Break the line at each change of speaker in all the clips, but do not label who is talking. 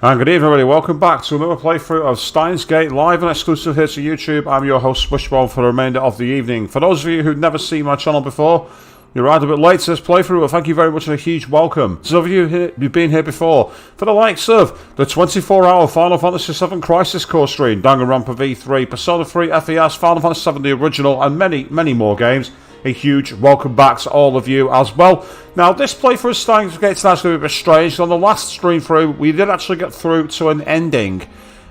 And good evening everybody, welcome back to another playthrough of Steins Gate, live and exclusive here to YouTube. I'm your host Swishbone for the remainder of the evening. For those of you who've never seen my channel before, you're right a bit late to this playthrough, well thank you very much and a huge welcome. To some of you who've been here before, for the likes of the 24-hour Final Fantasy VII Crisis Core stream, Danganronpa V3, Persona 3 FES, Final Fantasy VII the original, and many more games, a huge welcome back to all of you as well. Now, this playthrough of Steins Gate tonight's going to be a bit strange. On the last stream through, we did actually get through to an ending.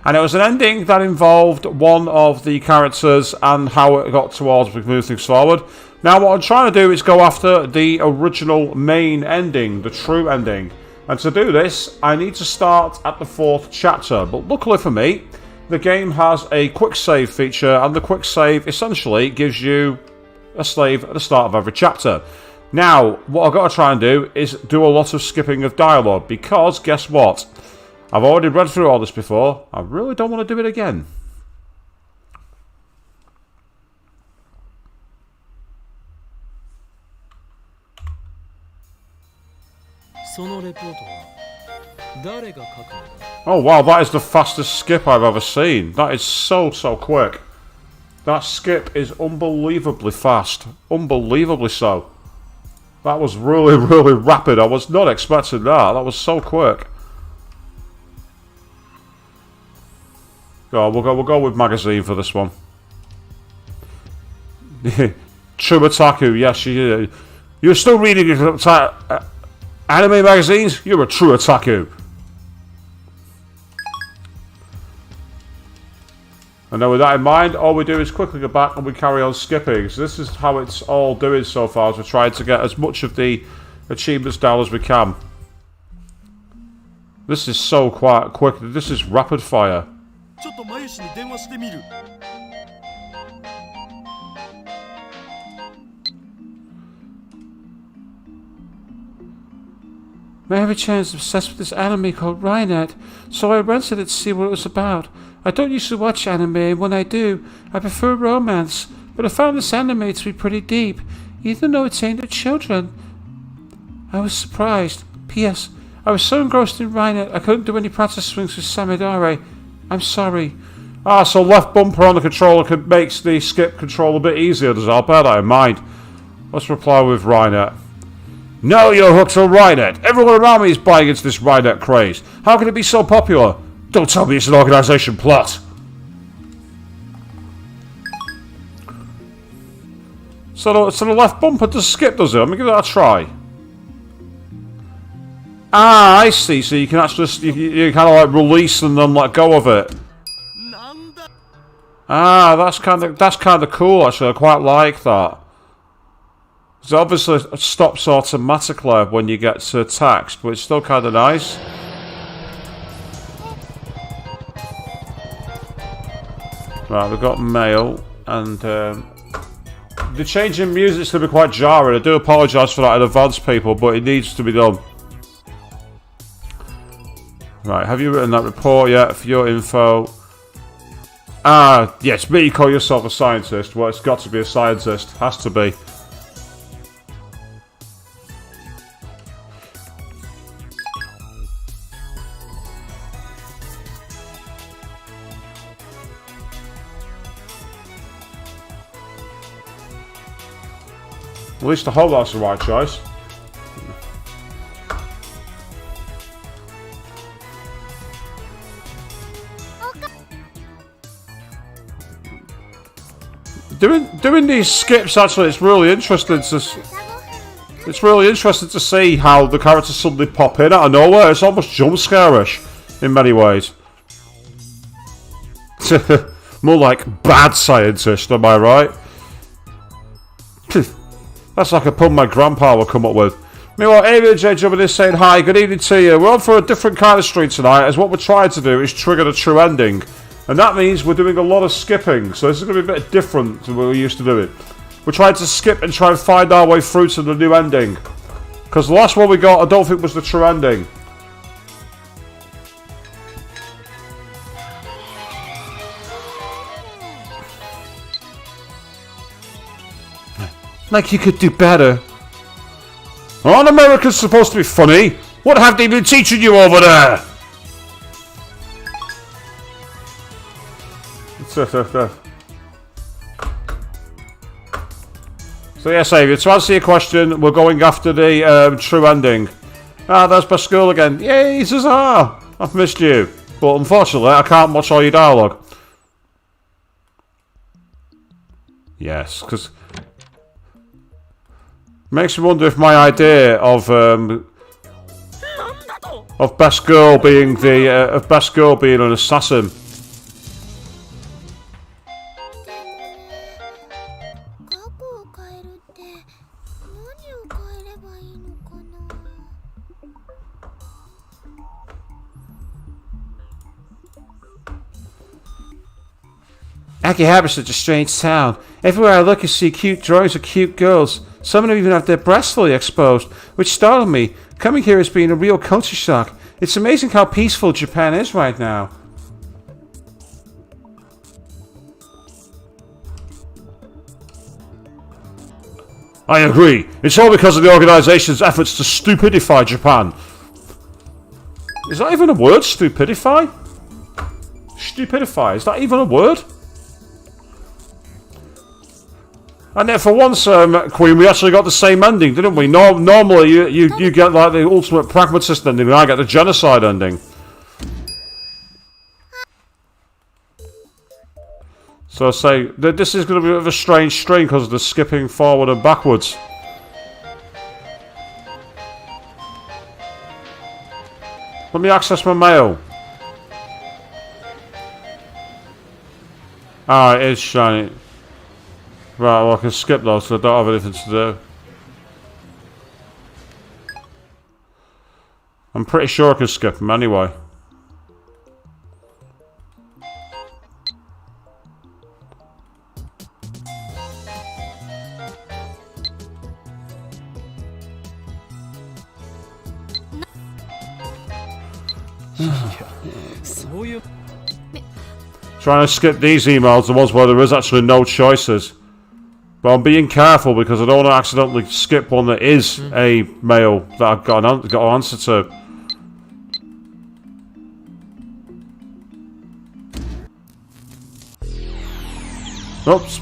And it was an ending that involved one of the characters and how it got towards we move things forward. Now, what I'm trying to do is go after the original main ending, the true ending. And to do this, I need to start at the 4th chapter. But luckily for me, the game has a quick save feature, and the quick save essentially gives you a save at the start of every chapter. Now, what I've got to try and do is do a lot of skipping of dialogue, because guess what? I've already read through all this before. I really don't want to do it again. Oh wow, that is the fastest skip I've ever seen. That is so quick. That skip is unbelievably fast. Unbelievably so. That was really rapid. I was not expecting that. That was so quick. Oh, we'll go with magazine for this one. True otaku, yes, you're still reading anime magazines? You're a true otaku. And then with that in mind, all we do is quickly go back and we carry on skipping. So this is how it's all doing so far, as we're trying to get as much of the achievements down as we can. This is so quite quick. This is rapid fire. Mary-chan's obsessed with this anime called Reinhardt, so I rented it to see what it was about. I don't usually watch anime, and when I do, I prefer romance, but I found this anime to be pretty deep, even though it's aimed at children. I was surprised. P.S. I was so engrossed in Reinhardt, I couldn't do any practice swings with Samidare. I'm sorry. Ah, so left bumper on the controller makes the skip control a bit easier, does it? I'll bear that in mind. Let's reply with Reinhardt. No, you're hooked on Reinhardt. Everyone around me is buying into this Reinhardt craze. How can it be so popular? Don't tell me it's an organisation plot. So the left bumper does skip, does it? Let me give that a try. Ah, I see. So you can actually you kind of like release and then let go of it. Ah, that's kind of cool. Actually, I quite like that. So obviously it stops automatically when you get to text, but it's still kind of nice. Right, we've got mail, and the change in music is going to be quite jarring. I do apologise for that in advance, people, but it needs to be done. Right, have you written that report yet for your info? Ah, yes, me, you call yourself a scientist. Well, it's got to be a scientist. Has to be. At least I hope that's the right choice. Doing these skips, actually, it's really interesting to see how the characters suddenly pop in out of nowhere. It's almost jump scare-ish in many ways. More like bad scientist, am I right? That's like a pun my grandpa will come up with. Meanwhile, Amy and J jumping in saying hi, good evening to you. We're on for a different kind of stream tonight, as what we're trying to do is trigger the true ending. And that means we're doing a lot of skipping, so this is going to be a bit different to what we used to do it. We're trying to skip and try and find our way through to the new ending. Because the last one we got, I don't think was the true ending. Like you could do better. Aren't Americans supposed to be funny? What have they been teaching you over there? So yeah, Saviour, to answer your question, we're going after the true ending. Ah, there's Pascal again. Yay, Cesar! I've missed you. But unfortunately, I can't watch all your dialogue. Yes, because... Makes me wonder if my idea of best girl being an assassin. Akihabara is such a strange town. Everywhere I look, I see cute drawings of cute girls. Some of them even have their breasts fully exposed, which startled me. Coming here has been a real culture shock. It's amazing how peaceful Japan is right now. I agree. It's all because of the organization's efforts to stupidify Japan. Is that even a word, stupidify? Stupidify, is that even a word? And then for once, Queen, we actually got the same ending, didn't we? Normally, you get like the ultimate pragmatist ending, and I get the genocide ending. So I say, this is going to be a bit of a strange string because of the skipping forward and backwards. Let me access my mail. Ah, it is shiny. Right, well I can skip those so I don't have anything to do. I'm pretty sure I can skip them anyway. Trying to skip these emails, the ones where there is actually no choices. But I'm being careful because I don't want to accidentally skip one that is a mail that I've got an answer to. Oops.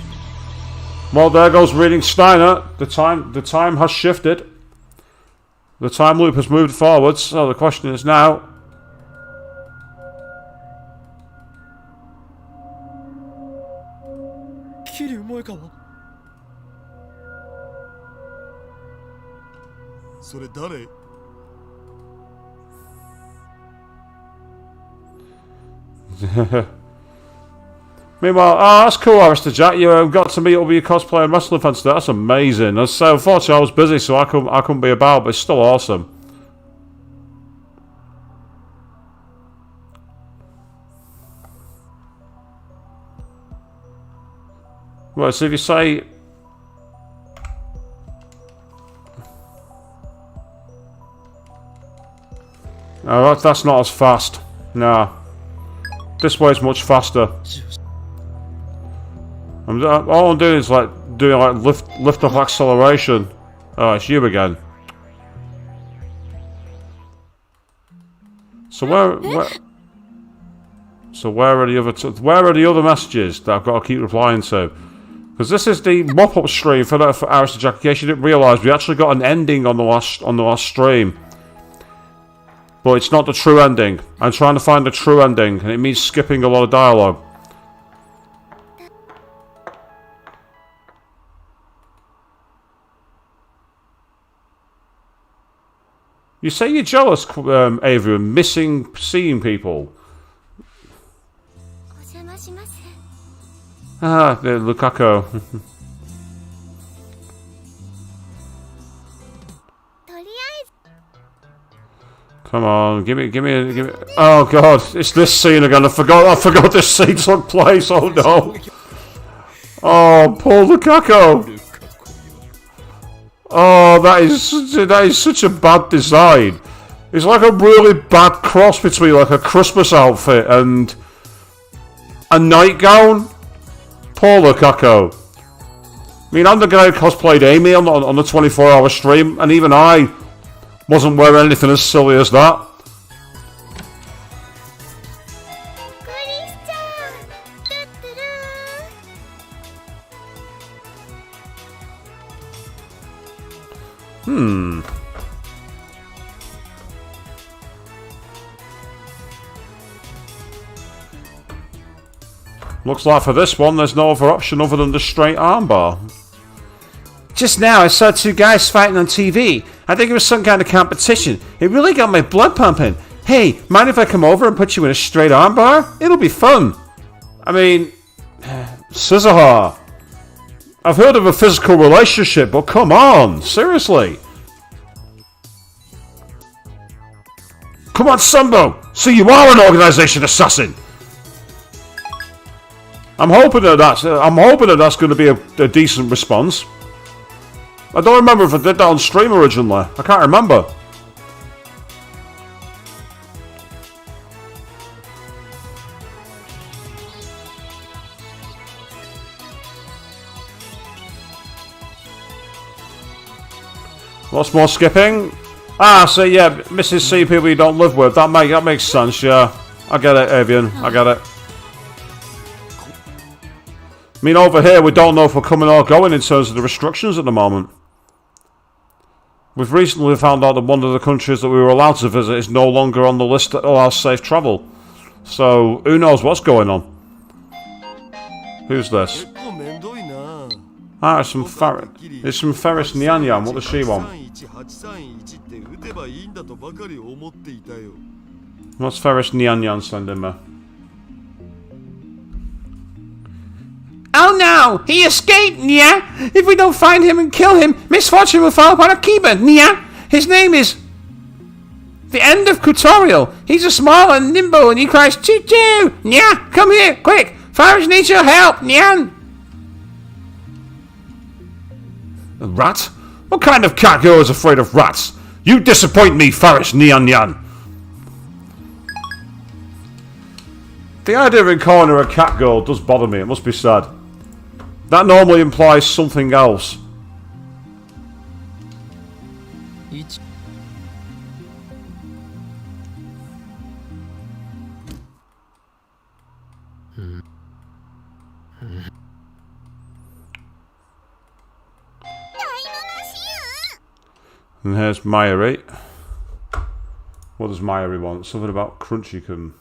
Well, there goes reading Steiner. The time has shifted. The time loop has moved forwards. So the question is now. Meanwhile, that's cool, Alistair Jack. You got to meet up with your cosplay and wrestling fans today. That's amazing. So unfortunately, I was busy, so I couldn't be about, but it's still awesome. Right, so if you say. No, that's not as fast. Nah. This way is much faster. All I'm doing is doing lift off acceleration. Oh, it's you again. So where are the other messages that I've got to keep replying to? Because this is the mop-up stream for Alistair Jack. In case you didn't realise, we actually got an ending on the last stream. But it's not the true ending. I'm trying to find the true ending, and it means skipping a lot of dialogue. You say you're jealous, Avery, seeing people. Ah, the Lukaku. Come on, give me. Oh God, it's this scene again. I forgot this scene took place. Oh no. Oh, Paul Lukaku. Oh, that is such a bad design. It's like a really bad cross between like a Christmas outfit and a nightgown. Paul Lukaku. I mean, I'm the guy who cosplayed Amy on the 24-hour stream, and even I wasn't wearing anything as silly as that. Looks like for this one, there's no other option other than the straight armbar. Just now, I saw two guys fighting on TV. I think it was some kind of competition. It really got my blood pumping. Hey, mind if I come over and put you in a straight armbar? It'll be fun. I mean, Scissorhaw. I've heard of a physical relationship, but come on, seriously. Come on, Sambo. So you are an organization assassin. I'm hoping that that's going to be a decent response. I don't remember if I did that on stream originally. I can't remember. Lots more skipping. Ah, so yeah, Mrs. C people you don't live with. That makes sense. Yeah, I get it, Avian. I get it. I mean, over here, we don't know if we're coming or going in terms of the restrictions at the moment. We've recently found out that one of the countries that we were allowed to visit is no longer on the list that allows safe travel. So, who knows what's going on? Who's this? Ah, it's from Ferris. It's from Ferris Nyanyan. What does she want? What's Ferris Nyanyan sending me?
Oh no! He escaped, Nya! If we don't find him and kill him, misfortune will fall upon Akiba, Nya! His name is... The End of Tutorial. He's a small and nimble and he cries choo-choo! Nya! Come here, quick! Faris needs your help, Nyan!
A rat? What kind of cat girl is afraid of rats? You disappoint me, Faris Nyanyan! The idea of calling her a cat girl does bother me, it must be said. That normally implies something else. And here's Mayuri. What does Mayuri want? Something about Crunchy-kun.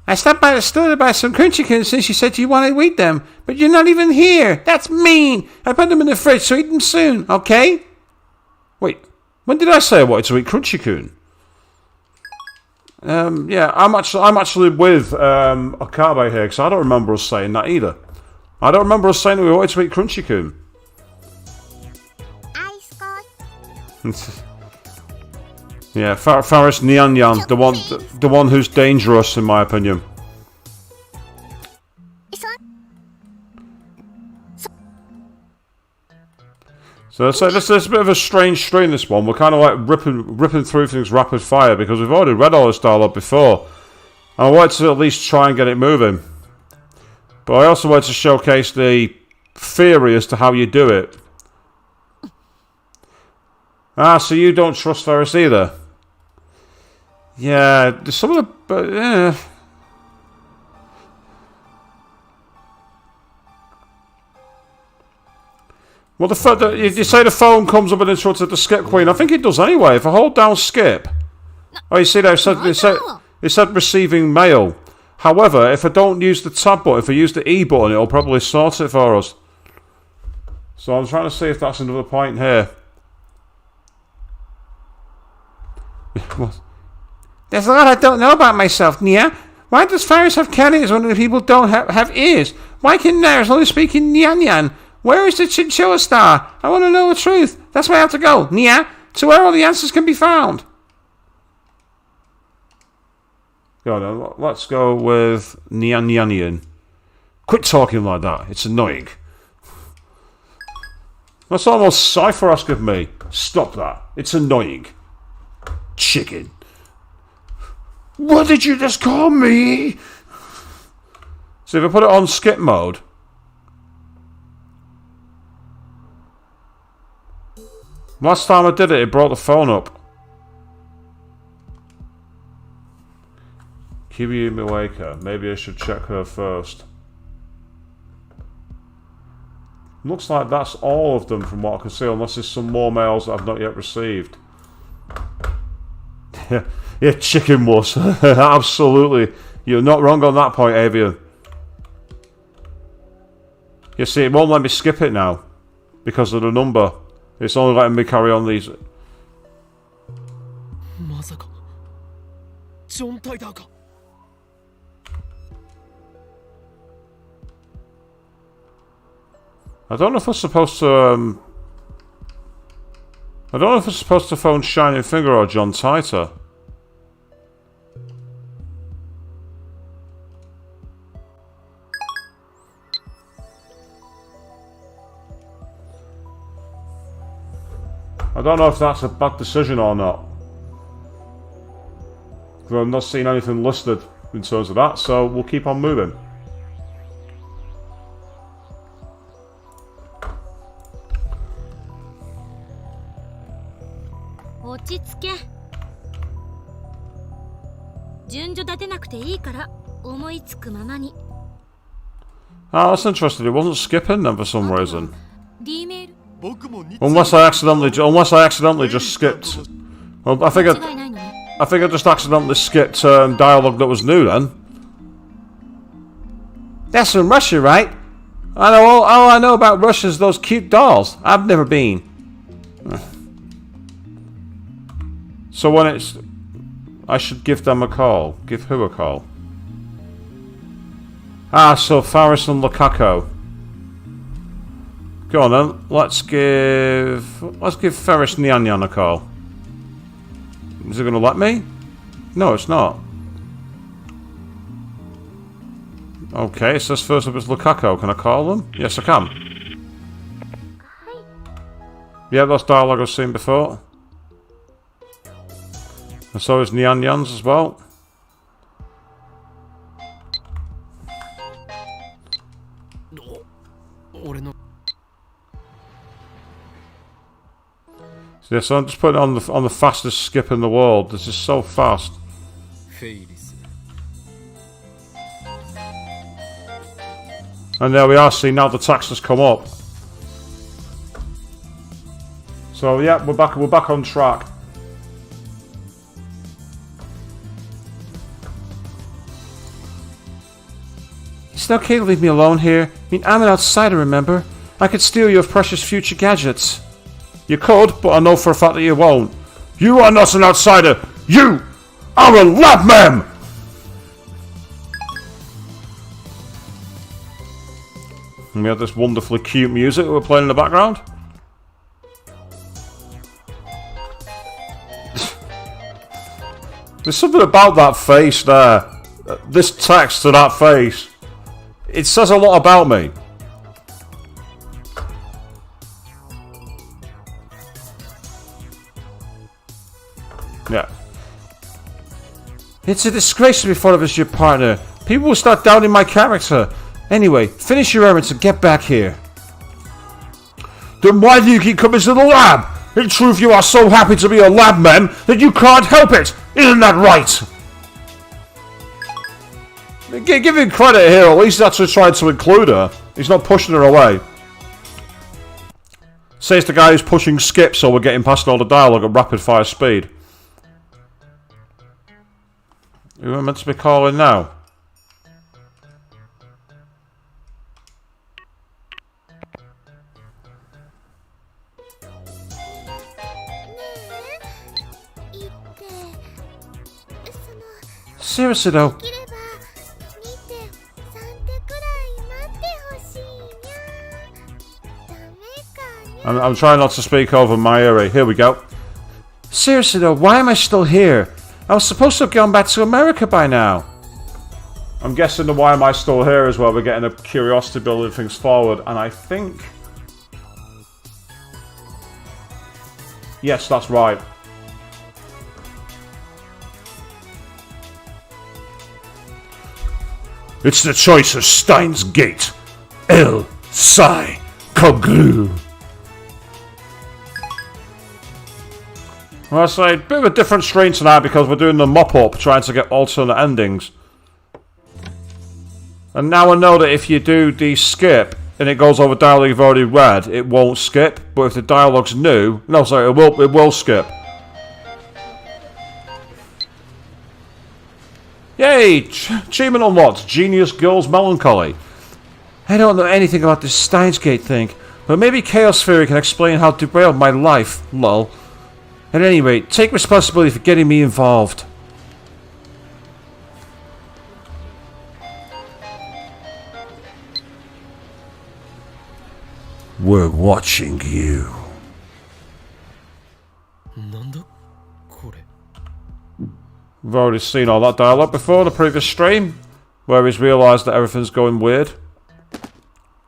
I stopped by the store to buy some Crunchy-kun since you said you wanted to eat them, but you're not even here. That's mean. I put them in the fridge, so eat them soon, okay?
Wait, when did I say I wanted to eat Crunchy-kun? Yeah, I'm actually with Okabe here because I don't remember us saying that either. I don't remember us saying that we wanted to eat Crunchy-kun. Yeah, Faris Nyanyan, the one who's dangerous in my opinion. So this is a bit of a strange stream, this one. We're kind of like ripping through things rapid fire because we've already read all this dialogue before. And I wanted to at least try and get it moving. But I also wanted to showcase the theory as to how you do it. Ah, so you don't trust Ferris either? Yeah, there's some of the... Well, you say the phone comes up and interrupts the skip queen. I think it does anyway. If I hold down skip... Oh, you see there, it said receiving mail. However, if I don't use the tab button, if I use the E button, it'll probably sort it for us. So I'm trying to see if that's another point here. What?
There's a lot I don't know about myself, Nya. Why does Faris have cat ears when other people don't have ears? Why can Nares only speak in Nyan? Where is the chinchilla star? I want to know the truth. That's where I have to go, Nya, to where all the answers can be found.
Go on, let's go with Nyan. Quit talking like that. It's annoying. That's almost Cypher-esque of me. Stop that. It's annoying. Chicken. What did you just call me? So if I put it on skip mode. Last time I did it, it brought the phone up. Kiwi Miwaka. Maybe I should check her first. Looks like that's all of them from what I can see, unless there's some more mails that I've not yet received. Yeah, chicken was. Absolutely. You're not wrong on that point, Avian. You see, it won't let me skip it now. Because of the number. It's only letting me carry on these. I don't know if I'm supposed to, I don't know if I'm supposed to phone Shining Finger or John Titor. I don't know if that's a bad decision or not. Because I'm not seeing anything listed in terms of that, so we'll keep on moving. Ah, that's interesting. It wasn't skipping them for some reason. Unless I accidentally just skipped. Well, I think I just accidentally skipped dialogue that was new then.
That's from Russia, right? I know all I know about Russia is those cute dolls. I've never been.
So when it's... I should give them a call. Give who a call? Ah, so Faris and Lukaku. Go on then. Let's give Ferris Nyan a call. Is it going to let me? No, it's not. Okay, it says first up is Lukaku. Can I call them? Yes, I can. Yeah, that's dialogue I've seen before. And so is Nyan Yan's as well. Yeah, so I'm just putting it on the fastest skip in the world. This is so fast. And there we are. See, now the tax has come up. So yeah, we're back on track.
It's okay to leave me alone here. I mean, I'm an outsider, remember? I could steal your precious future gadgets.
You could, but I know for a fact that you won't. You are not an outsider. You are a lab man. And we have this wonderfully cute music that we're playing in the background. There's something about that face there. This text to that face. It says a lot about me. Yeah.
It's a disgrace to be thought of as your partner. People will start doubting my character. Anyway, finish your errands and get back here.
Then why do you keep coming to the lab? In truth, you are so happy to be a lab man that you can't help it. Isn't that right? Give him credit here. At least he's actually trying to include her. He's not pushing her away. Says the guy who's pushing skip, so we're getting past all the dialogue at rapid fire speed. Who am I meant to be calling now?
Seriously though.
I'm trying not to speak over Mayuri. Here we go.
Seriously though, why am I still here? I was supposed to have gone back to America by now.
I'm guessing the why am I still here as well. We're getting a curiosity building things forward, and I think... Yes, that's right. It's the choice of Stein's Gate. El Sai Koglu. Well, I say, a bit of a different stream tonight because we're doing the mop-up, trying to get alternate endings. And now I know that if you do the skip, and it goes over dialogue you've already read, it won't skip. But if the dialogue's new, no, sorry, it will skip. Yay! Achievement unlocked. Genius Girl's Melancholy. I don't know anything about this Steins Gate thing, but maybe Chaos Theory can explain how it derailed my life. Lol. At any rate, take responsibility for getting me involved. We're watching you. We've already seen all that dialogue before in the previous stream, where he's realised that everything's going weird.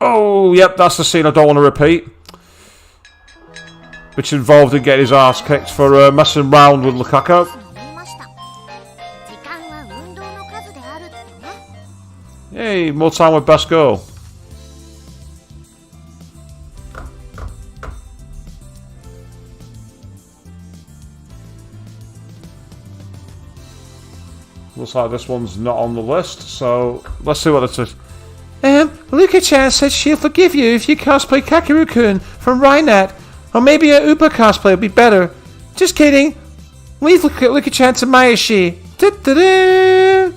Oh, yep, that's the scene I don't want to repeat. Which involved him getting his ass kicked for messing around with Lukaku. Yay, more time with best girl. Looks like this one's not on the list, so let's see what it is.
Luka-chan said she'll forgive you if you cosplay Kakeru-kun from Rhinet. Or maybe a Upa cosplay would be better. Just kidding. Leave Luka-chan to Mayashi. Da-da-da.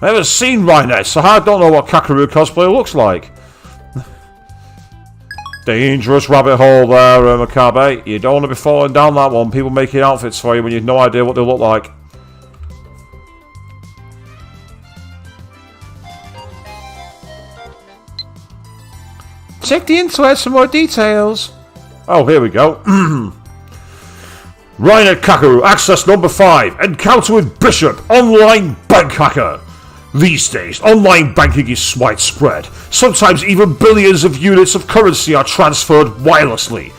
I haven't seen Rhinet, so I don't know what Kakeru cosplay looks like. Dangerous rabbit hole there, Makabe. You don't want to be falling down that one. People making outfits for you when you've no idea what they look like.
Check the interwebs for more details.
Oh, here we go. Rhinet Kakeru, access number 5. Encounter with Bishop, online bank hacker. These days, online banking is widespread. Sometimes even billions of units of currency are transferred wirelessly.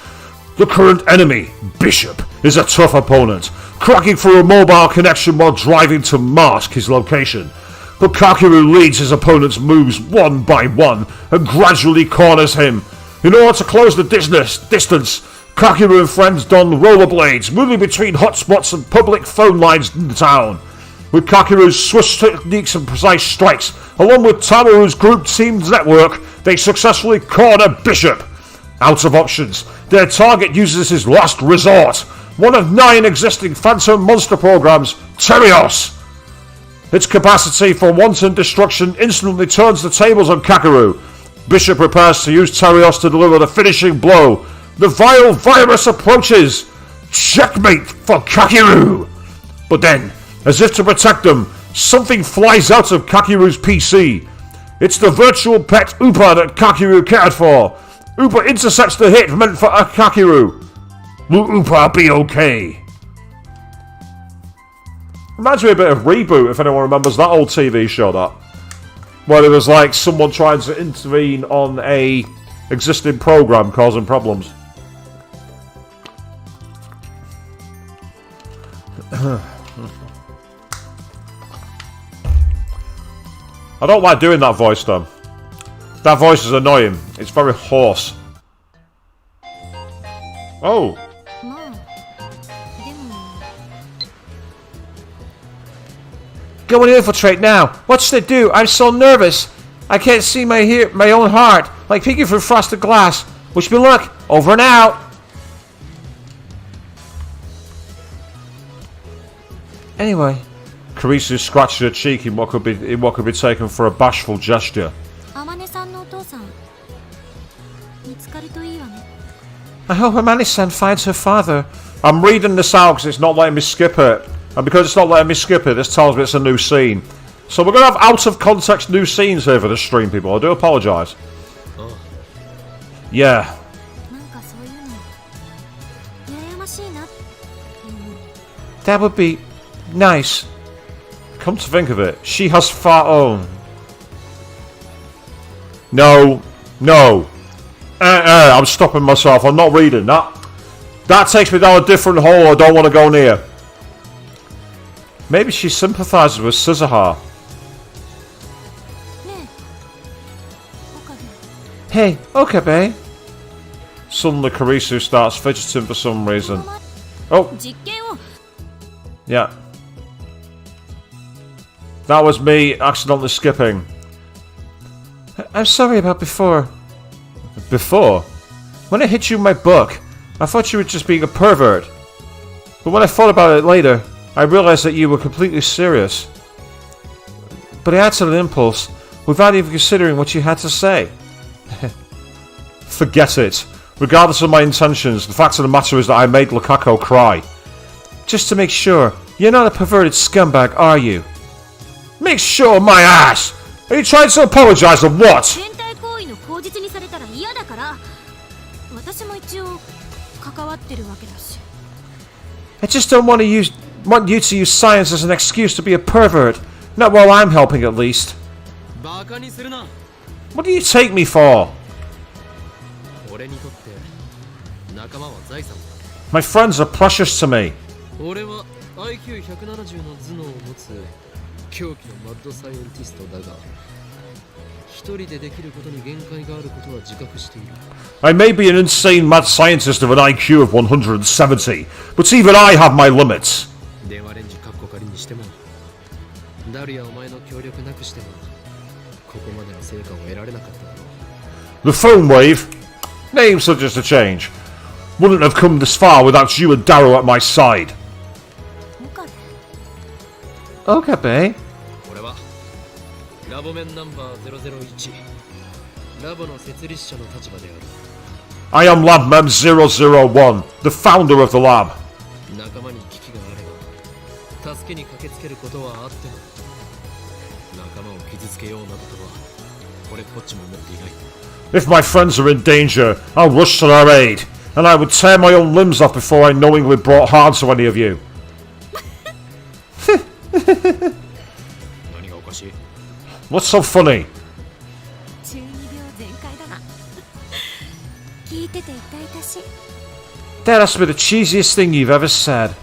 The current enemy, Bishop, is a tough opponent, cracking for a mobile connection while driving to mask his location. But Kakeru leads his opponent's moves one by one and gradually corners him. In order to close the distance, Kakeru and friends don rollerblades, moving between hotspots and public phone lines in the town. With Kakeru's swift techniques and precise strikes, along with Tamaru's group team's network, they successfully corner Bishop. Out of options, their target uses his last resort, one of 9 existing Phantom Monster programs, Terios. Its capacity for wanton destruction instantly turns the tables on Kakeru. Bishop prepares to use Terios to deliver the finishing blow. The vile virus approaches. Checkmate for Kakeru. But then, as if to protect them, something flies out of Kakeru's PC. It's the virtual pet Upa that Kakeru cared for. Upa intercepts the hit meant for Kakeru. Will Upa be okay? Reminds me a bit of Reboot, if anyone remembers that old TV show, that. Where there was like someone trying to intervene on a existing program causing problems. I don't like doing that voice though. That voice is annoying. It's very hoarse. Oh.
Go and infiltrate now. What should I do? I'm so nervous. I can't see my own heart, like peeking through frosted glass. Wish me luck. Over and out. Anyway.
Karisu scratched her cheek in what could be taken for a bashful gesture.
I hope Amane-san finds her father.
I'm reading this out because it's not letting me skip it. And because it's not letting me skip it, this tells me it's a new scene. So we're going to have out of context new scenes here for this stream, people. I do apologise. Oh. Yeah.
That would be nice.
Come to think of it, she has far own. No. I'm stopping myself. I'm not reading that. That takes me down a different hole I don't want to go near. Maybe she sympathises with Suzuha.
Hey, Okabe.
Suddenly Karisu starts fidgeting for some reason. Oh. Yeah. That was me accidentally skipping.
I'm sorry about before.
Before? When I hit you with my book, I thought you were just being a pervert. But when I thought about it later, I realized that you were completely serious.
But I acted on impulse, without even considering what you had to say.
Forget it. Regardless of my intentions, the fact of the matter is that I made Lukaku cry.
Just to make sure, you're not a perverted scumbag, are you?
Make sure my ass! Are you trying to apologize or what?
変態行為の口実にされたら嫌だから、私も一応関わってるわけだし。
I just don't want you to use science as an excuse to be a pervert. Not while I'm helping, at least.
バカにするな。
What do you take me for?
俺にとって仲間は財産だ。
My friends are precious to me.
俺は IQ170 の頭脳を持つ狂気のマッドサイエンティストだが、一人でできることに限界があることは自覚している。
I may be an insane mad scientist of an IQ of 170, but even I have my limits.
電話レンジカッコ仮にしても、ダルやお前の協力なくしても、ここまでの成果を得られなかっただろう。
The phone wave, name such as a change, wouldn't have come this far without you and Darrow at my side.
岡部。
Okay,
俺はラボメンナンバー001、ラボの設立者の立場である。
I am Lab Mem 001, the founder of the lab.
仲間に危機があれば助けに駆けつけることはあっても、仲間を傷つけようなどとは俺っぽっちも思っていない。
If my friends are in danger, I'll rush to their aid, and I would tear my own limbs off before I knowingly brought harm to any of you.
何がおかしい？
What's so funny?
中二病全開だな。聞いてて痛々しい。
that has to be the cheesiest thing you've ever said.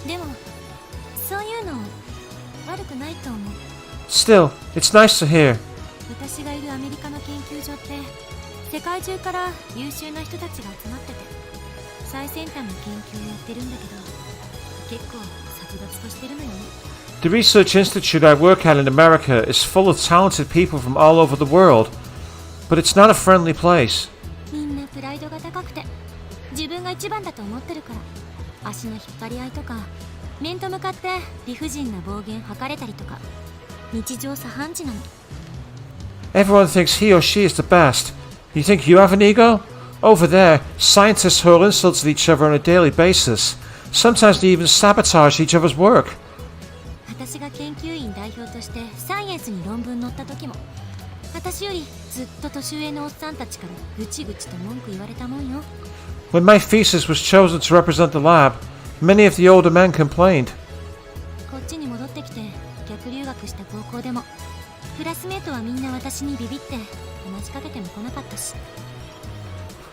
でもそういうの悪くないと思う。
Still, it's nice to hear.
私がいるアメリカの研究所って世界中から優秀な人たちが集まってて、最先端の研究をやってるんだけど、結構殺伐としてるのよね。
The research institute I work at in America is full of talented people from all over the world, but it's not a friendly place.
みんなプライドが高くて自分が一番だと思ってるから、足の引っ張り合いとか面と向かって理不尽な暴言吐かれたりとか日常茶飯事なの。
Everyone thinks he or she is the best. You think you have an ego? Over there, scientists hurl insults at each other on a daily basis. Sometimes they even sabotage each other's work.
私が研究員代表としてサイエンスに論文載った時も、私よりずっと年上のおっさんたちからぐちぐちと文句言われたもんよ。
When my thesis was chosen to represent the lab, many of the older men complained.
こっちに戻ってきて逆留学した高校でも、クラスメートはみんな私にビビって話しかけても来なかったし。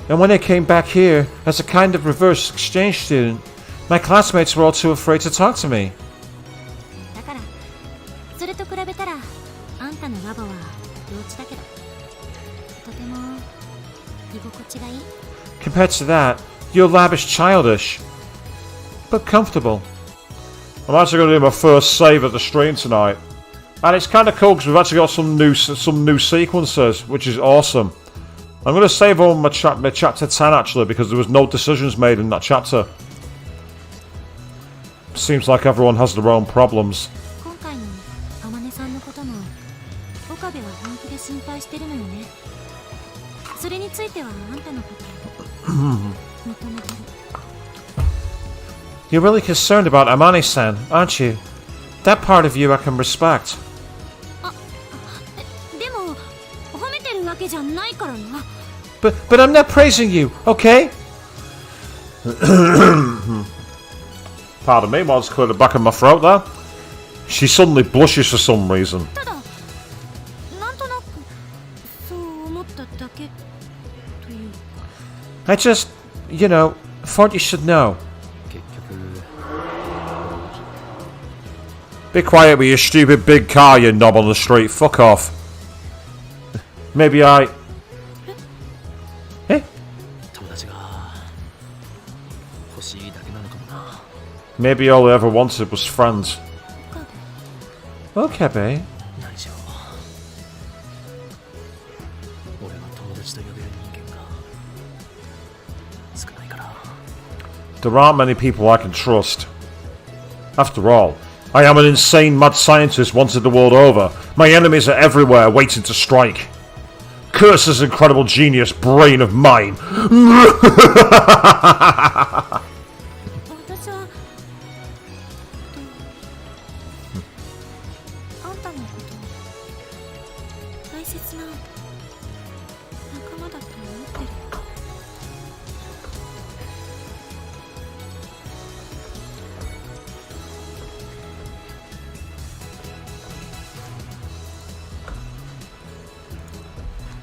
And when I came back here as a kind of reverse exchange student, my classmates were all too afraid to talk to me.
だからそれと比べたらあんたのラボは幼稚だけどとても居心地がいい。
Compared to that, your lab is childish, but comfortable.
I'm actually going to do my first save at the stream tonight, and it's kind of cool because we've actually got some new sequences, which is awesome. I'm going to save on my chapter 10 actually because there was no decisions made in that chapter. Seems like everyone has their own problems.
今回の天音さんのことも岡部は本気で心配してるのよね。それについてはあんたのこと認めてる。
You're really concerned about Amani-san, aren't you? That part of you I can respect.
でも褒めてるわけじゃないからな。
But I'm not praising you, okay?
Pardon me, while I just clear the back of my throat there. She suddenly blushes for some reason.
ただなんとなくそう思っただけというか。
I just, you know, thought you should know.
結局
Be quiet with your stupid big car, you knob on the street. Fuck off. Maybe I...
友達が欲しいだけなのかもな。
Maybe all I ever wanted was friends.
岡部
Okay, babe.
何しろ俺が友達と呼べる人間が少ないから。
There aren't many people I can trust. After all, I am an insane mad scientist wanted the world over. My enemies are everywhere waiting to strike. Curse this incredible genius brain of mine.
私はあんたのこと大切な仲間だと思ってる。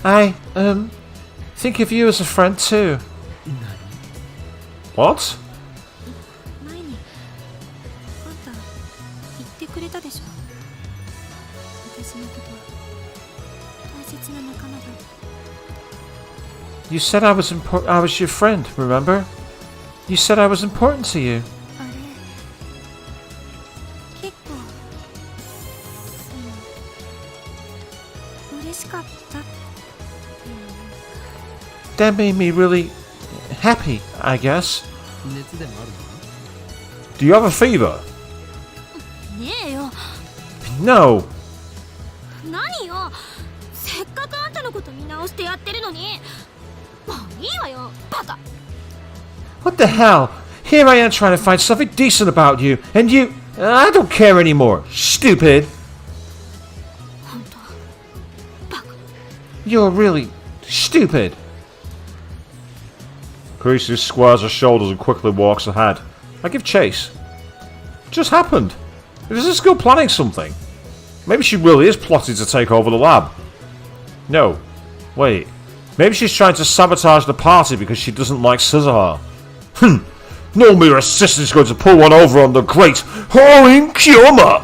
I, think of you as a friend too.
What?
前にあんた言ってくれたでしょ。私のこと大切な仲間だ。
You said I was your friend, remember? You said I was important to you.
あれ結構嬉しかったっていう。
That made me really happy, I guess.
熱でもあるの？
Do you have a fever?
ねえよ、
No.
何よ、せっかくあんたのこと見直してやってるのに。もういいわよ、バカ。
What the hell? Here I am trying to find something decent about you, and you... I don't care anymore. Stupid.
本当バカ。
You're really stupid.
Creases squares her shoulders and quickly walks ahead. I give chase. What just happened? Is this girl planning something? Maybe she really is plotting to take over the lab. No. Wait. Maybe she's trying to sabotage the party because she doesn't like Scissorhaar. No mere assistant is going to pull one over on the great Horin Kyoma!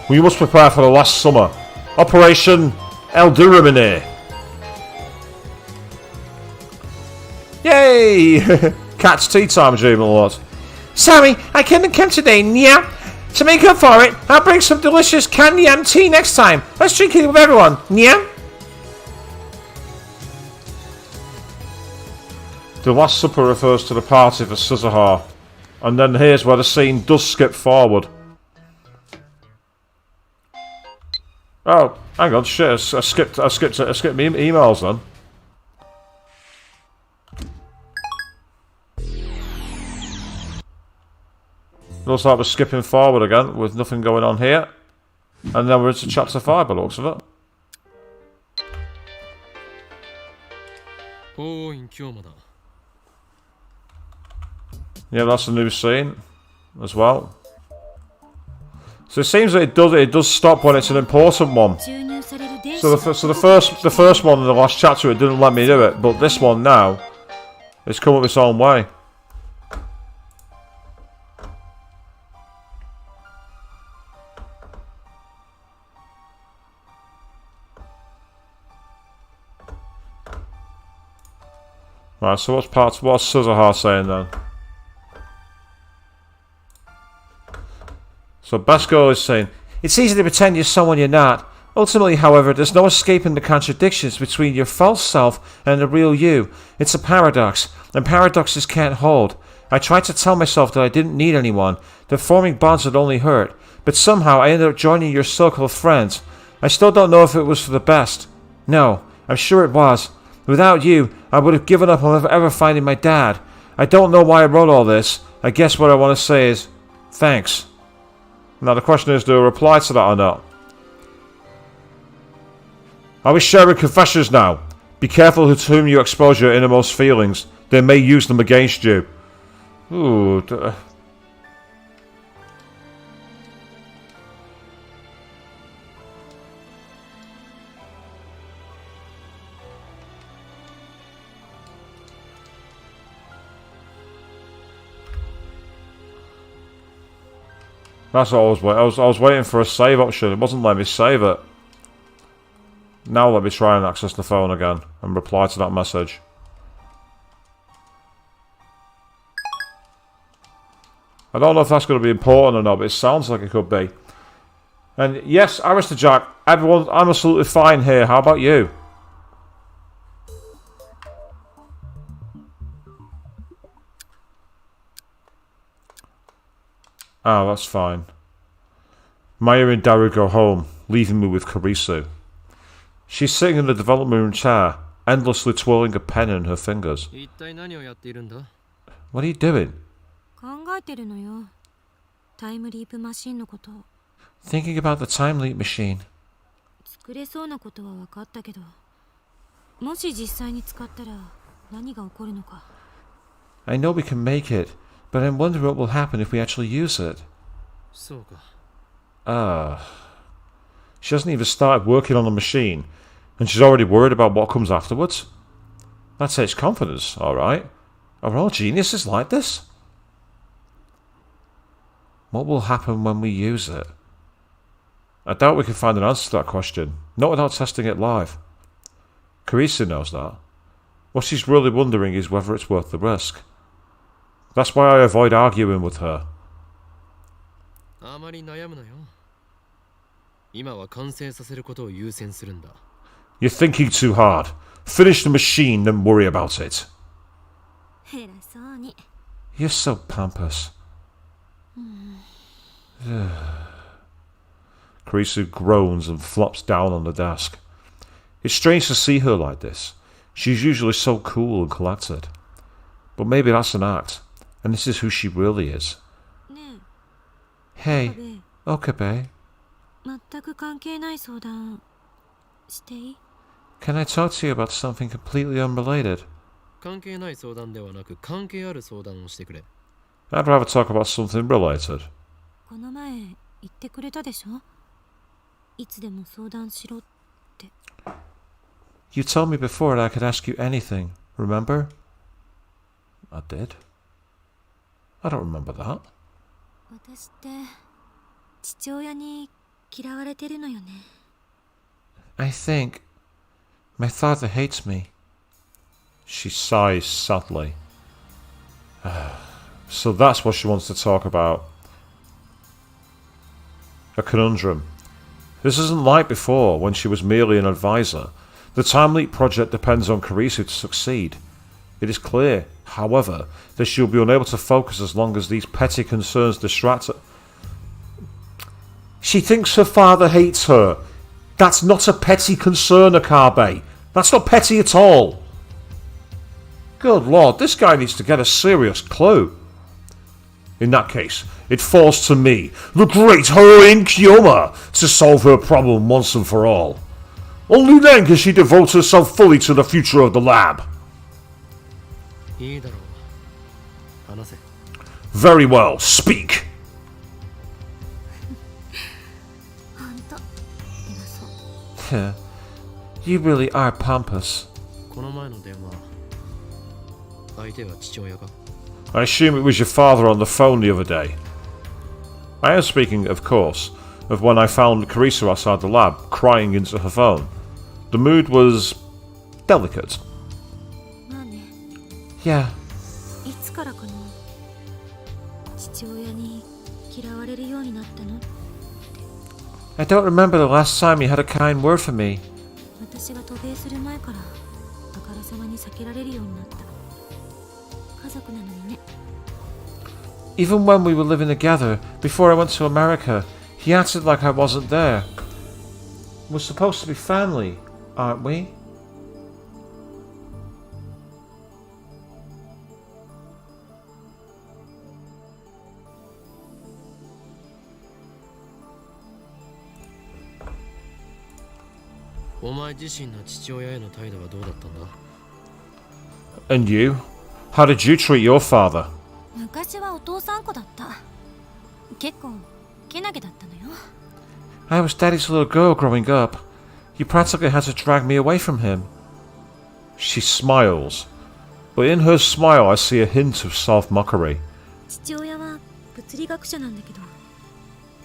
We must prepare for the last summer. Operation Eldurimine. Yay! Cat's tea time, Dream Lord.
Sorry, I couldn't come today, Nya. To make up for it, I'll bring some delicious candy and tea next time. Let's drink it with everyone, Nya.
The Last Supper refers to the party for Scissorhaar. And then here's where the scene does skip forward. Oh, hang on, shit, I skipped my emails then. Looks like we're skipping forward again with nothing going on here. And then we're into chapter 5 by the looks of it.
おーい、今日もだ。
Yeah, that's a new scene as well. So it seems that it does stop when it's an important one.
注入される電子
So the first one in the last chapter it didn't let me do it, but this one now, it's come up its own way. Right, so what's Scissorhaar saying then? So Best Girl is saying,
It's easy to pretend you're someone you're not. Ultimately, however, there's no escaping the contradictions between your false self and the real you. It's a paradox, and paradoxes can't hold. I tried to tell myself that I didn't need anyone, that forming bonds would only hurt, but somehow I ended up joining your circle of friends. I still don't know if it was for the best. No, I'm sure it was. Without you, I would have given up on ever finding my dad. I don't know why I wrote all this. I guess what I want to say is, thanks. Now the question is, do I reply to that or not? Are we sharing confessions now? Be careful to whom you expose your innermost feelings. They may use them against you. Ooh. That's what I was waiting. I was waiting for a save option. It wasn't letting me save it. Now let me try and access the phone again and reply to that message. I don't know if that's going to be important or not, but it sounds like it could be.
And yes, Alistair Jack, everyone, I'm absolutely fine here. How about you? Oh, that's fine. Maya and Daru go home, leaving me with Karisu. She's sitting in the development room chair, endlessly twirling a pen in her fingers.
一体何をやっているんだ？
What are you doing?
考えてるのよ。タイムリープマシンのことを。
Thinking about the time leap machine.
作れそうなことは分かったけど、もし実際に使ったら何が起こるのか。
I know we can make it, but I'm wondering what will happen if we actually use it.
そうか。
She hasn't even started working on the machine, and she's already worried about what comes afterwards. That takes confidence, alright. Are all geniuses like this? What will happen when we use it? I doubt we can find an answer to that question, not without testing it live. Karisu knows that. What she's really wondering is whether it's worth the risk. That's why I avoid arguing with her.
あまり悩むなよ。今は完成させることを優先するんだ。
You're thinking too hard. Finish the machine, then worry about it.
偉そうに。
You're so pompous. Karisu groans and flops down on the desk. It's strange to see her like this. She's usually so cool and collected. But maybe that's an act, and this is who she really is.
ね
Hey,
え、
Okabe,
全く関係ない相談していい？
can I talk to you about something completely unrelated?
関係ない相談ではなく関係ある相談をしてくれ。
I'd rather talk about something related.
この前言ってくれたでしょ？いつでも相談しろって。
You told me before that I could ask you anything, remember? I did. I don't remember that.
私って父親に嫌われてるのよね。
I think my father hates me. She sighs sadly. So that's what she wants to talk about. A conundrum. This isn't like before, when she was merely an advisor. The Time Leap project depends on Karisu to succeed. It is clear, however, that she will be unable to focus as long as these petty concerns distract her. She thinks her father hates her. That's not a petty concern, Akabe. That's not petty at all. Good lord, this guy needs to get a serious clue. In that case, it falls to me, the great Horin Kyoma, to solve her problem once and for all. Only then can she devote herself fully to the future of the lab.
いいだろう。話せ。
Very well, speak.
ほんと偉そう。
You really are pompous.
この前の電話、相手は父親か？
I assume it was your father on the phone the other day. I am speaking, of course, of when I found Karisu outside the lab, crying into her phone. The mood was delicate.
まあね、
Yeah.
いつからかな。父親に嫌われるようになったの？
I don't remember the last time you had a kind word for me.
私が渡米する前からあからさまに避けられるようになった。家族なのにね。
Even when we were living together, before I went to America, he acted like I wasn't there. We're supposed to be family, aren't we? And you? How did you treat your father?
昔はお父さん子だった。結構けなげだったのよ。
I was Daddy's little girl growing up. You practically had to drag me away from him. She smiles, but in her smile I see a hint of self-mockery.
父親は物理学者なんだけど、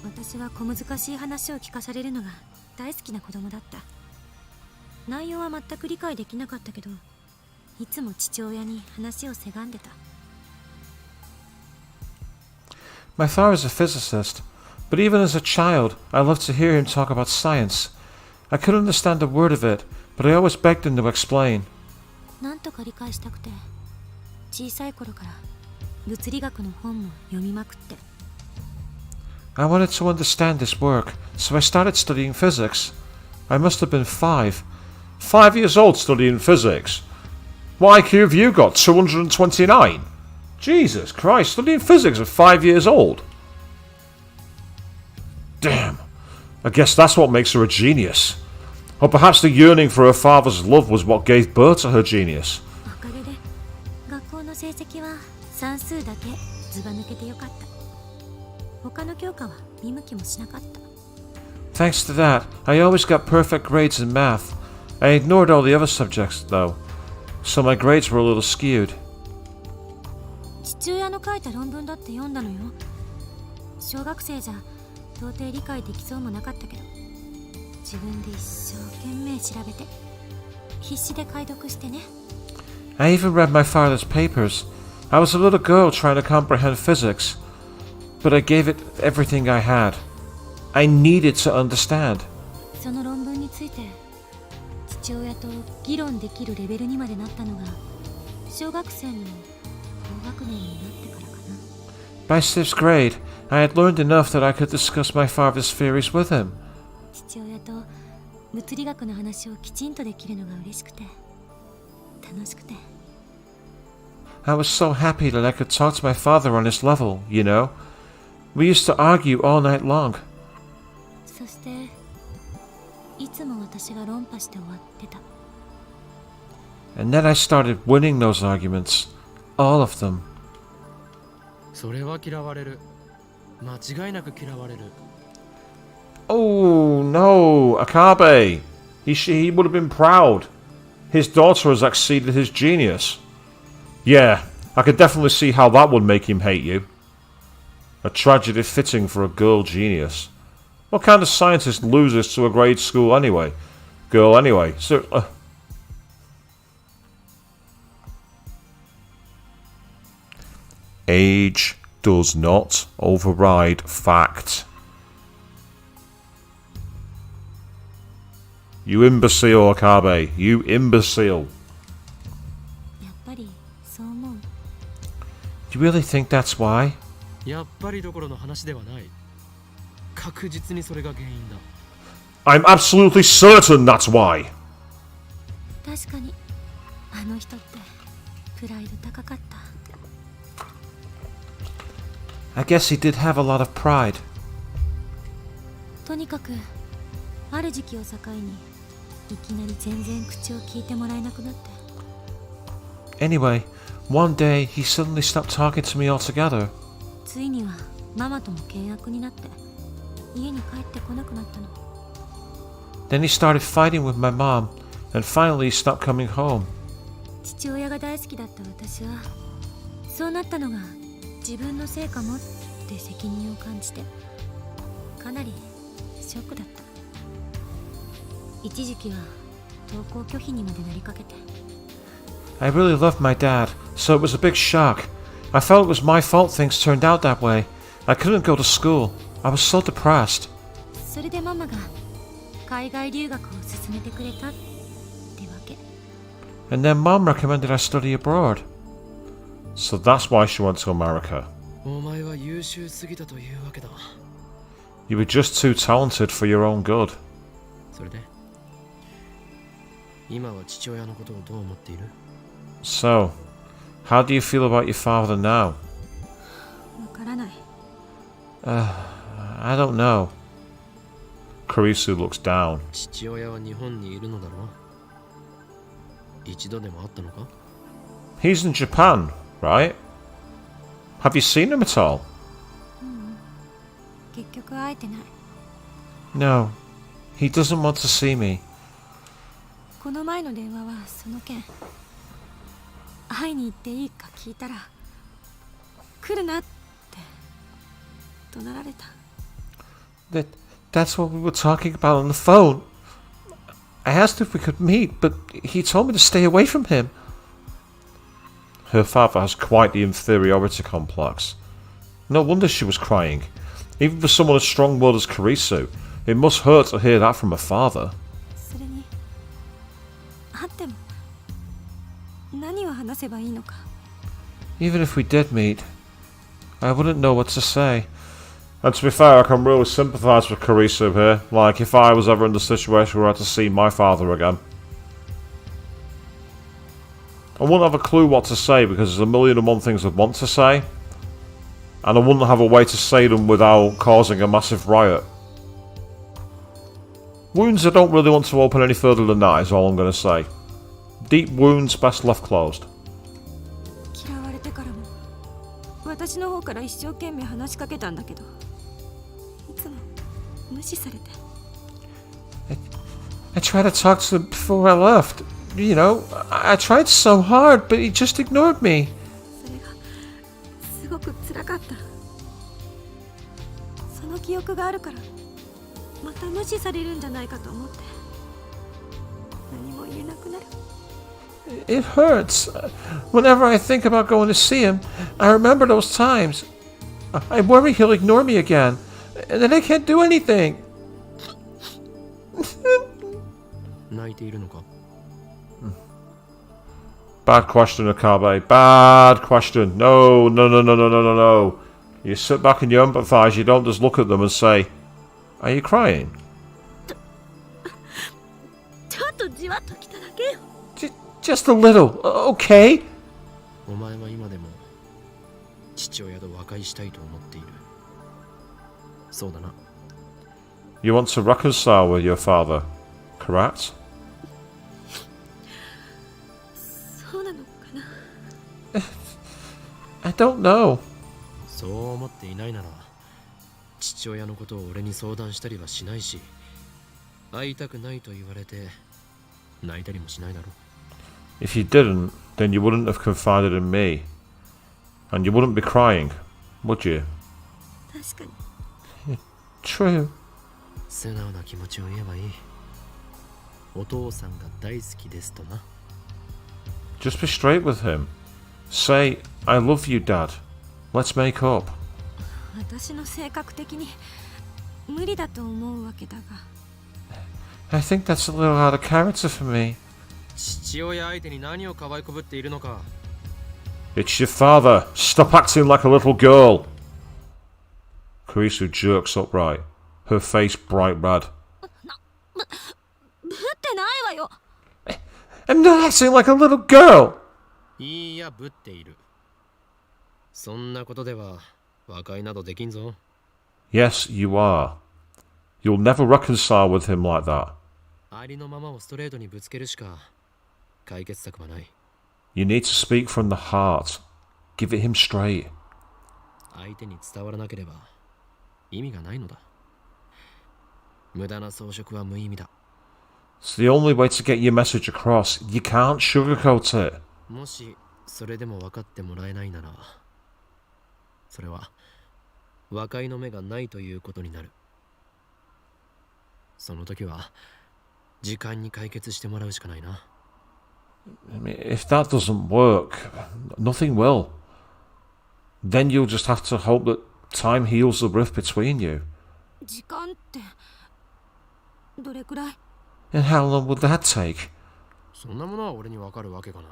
私は小難しい話を聞かされるのが大好きな子供だった。内容は全く理解できなかったけど、いつも父親に話をせがんでた。
My father is a physicist, but
but even as a child, I loved to hear him talk about science. I couldn't understand a word of it, but I always begged him to explain.
なんとか理解したくて、小さい頃から物理学の本も読みまくって。
I wanted to understand this work, so I started studying physics. I must have been 5.
5 years old studying physics? What IQ have you got? 229? Jesus Christ, studying physics at 5 years old? Damn. I guess that's what makes her a genius. Or perhaps the yearning for her father's love was what gave birth to her genius.
おかげで学校の成績は算数だけずば抜けてよかった。他の教科は見向きもしなかった。
Thanks to that, I always got perfect grades in math. I ignored all the other subjects, though, so my grades were a little skewed.
父親の書いた論文だって読んだのよ。小学生じゃ到底理解できそうもなかったけど、自分で一生懸命調べて必死で解読してね。
I even read my father's papers. I was a little girl trying to comprehend physics, but I gave it everything I had. I needed to understand.
その論文について父親と議論できるレベルにまでなったのが小学生の高学年になってからかな。
By 6th grade, I had learned enough that I could discuss my father's theories with him.
父親と物理学の話をきちんとできるのが嬉しくて楽しくて。
I was so happy that I could talk to my father on his level, you know. We used to argue all night long.
そしていつも私が論破して終わってた。
And then I started winning those arguments. All of them.
それは嫌われる。間違いなく嫌われる。
Oh no, Akabe. He would have been proud. His daughter has exceeded his genius. Yeah, I could definitely see how that would make him hate you. A tragedy fitting for a girl genius. What kind of scientist loses to a grade school anyway? Girl anyway. So, Age does not override fact. You imbecile, Akabe. You imbecile.
やっぱりそう思う。
You really think that's why?
やっぱりどころの話ではない。確実にそれが原因だ。
I'm absolutely certain that's why.
確かにあの人ってプライド高かった。
I guess he did have a lot of pride.
とにかくある時期を境にいきなり全然口を聞いてもらえなくなって。
Anyway, one day he suddenly stopped talking to me altogether.
ついにはママとも険悪になって家に帰ってこなくなったの。
Then he started fighting with my mom, and finally he stopped coming home.
父親が大好きだった私はそうなったのが自分のせいかもって責任を感じてかなりショックだった。一時期は登校拒否にまでなりかけて。
I really loved my dad, so it was a big shock. I felt it was my fault things turned out that way. I couldn't go to school. I was so depressed.
それでママが海外留学を勧めてくれたってわけ。
And then mom recommended I study abroad.
So that's why she went to America.
お前は優秀すぎたというわけだ。
You were just too talented for your own good.
それで今は父親のことをどう思っている？
So, how do you feel about your father now?
わからない。
I don't know.
Kurisu looks down.
父親は日本にいるのだろう？一度でも会ったのか？
He's in Japan, right? Have you seen him at all?
結局会えてない。
No, he doesn't want to see me.
この前の電話はその件。会いに行っていいか聞いたら来るなって怒鳴られた。
That's what we were talking about on the phone. I asked if we could meet, but he told me to stay away from him.
Her father has quite the inferiority complex. No wonder she was crying. Even for someone as strong-willed as Karisu, it must hurt to hear that from a father.
それに会っても何を話せばいいのか。
Even if we did meet, I wouldn't know what to say. And to be fair, I can really sympathise with Karisu here. Like, if I was ever in the situation where I had to see my father again. I wouldn't have a clue what to say because there's a million and one things I'd want to say. And I wouldn't have a way to say them without causing a massive riot. Wounds I don't really want to open any further than that is all I'm going to say. Deep wounds best left closed.
嫌われてからも私の方から一生懸命話しかけたんだけど、いつも無視されて。
I tried to talk to him before I left. You know, I tried so hard, but he just ignored me.
それがすごく辛かった。その記憶があるからまた無視されるんじゃないかと思って何も言えなくなる。
It hurts. Whenever I think about going to see him, I remember those times. I worry he'll ignore me again, and then I can't do anything.
泣いているのか？
Bad question, Akabe. Bad question. No, no, no, no, no, no, no, no. You sit back and you empathise. You don't just look at them and say, "Are you crying?"
ちょっとじわっときただけよ。
Just a little, okay?
お前は今でも父親と和解したいと思っている。そうだな。
You want to reconcile with your father, correct?
そうなのかな。
I don't know.
そう思っていないなら父親のことを俺に相談したりはしないし、会いたくないと言われて泣いたりもしないだろう。
If you didn't, then you wouldn't have confided in me. And you wouldn't be crying, would you?
確かに。
True.
素直な気持ちを言えばいい。お父さんが大好きですとな。
Just be straight with him. Say, I love you, Dad. Let's make up.
私の性格的に無理だと思うわけだが。
I think that's a little out of character for me.
父親相手に何を可愛こぶっているのか。
It's your father. Stop acting like a little girl. Karisu jerks upright, her face bright red.
ぶってないわよ。
I'm not acting like a little girl.
いいや、ぶっている。そんなことでは和解などできんぞ。
Yes, you are. You'll never reconcile with him like that.
ありのままをストレートにぶつけるしか解決策はない。
You need to speak from the heart. Give it him straight.
相手に伝わらなければ意味がないのだ。無駄な装飾は無意味だ。
It's the only way to get your message across. You can't sugarcoat it.
もしそれでも分かってもらえないなら、それは和解の目がないということになる。その時は時間に解決してもらうしかないな。
I mean, if that doesn't work, nothing will. Then you'll just have to hope that time heals the rift between you.
時間ってどれくらい？
And how long would that take?
そんなものは俺に分かるわけがない。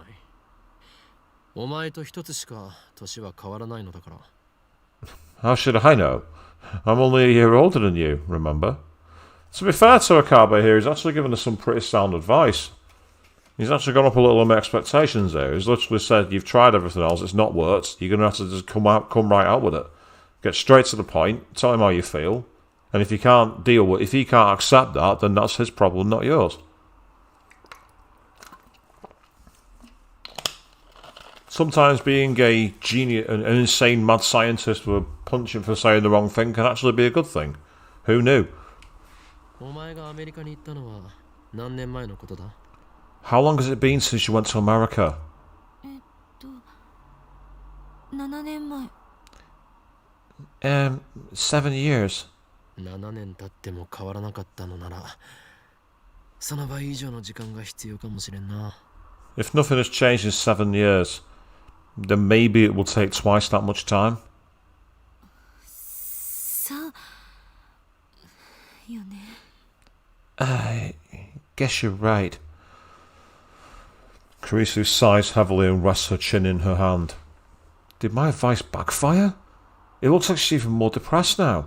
お前と一つしか年は変わらないのだから。
How should I know? I'm only a year older than you, remember? To be fair to Akabe here, he's actually given us some pretty sound advice. He's actually gone up a little on my expectations there. He's literally said, you've tried everything else, it's not worked, you're going to have to just come right out with it. Get straight to the point, tell him how you feel, and if he can't accept that, then that's his problem, not yours. Sometimes being a genius, an insane mad scientist with a punching for saying the wrong thing can actually be a good thing. Who knew?
お前がアメリカに行ったのは何年前のことだ？
How long has it been since you went to America?
7年前。
7 years.
7年経っても変わらなかったのなら、その倍以上の時間が必要かもしれんな。
If nothing has changed in 7 years, then maybe it will take twice that much time.
さあ、よね。
I guess you're right. Karisu sighs heavily and rests her chin in her hand. Did my advice backfire? It looks like she's even more depressed now.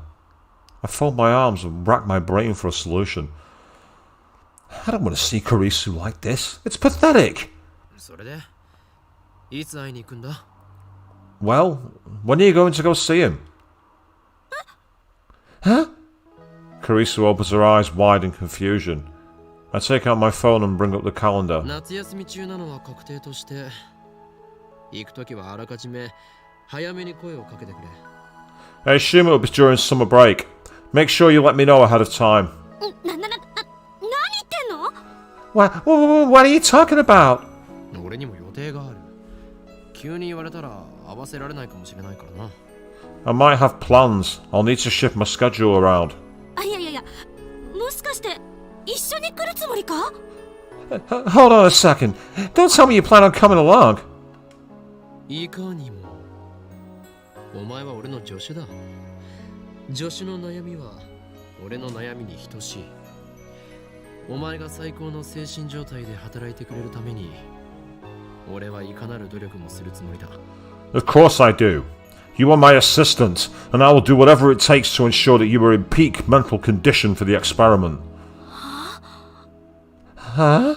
I fold my arms and rack my brain for a solution. I don't want to see Karisu like this. It's pathetic.
それでいつ会いに行くんだ
Well, when are you going to go see him? Huh? Karisu opens her eyes wide in confusion. I take out my phone and bring up the calendar.
夏休み中なのは確定として行くときはあらかじめ早めに声をかけてくれ
I assume it'll be during summer break. Make sure you let me know ahead of time.
何言ってんの？
What are you talking about?
俺にも予定がある急に言われたら合わせられないかもしれないからな
I might have plans. I'll need to shift my schedule around.
あ、いや、もしかして一緒に来るつもりか？
Hold on a second. Don't tell me you plan on coming along.
いかにもお前は俺の助手だ助手の悩みは俺の悩みに等しいお前が最高の精神状態で働いてくれるために俺はいかなる努力もするつもりだ
Of course I do. You are my assistant, and I will do whatever it takes to ensure that you are in peak mental condition for the experiment. Huh?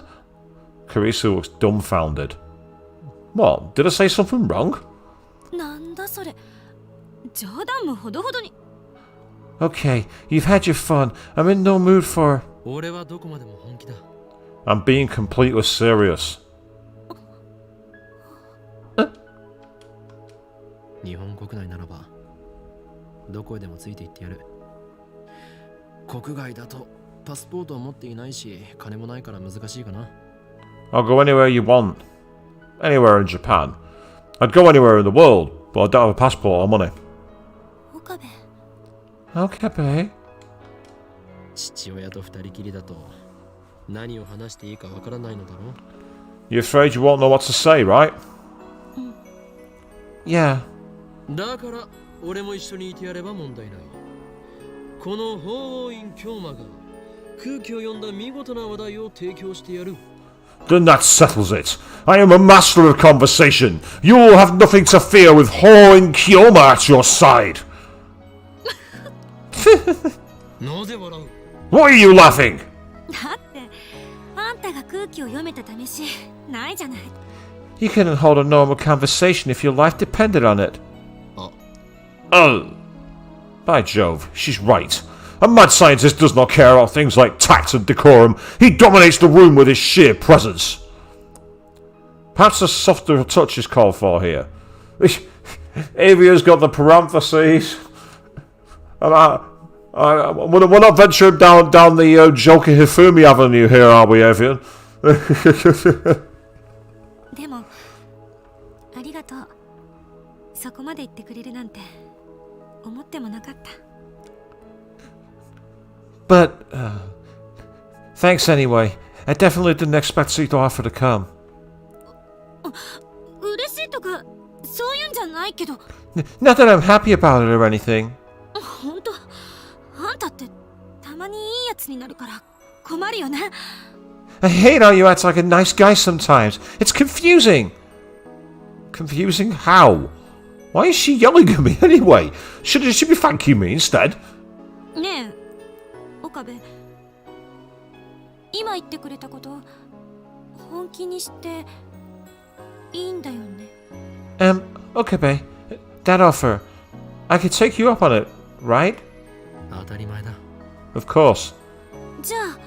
Karisu looks dumbfounded. What? Did I say something wrong?
なんだそれ。冗談もほどほどに。
Okay, you've had your fun. I'm in no mood for...
俺はどこまでも本気だ
I'm being completely serious.
日本国内ならばどこへでもついて行ってやる国外だとパスポートを持っていないし金もないから難しいかな
I'll go anywhere you want. Anywhere in Japan. I'd go anywhere in the world, but I don't have a passport or money.
岡部。
Okay.
父親と二人きりだと何を話していいかわからないのだろ
You're afraid you won't know what to say, right? Yeah.
だから俺も一緒にいてやれば問題ないこの法王院京馬が空気を読んだ見事な話題を提供してやる
Then that settles it. I am a master of conversation. You will have nothing to fear with Ho and Kyoma at your side.
なぜ笑う
Why are you laughing?
だってあんたが空気を読めた試しないじゃない。
You couldn't hold a normal conversation if your life depended on it. Oh. By Jove, she's right. A mad scientist does not care about things like tact and decorum. He dominates the room with his sheer presence. Perhaps a softer touch is called for here. Avia's got the parentheses. We're not venturing down the Joker Hifumi Avenue here, are we, Avian?
でもありがとう。そこまで言ってくれるなんて思ってもなかった。
But, thanks anyway. I definitely didn't expect you to offer to come.
嬉しいとかそういうんじゃないけど。
Not that I'm happy about it or anything.
本当あんたってたまにいいやつになるから困るよね。
I hate how you act like a nice guy sometimes. It's confusing. Confusing how? Why is she yelling at me anyway? Shouldn't she be thanking me instead?
ねえ、岡部。今言ってくれたこと本気にしていいんだよね。
Okay, babe. That offer. I could take you up on it, right?
当たり前だ
Of course.
じゃあ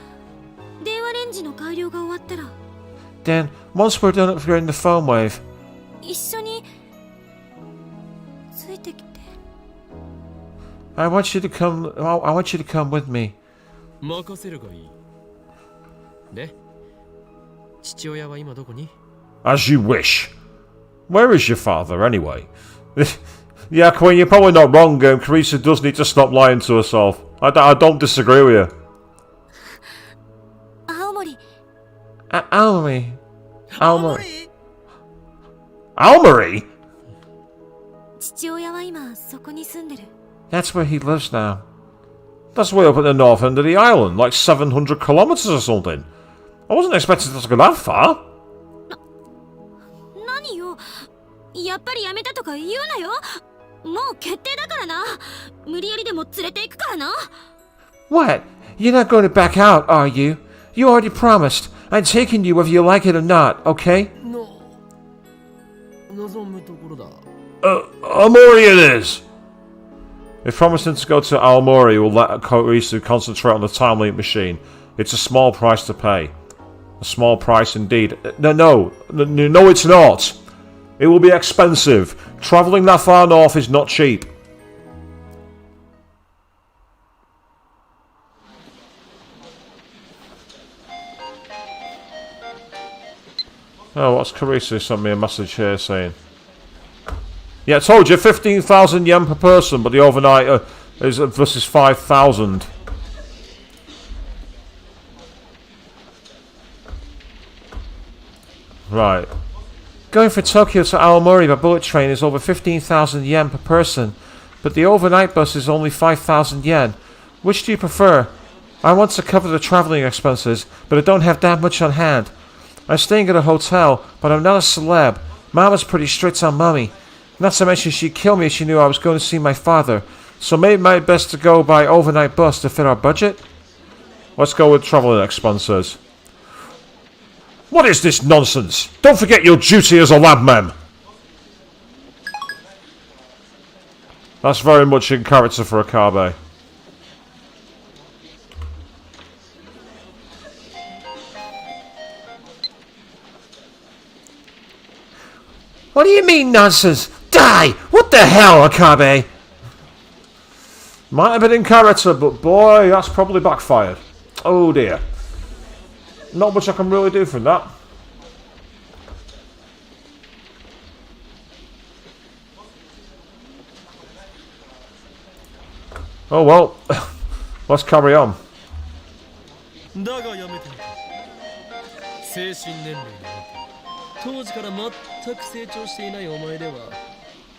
電話レンジの改良が終わったら
Then, once we're done upgrading the phone wave,
一緒についてきて。
I want you to come. I want you to come with me.
任せるがいいで父親は今どこに
As you wish. Where is your father, anyway? Yeah, Queen, you're probably not wrong. Carissa does need to stop lying to herself. I don't disagree with you.
青森。
Almery. Almery?
父親は今そこに住んでる。
That's where he lives now. That's way up at the north end of the island, like 700 kilometers or something. I wasn't expecting it to go that far.
何よ、やっぱりやめたとか言うなよ。もう決定だからな。無理やりでも連れて行くからな。
What? You're not going to back out, are you? You already promised. I'm taking you whether you like it or not, okay?
望むところだ。
Aomori it is! If promising to go to Aomori will let Koisu concentrate on the time limit machine, it's a small price to pay. A small price indeed. No, it's not. It will be expensive. Travelling that far north is not cheap. Oh, what's Karisu sent me a message here saying? Yeah, I told you, 15,000 yen per person, but the overnight is versus 5,000. Right.
Going from Tokyo to Aomori by bullet train is over 15,000 yen per person, but the overnight bus is only 5,000 yen. Which do you prefer? I want to cover the travelling expenses, but I don't have that much on hand. I'm staying at a hotel, but I'm not a celeb. Mama's pretty strict on Mummy. Not to mention she'd kill me if she knew I was going to see my father. So maybe it might be best to go by overnight bus to fit our budget?
Let's go with travelling expenses. What is this nonsense? Don't forget your duty as a lab mem. That's very much in character for Akabe.
What do you mean nonsense? Die! What the hell, Akabe?
Might have been in character, but boy, that's probably backfired. Oh dear. Not much I can really do from that. Oh well, let's carry on.
だがやめて精神年齢に当時から全く成長していないお前では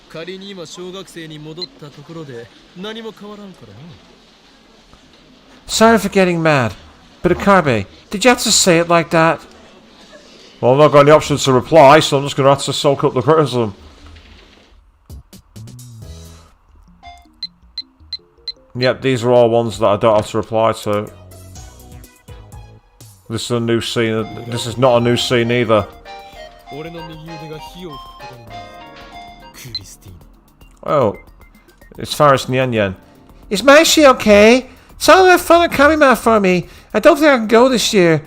仮に今小学生に戻ったところで何も変わらんからな。
Sorry for getting mad, but Akabe, did you have to say it like that?
Well, I've not got any options to reply, so I'm just going to have to soak up the criticism. Yep, these are all ones that I don't have to reply to. This is a new scene. This is not a new scene either. Oh, it's Faris Nyan Yen.
Is Maishi okay? Tell her to have fun at Kamima for me. I don't think I can go this year.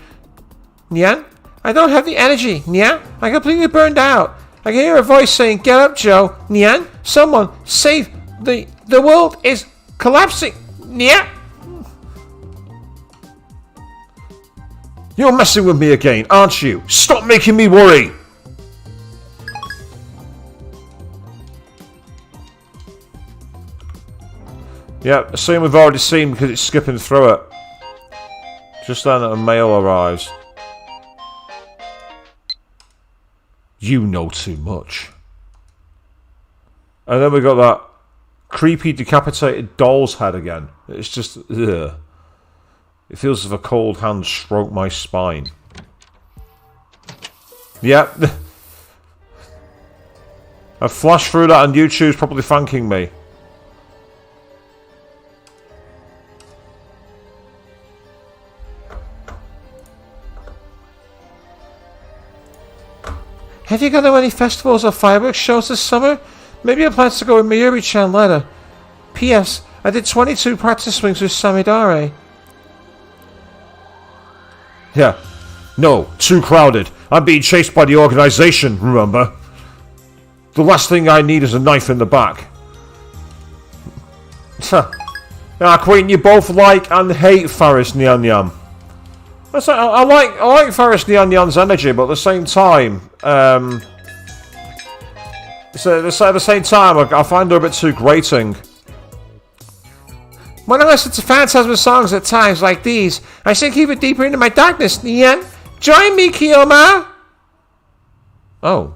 Nyan? I don't have the energy, Nyan. I'm completely burned out. I can hear a voice saying, "Get up, Joe." Nyan? Someone save the world is collapsing. Nyan?
You're messing with me again, aren't you? Stop making me worry! Yeah, the scene we've already seen because it's skipping through it. Just then a mail arrives. You know too much. And then we got that creepy decapitated doll's head again. It's just, ugh. It feels as if a cold hand stroked my spine. Yeah. I flashed through that and YouTube's probably thanking me.
Have you gone to any festivals or fireworks shows this summer? Maybe I plan to go with Mayuri-chan later. P.S. I did 22 practice swings with Samidare.
Yeah. No, too crowded. I'm being chased by the organisation, remember? The last thing I need is a knife in the back. Queen, you both like and hate Faris Nyan Yan. I like Faris Nyan Yan's energy, but at the same time, I find her a bit too grating.
When I listen to Phantasm songs at times like these, I sink even deeper into my darkness, Nyan. Join me, Kiyoma!
Oh.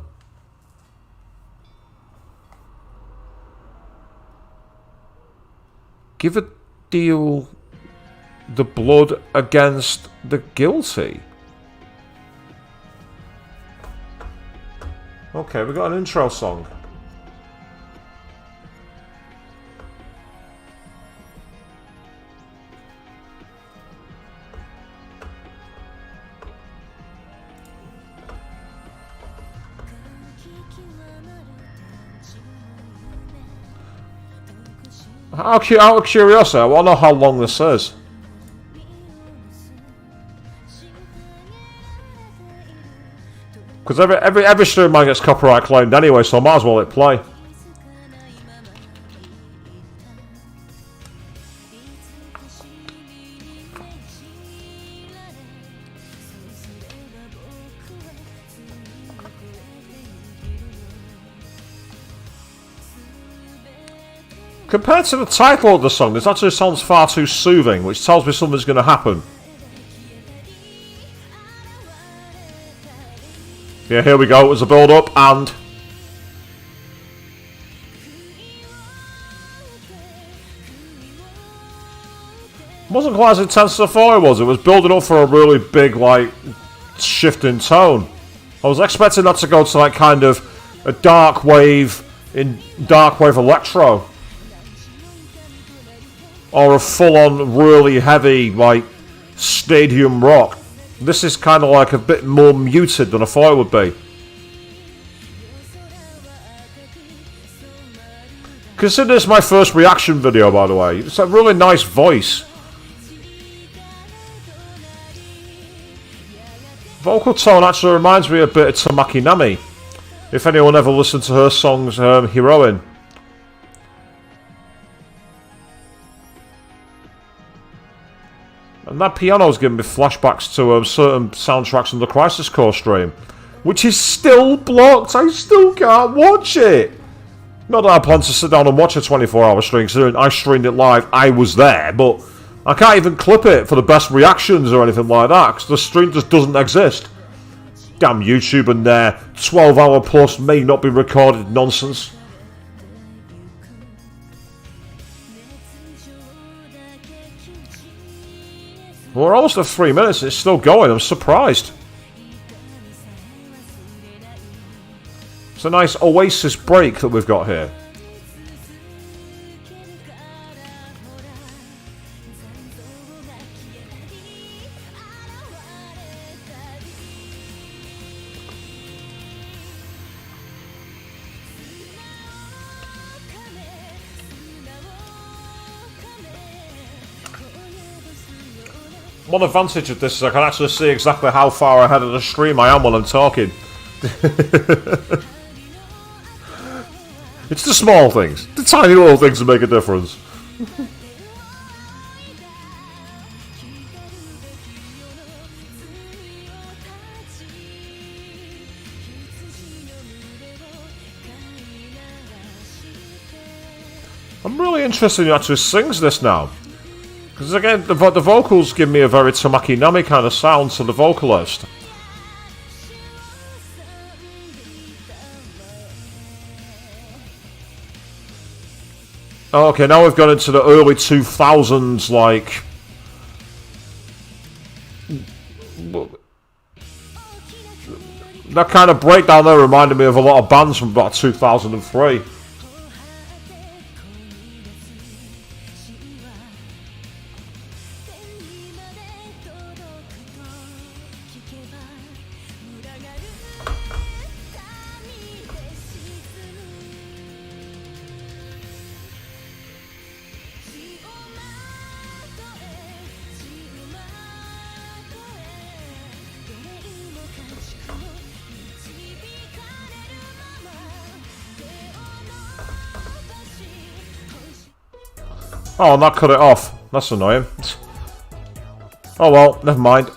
Give a deal
the blood against the guilty. Okay, we got an intro song. Out of curiosity, I want to know how long this is. Because every stream man gets copyright claimed anyway, so I might as well hit play. Compared to the title of the song, this actually sounds far too soothing, which tells me something's going to happen. Yeah, here we go. It was a build-up, and... it wasn't quite as intense as I thought it was. It was building up for a really big, like, shift in tone. I was expecting that to go to, like, kind of a dark wave electro. Or a full-on, really heavy, like, stadium rock. This is kind of like a bit more muted than I thought it would be. Consider this my first reaction video, by the way. It's a really nice voice. Vocal tone actually reminds me a bit of Tamaki Nami. If anyone ever listened to her songs, Heroine. And that piano's giving me flashbacks to certain soundtracks on the Crisis Core stream. Which is still blocked. I still can't watch it. Not that I plan to sit down and watch a 24-hour stream, considering I streamed it live, I was there, but I can't even clip it for the best reactions or anything like that, because the stream just doesn't exist. Damn YouTube and their 12-hour plus may not be recorded nonsense. We're almost at 3 minutes, it's still going, I'm surprised. It's a nice oasis break that we've got here. One advantage of this is I can actually see exactly how far ahead of the stream I am while I'm talking. It's the small things, the tiny little things that make a difference. I'm really interested in who actually sings this now. Because again, the vocals give me a very Tamaki Nami kind of sound to the vocalist. Okay, now we've gone into the early 2000s, like... that kind of breakdown there reminded me of a lot of bands from about 2003. Oh, and that cut it off. That's annoying. Oh well, never mind.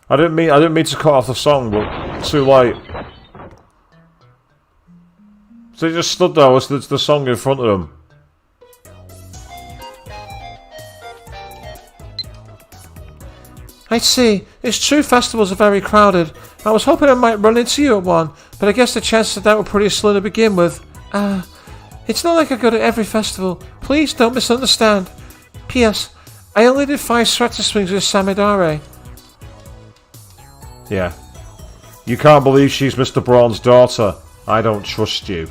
I didn't mean to cut off the song, but too late. So he just stood there with the song in front of him. I see. It's true festivals are very crowded. I was hoping I might run into you at one, but I guess the chances of that were pretty slim to begin with. It's not like I go to every festival. Please don't misunderstand. P.S. I only did 5 Sreta swings with Samidare. Yeah. You can't believe she's Mr. Braun's daughter. I don't trust you.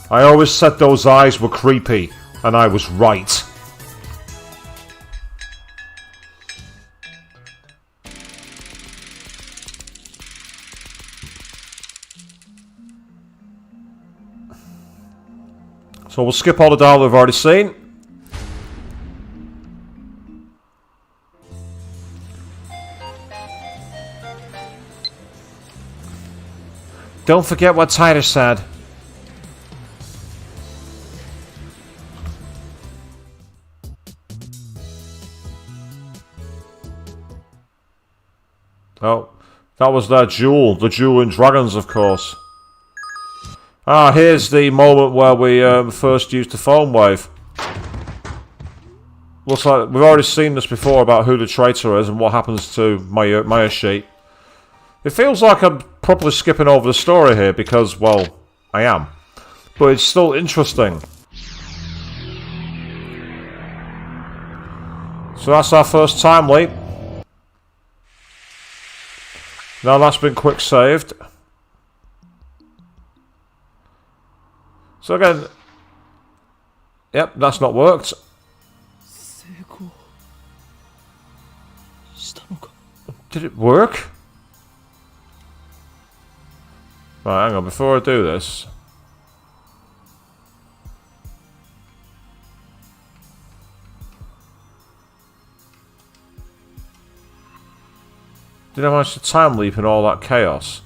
I always said those eyes were creepy, and I was right. So we'll skip all the dialogue we've already seen. Don't forget what Titus said. Oh, that was their duel. The duel in dragons, of course. Ah, here's the moment where we first used the phone wave. Looks like we've already seen this before about who the traitor is and what happens to Maya sheet. It feels like I'm probably skipping over the story here because, well, I am. But it's still interesting. So that's our first time leap. Now that's been quick saved. So again, yep, that's not worked. Did it work? Right, hang on, before I do this. Did I manage to time leap in all that chaos?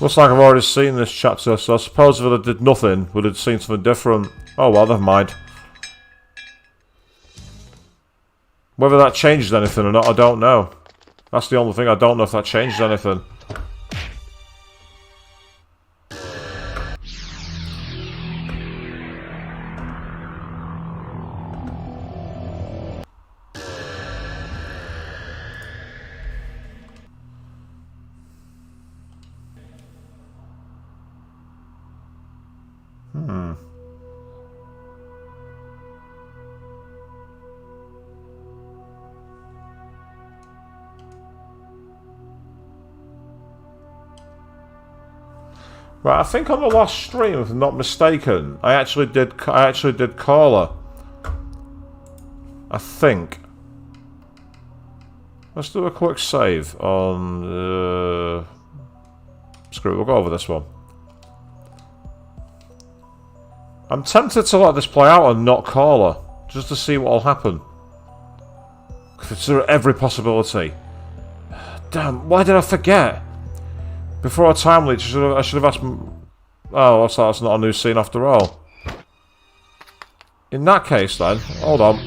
Looks like I've already seen this chapter, so I suppose if I did nothing, we'd have seen something different. Oh well, never mind. Whether that changes anything or not, I don't know. That's the only thing, I don't know if that changes anything. Right, I think on the last stream, if I'm not mistaken, I actually did call her. I think. Let's do a quick save on. Screw it, we'll go over this one. I'm tempted to let this play out and not call her, just to see what will happen. Consider every possibility. Damn, why did I forget? Before our time leak, I should have asked... Oh, that's not a new scene after all. In that case then, hold on.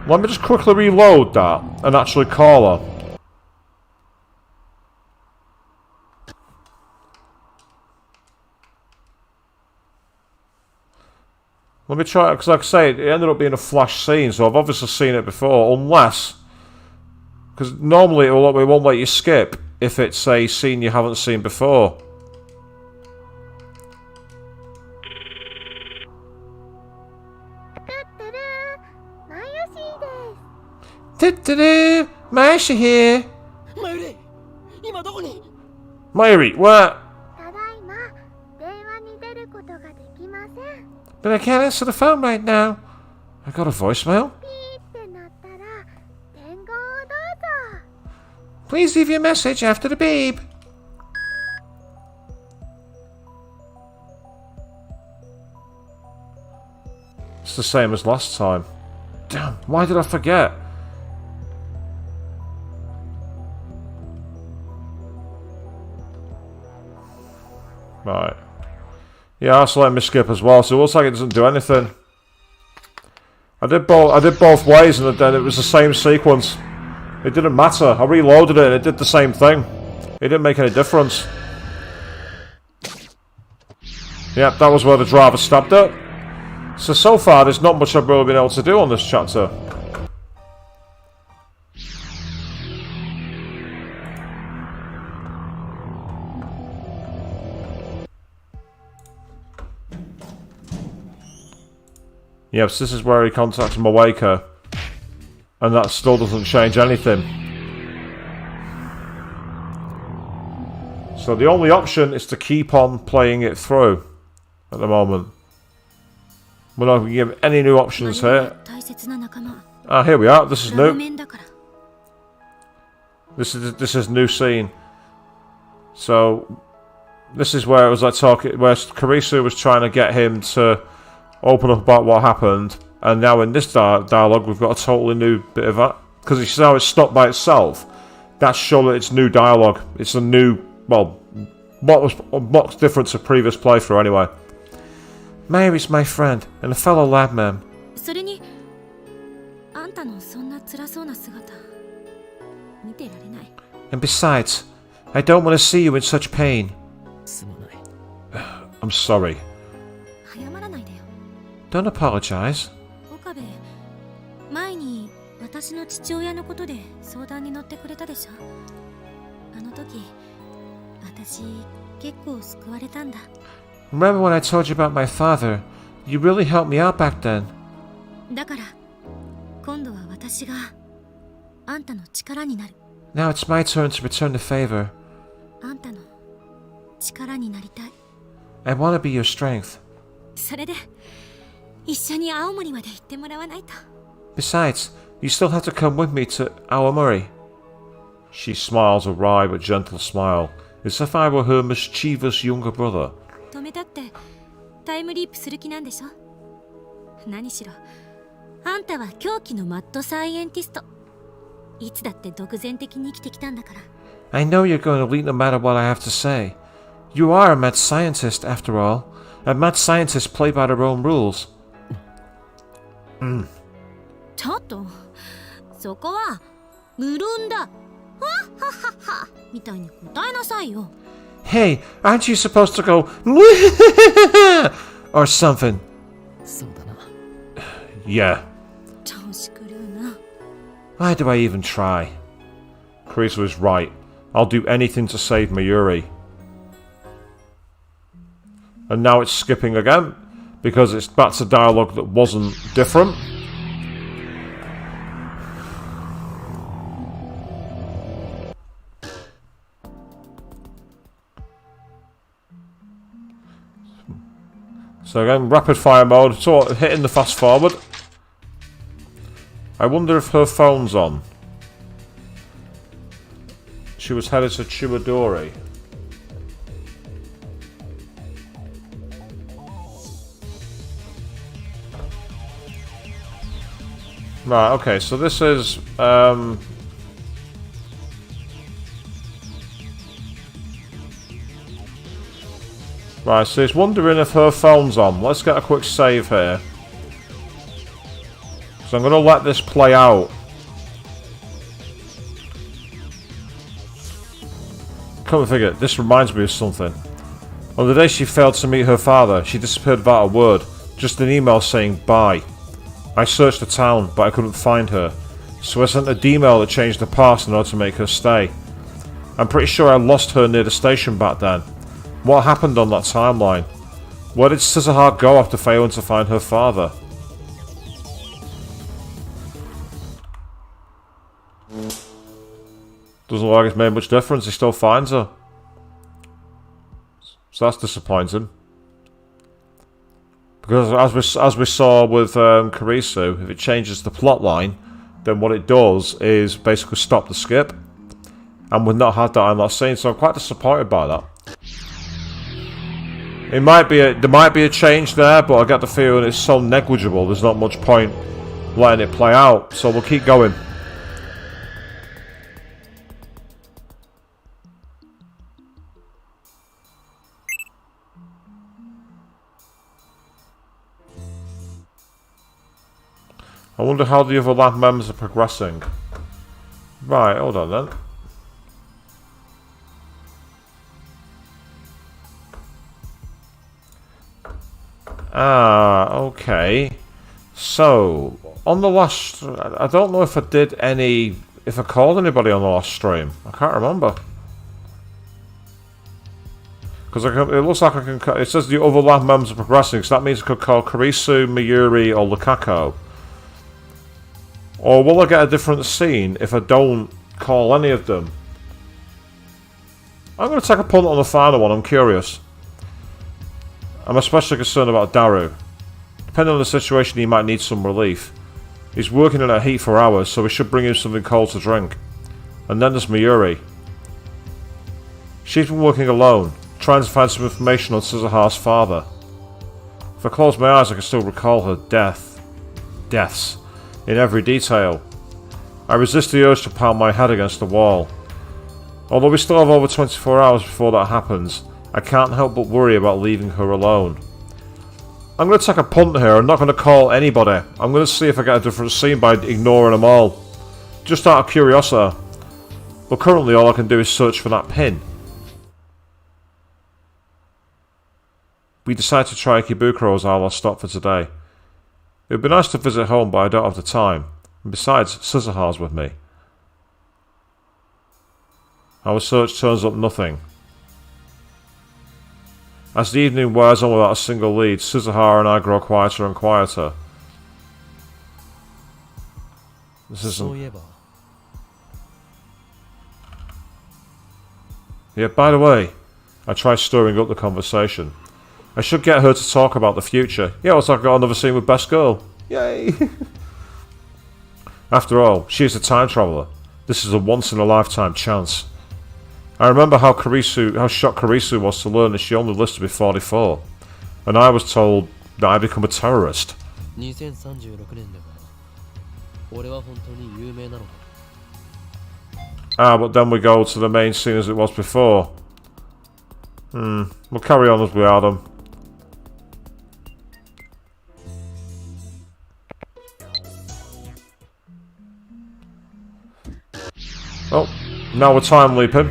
Let me just quickly reload that and actually call her. Let me try it, because like I say, it ended up being a flash scene, so I've obviously seen it before, unless... Because normally it won't let you skip if it's a scene you haven't seen before. Mayashi here. Mayuri, where? But I can't answer the phone right now. I got a voicemail. Please leave your message after the beep. It's the same as last time. Damn, why did I forget? Right. Yeah, that's letting me skip as well, so it looks like it doesn't do anything. I did both ways, and then it was the same sequence. It didn't matter. I reloaded it, and it did the same thing. It didn't make any difference. Yep, that was where the driver stabbed it. So far, there's not much I've really been able to do on this chapter. Yes, this is where he contacts Mawaka. And that still doesn't change anything. So the only option is to keep on playing it through at the moment. We're not going to give any new options here. Ah, here we are. This is new. This is new scene. So this is where it was like talking, where Karisu was trying to get him to open up about what happened, and now in this dialogue we've got a totally new bit of that, because you see how it's stopped by itself. That's showing that it's new dialogue. It's a new, well, what's different to previous playthrough anyway. Mary's my friend and a fellow lab mem. And besides, I don't want to see you in such pain. I'm sorry. Don't apologize. Remember when I told you about my father? You really helped me out back then. Now it's my turn to return the favor. I want to be your strength. Besides, you still have to come with me to Aomori. She smiles a wry but gentle smile, as if I were her mischievous younger brother. I know you're going to lead no matter what I have to say. You are a mad scientist, after all. And mad scientists play by their own rules. Hey, aren't you supposed to go or something? Yeah. Why do I even try? Karisu is right. I'll do anything to save Mayuri. And now it's skipping again, because it's back to dialogue that wasn't different. So again, rapid fire mode, so hitting the fast forward. I wonder if her phone's on. She was headed to Chiwadori. Right, okay, so this is, right, so it's wondering if her phone's on. Let's get a quick save here. So I'm going to let this play out. Come and figure, this reminds me of something. On the day she failed to meet her father, she disappeared without a word. Just an email saying bye. I searched the town, but I couldn't find her, so I sent a D-mail that changed the past in order to make her stay. I'm pretty sure I lost her near the station back then. What happened on that timeline? Where did Scissorheart go after failing to find her father? Doesn't look like it's made much difference, he still finds her. So that's disappointing. Because as we saw with Karisu, if it changes the plot line, then what it does is basically stop the skip. And we've not had that in that scene, so I'm quite disappointed by that. There might be a change there, but I get the feeling it's so negligible, there's not much point letting it play out. So we'll keep going. I wonder how the other lab members are progressing. Right, hold on then. Ah, okay. So, on the last... I don't know if I did any... If I called anybody on the last stream. I can't remember. Because it looks like I can... It says the other lab members are progressing, so that means I could call Kurisu, Mayuri, or Lukako. Or will I get a different scene if I don't call any of them? I'm going to take a punt on the final one, I'm curious. I'm especially concerned about Daru. Depending on the situation, he might need some relief. He's working in a heat for hours, so we should bring him something cold to drink. And then there's Mayuri. She's been working alone, trying to find some information on Suzuha's father. If I close my eyes, I can still recall her deaths. In every detail. I resist the urge to pound my head against the wall. Although we still have over 24 hours before that happens, I can't help but worry about leaving her alone. I'm going to take a punt here. I'm not going to call anybody. I'm going to see if I get a different scene by ignoring them all. Just out of curiosity. But currently all I can do is search for that pin. We decided to try Ikebukuro as our last stop for today. It would be nice to visit home, but I don't have the time. And besides, Suzuha's with me. Our search turns up nothing. As the evening wears on without a single lead, Suzuha and I grow quieter and quieter. This isn't... Yeah, by the way, I try stirring up the conversation. I should get her to talk about the future. Yeah, also I've got another scene with Best Girl. Yay! After all, she is a time traveller. This is a once-in-a-lifetime chance. I remember how shocked Kurisu was to learn that she only lived to be 44. And I was told that I'd become a terrorist. Ah, but then we go to the main scene as it was before. We'll carry on as we are then. Oh, now we're time leaping.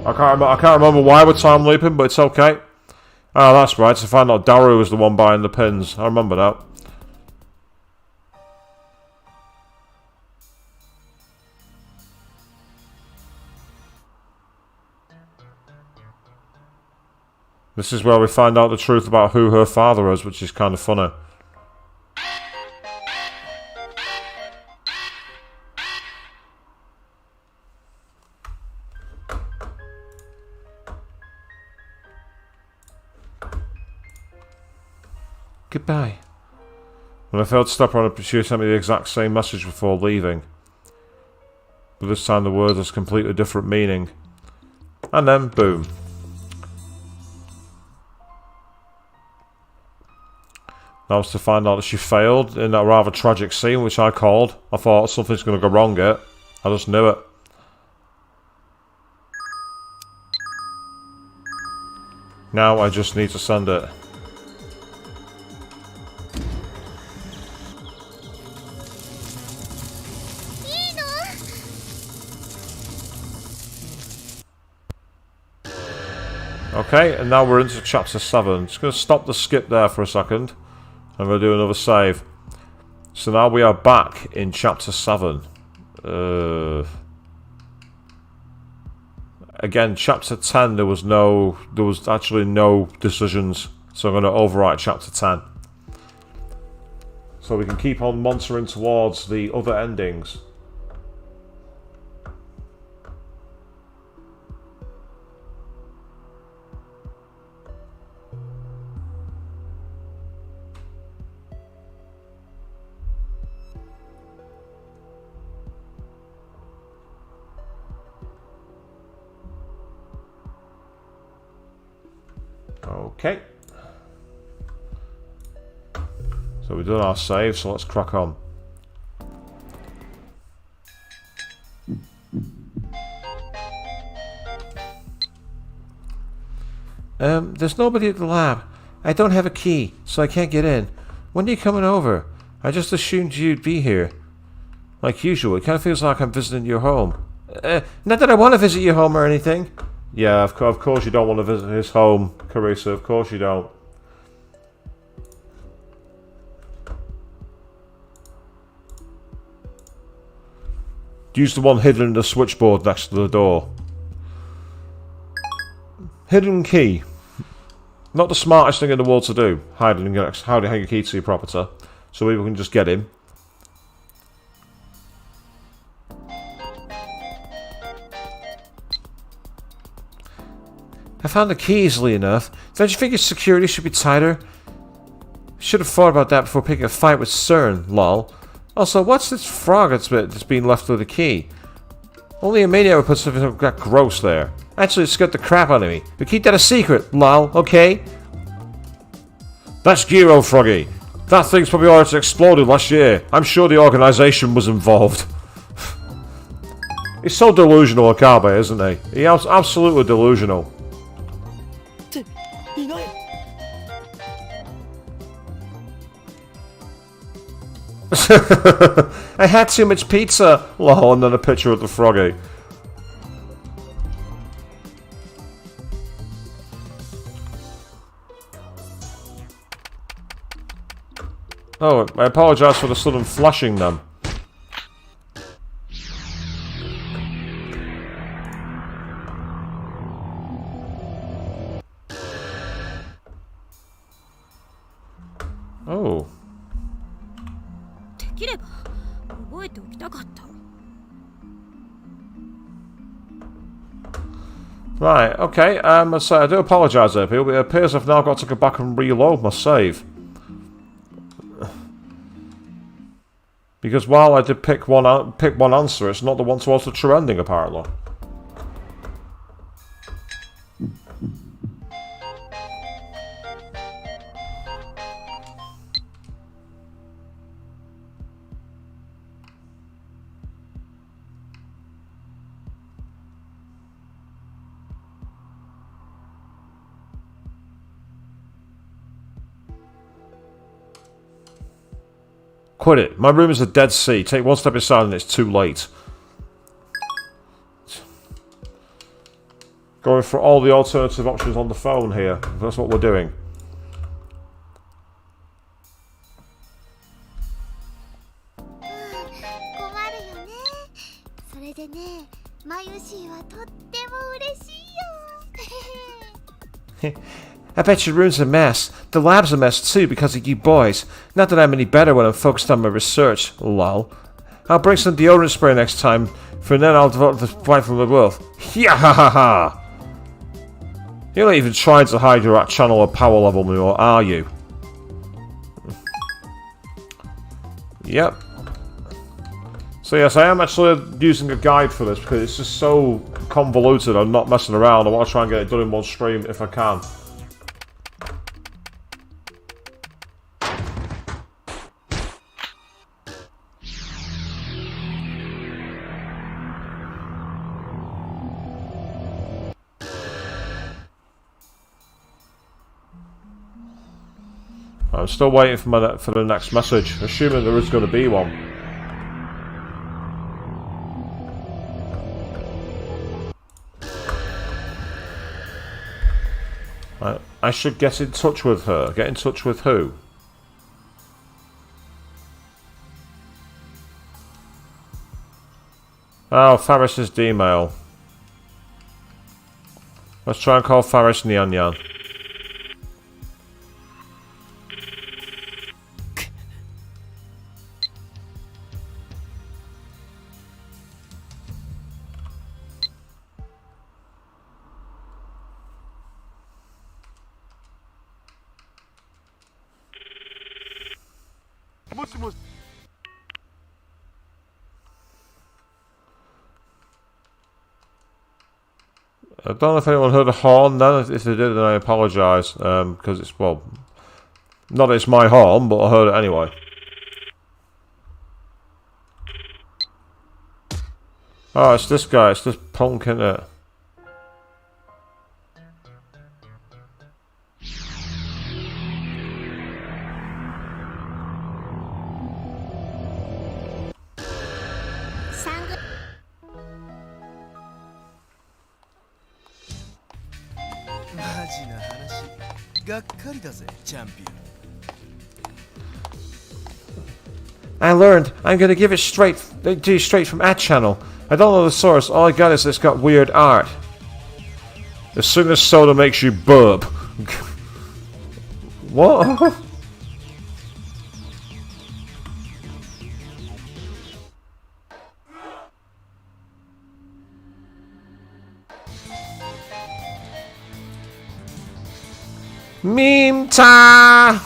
I can't remember why we're time leaping, but it's okay. Ah, that's right. To find out Daru was the one buying the pins. I remember that. This is where we find out the truth about who her father is, which is kind of funny. Goodbye. When I failed to stop her, she sent me the exact same message before leaving. But this time the word has completely different meaning. And then, boom. That was to find out that she failed in that rather tragic scene, which I called. I thought something's going to go wrong here. I just knew it. Now I just need to send it. Okay, and now we're into chapter 7. Just going to stop the skip there for a second. I'm going to do another save. So now we are back in chapter 7. Again, chapter 10 there was actually no decisions. So I'm going to overwrite chapter 10. So we can keep on monitoring towards the other endings. Okay. But we've done our save, so let's crack on.
There's nobody at the lab. I don't have a key, so I can't get in. When are you coming over? I just assumed you'd be here. Like usual, it kind of feels like I'm visiting your home. Not that I want to visit your home or anything.
Yeah, of course you don't want to visit his home, Carissa. Of course you don't. Use the one hidden in the switchboard next to the door. Hidden key. Not the smartest thing in the world to do. Hiding a key to your property. So people can just get in.
I found the key easily enough. Don't you think your security should be tighter? Should have thought about that before picking a fight with CERN, lol. Also, what's this frog that's been left with the key? Only a maniac would put something that gross there. Actually, it scared the crap out of me. But keep that a secret, lol, okay?
That's Gyro, Froggy. That thing's probably already exploded last year. I'm sure the organisation was involved. He's so delusional, Akabe, isn't he? He's absolutely delusional.
I had too much pizza,
lol, and then a picture of the Froggy. Oh, I apologise for the sudden flashing then. Oh. Right, okay, so I do apologise there, people. It appears I've now got to go back and reload my save. Because while I did pick one answer, it's not the one towards the true ending, apparently. Quit it. My room is a dead sea. Take one step inside and it's too late. Going for all the alternative options on the phone here. That's what we're doing.
I bet your room's a mess. The lab's a mess too because of you boys. Not that I'm any better when I'm focused on my research, lol. I'll bring some deodorant spray next time, for then I'll develop the fight from the wolf. Yeah ha ha ha! You're not even trying to hide your channel or power level anymore, are you?
Yep. So yes, I am actually using a guide for this because it's just so convoluted. I'm not messing around. I want to try and get it done in one stream if I can. I'm still waiting for the next message, assuming there is going to be one. I should get in touch with her. Get in touch with who? Oh, Faris's D-mail. Let's try and call Faris Nyan Nyan. I don't know if anyone heard a horn then. If they did, then I apologise. Because it's, well, Not that it's my horn, but I heard it anyway. Oh, it's this guy. It's this punk, isn't it? I learned. I'm gonna give it straight to you straight from ad channel. I don't know the source. All I got is it's got weird art. As soon as soda makes you burp. What? Meme time!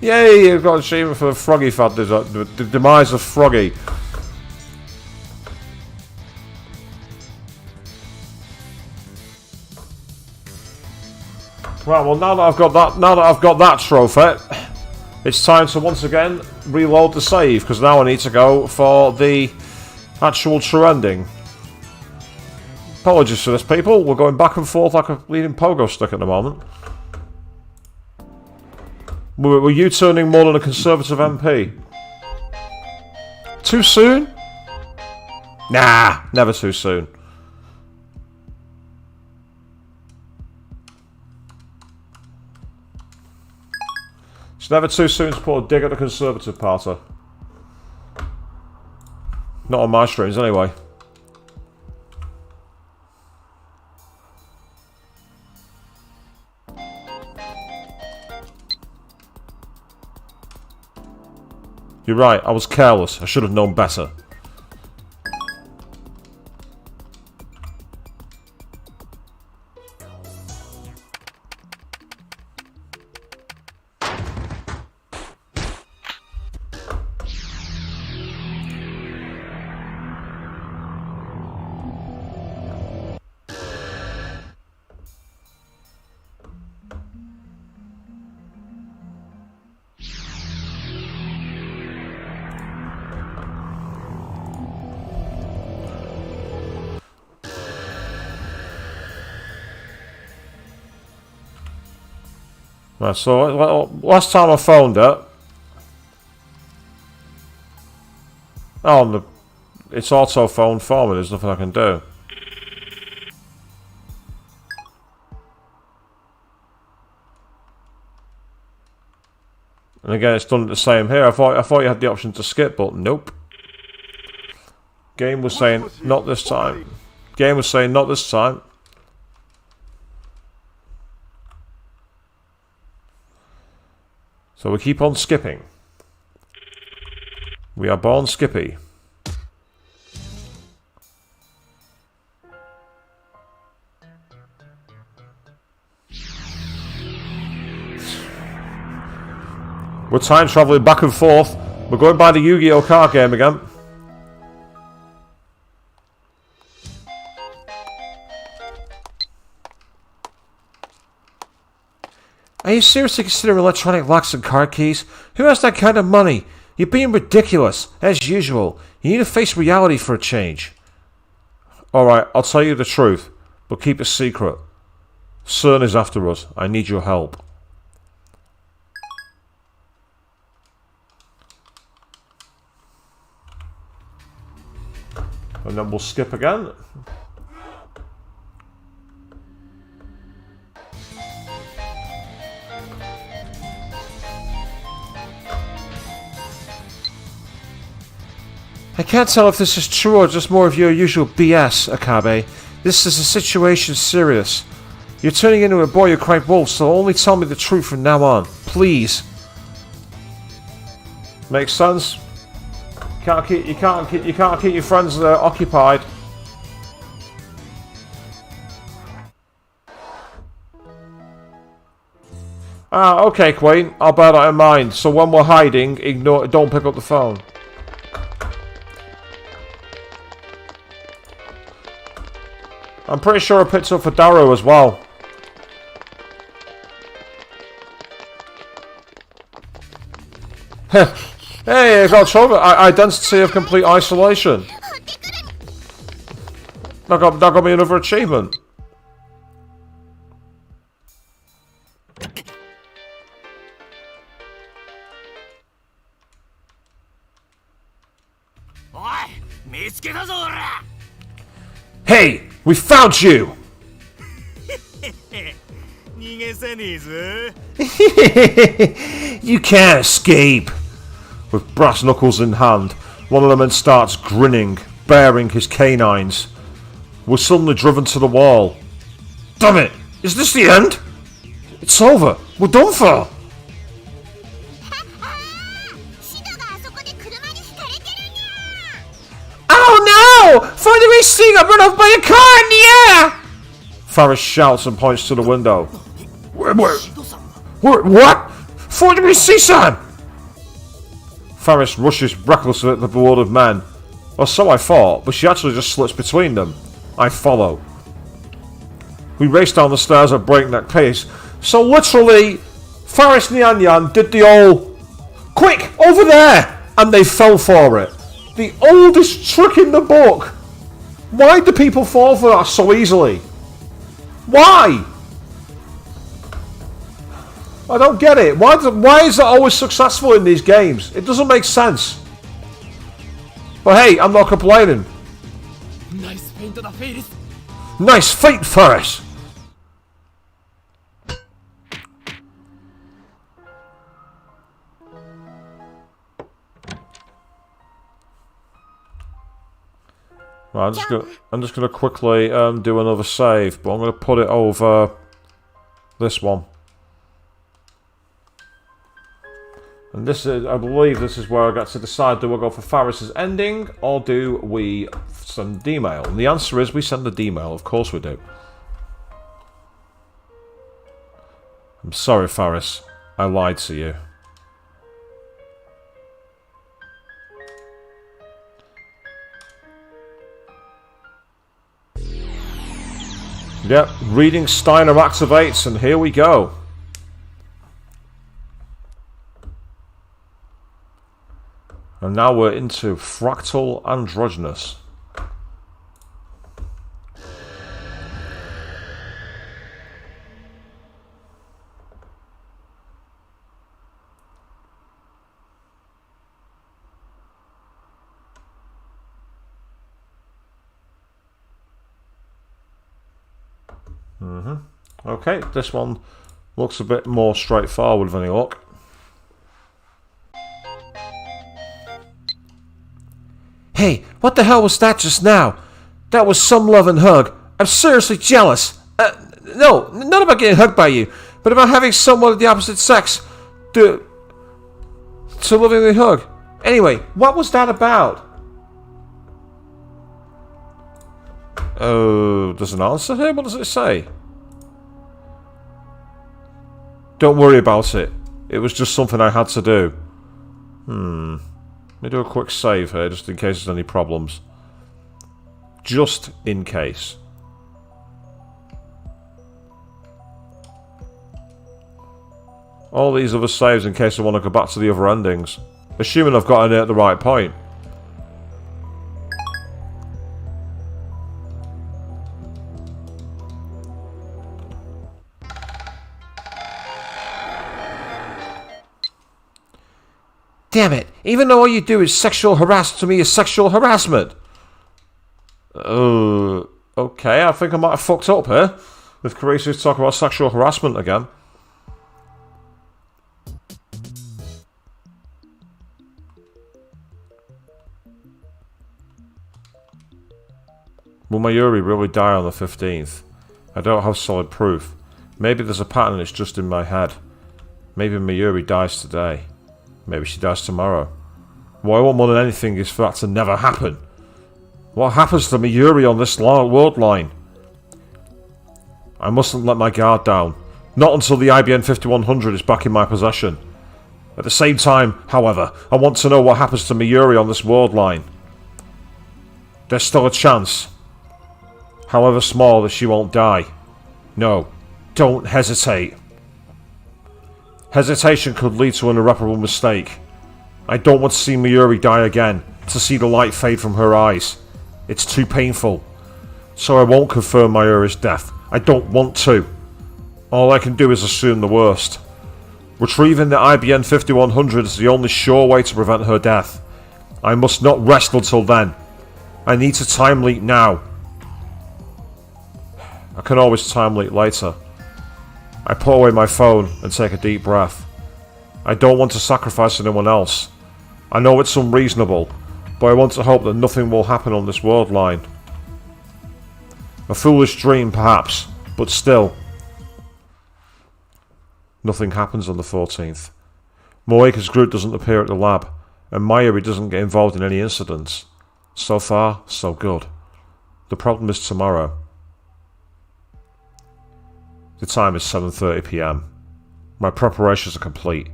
Yay, you've got an achievement for the Froggy Fad, the demise of Froggy. Right, well now that I've got that trophy, it's time to once again reload the save, because now I need to go for the actual true ending. Apologies for this, people. We're going back and forth like a leading pogo stick at the moment. We're U-turning more than a Conservative MP. Too soon? Nah, never too soon. It's never too soon to put a dig at the Conservative Party. Not on my streams, anyway. You're right, I was careless. I should have known better. Right, so last time I phoned it, it's auto phone for me. There's nothing I can do. And again, it's done the same here. I thought you had the option to skip, but nope. Game was saying not this time. Game was saying not this time. So we keep on skipping. We are born Skippy. We're time traveling back and forth. We're going by the Yu-Gi-Oh card game again. Are you seriously considering electronic locks and card keys? Who has that kind of money? You're being ridiculous, as usual. You need to face reality for a change. Alright, I'll tell you the truth, but keep it secret. CERN is after us. I need your help. And then we'll skip again. I can't tell if this is true or just more of your usual BS, Akabe. This is a situation serious. You're turning into a boy who cried wolf, so only tell me the truth from now on. Please. Makes sense. You can't keep your friends occupied. Ah, okay, Queen. I'll bear that in mind. So when we're hiding, don't pick up the phone. I'm pretty sure I picked up for Darrow as well. Hey, I got trouble. Identity of complete isolation. That got me another achievement. Hey, we found you! You can't escape! With brass knuckles in hand, one of the men starts grinning, baring his canines. We're suddenly driven to the wall. Damn it! Is this the end? It's over! We're done for! Oh no! Find the receipt! I'm run off by a car in the air! Faris shouts and points to the window. What? Find the receipt, son! Faris rushes recklessly at the bewildered men. Or so I thought, but she actually just slips between them. I follow. We race down the stairs at breakneck pace. So literally, Faris Nyan Yan did the old, quick, over there! And they fell for it. The oldest trick in the book. Why do people fall for that so easily? Why? I don't get it. Why is that always successful in these games? It doesn't make sense. But hey, I'm not complaining.
Nice feint, Faris.
Nice feint, Faris. Right, I'm just gonna quickly do another save, but I'm gonna put it over this one. And this is, I believe, this is where I get to decide: do I go for Faris's ending or do we send D-mail? And the answer is we send the D-mail. Of course we do. I'm sorry, Faris. I lied to you. Yep, reading Steiner activates, and here we go. And now we're into fractal androgynous. Okay, this one looks a bit more straightforward with any luck. Hey, what the hell was that just now? That was some love and hug. I'm seriously jealous. No, not about getting hugged by you, but about having someone of the opposite sex to lovingly hug. Anyway, what was that about? There's an answer here? What does it say? Don't worry about it. It was just something I had to do. Let me do a quick save here, just in case there's any problems. Just in case. All these other saves in case I want to go back to the other endings. Assuming I've got in it at the right point. Damn it, even though all you do is sexual harass to me is sexual harassment. Okay, I think I might have fucked up here. With Carisi's talking about sexual harassment again. Will Mayuri really die on the 15th? I don't have solid proof. Maybe there's a pattern, it's just in my head. Maybe Mayuri dies today. Maybe she dies tomorrow. What I want more than anything is for that to never happen. What happens to Mayuri on this world line? I mustn't let my guard down. Not until the IBN 5100 is back in my possession. At the same time, however, I want to know what happens to Mayuri on this world line. There's still a chance. However small, that she won't die. No, don't hesitate. Hesitation could lead to an irreparable mistake. I don't want to see Mayuri die again, to see the light fade from her eyes. It's too painful. So I won't confirm Mayuri's death. I don't want to. All I can do is assume the worst. Retrieving the IBN 5100 is the only sure way to prevent her death. I must not rest until then. I need to time leap now. I can always time leap later. I put away my phone and take a deep breath. I don't want to sacrifice anyone else. I know it's unreasonable, but I want to hope that nothing will happen on this world line. A foolish dream, perhaps, but still. Nothing happens on the 14th. Moeka's group doesn't appear at the lab, and Mayuri doesn't get involved in any incidents. So far, so good. The problem is tomorrow. The time is 7:30 PM. My preparations are complete.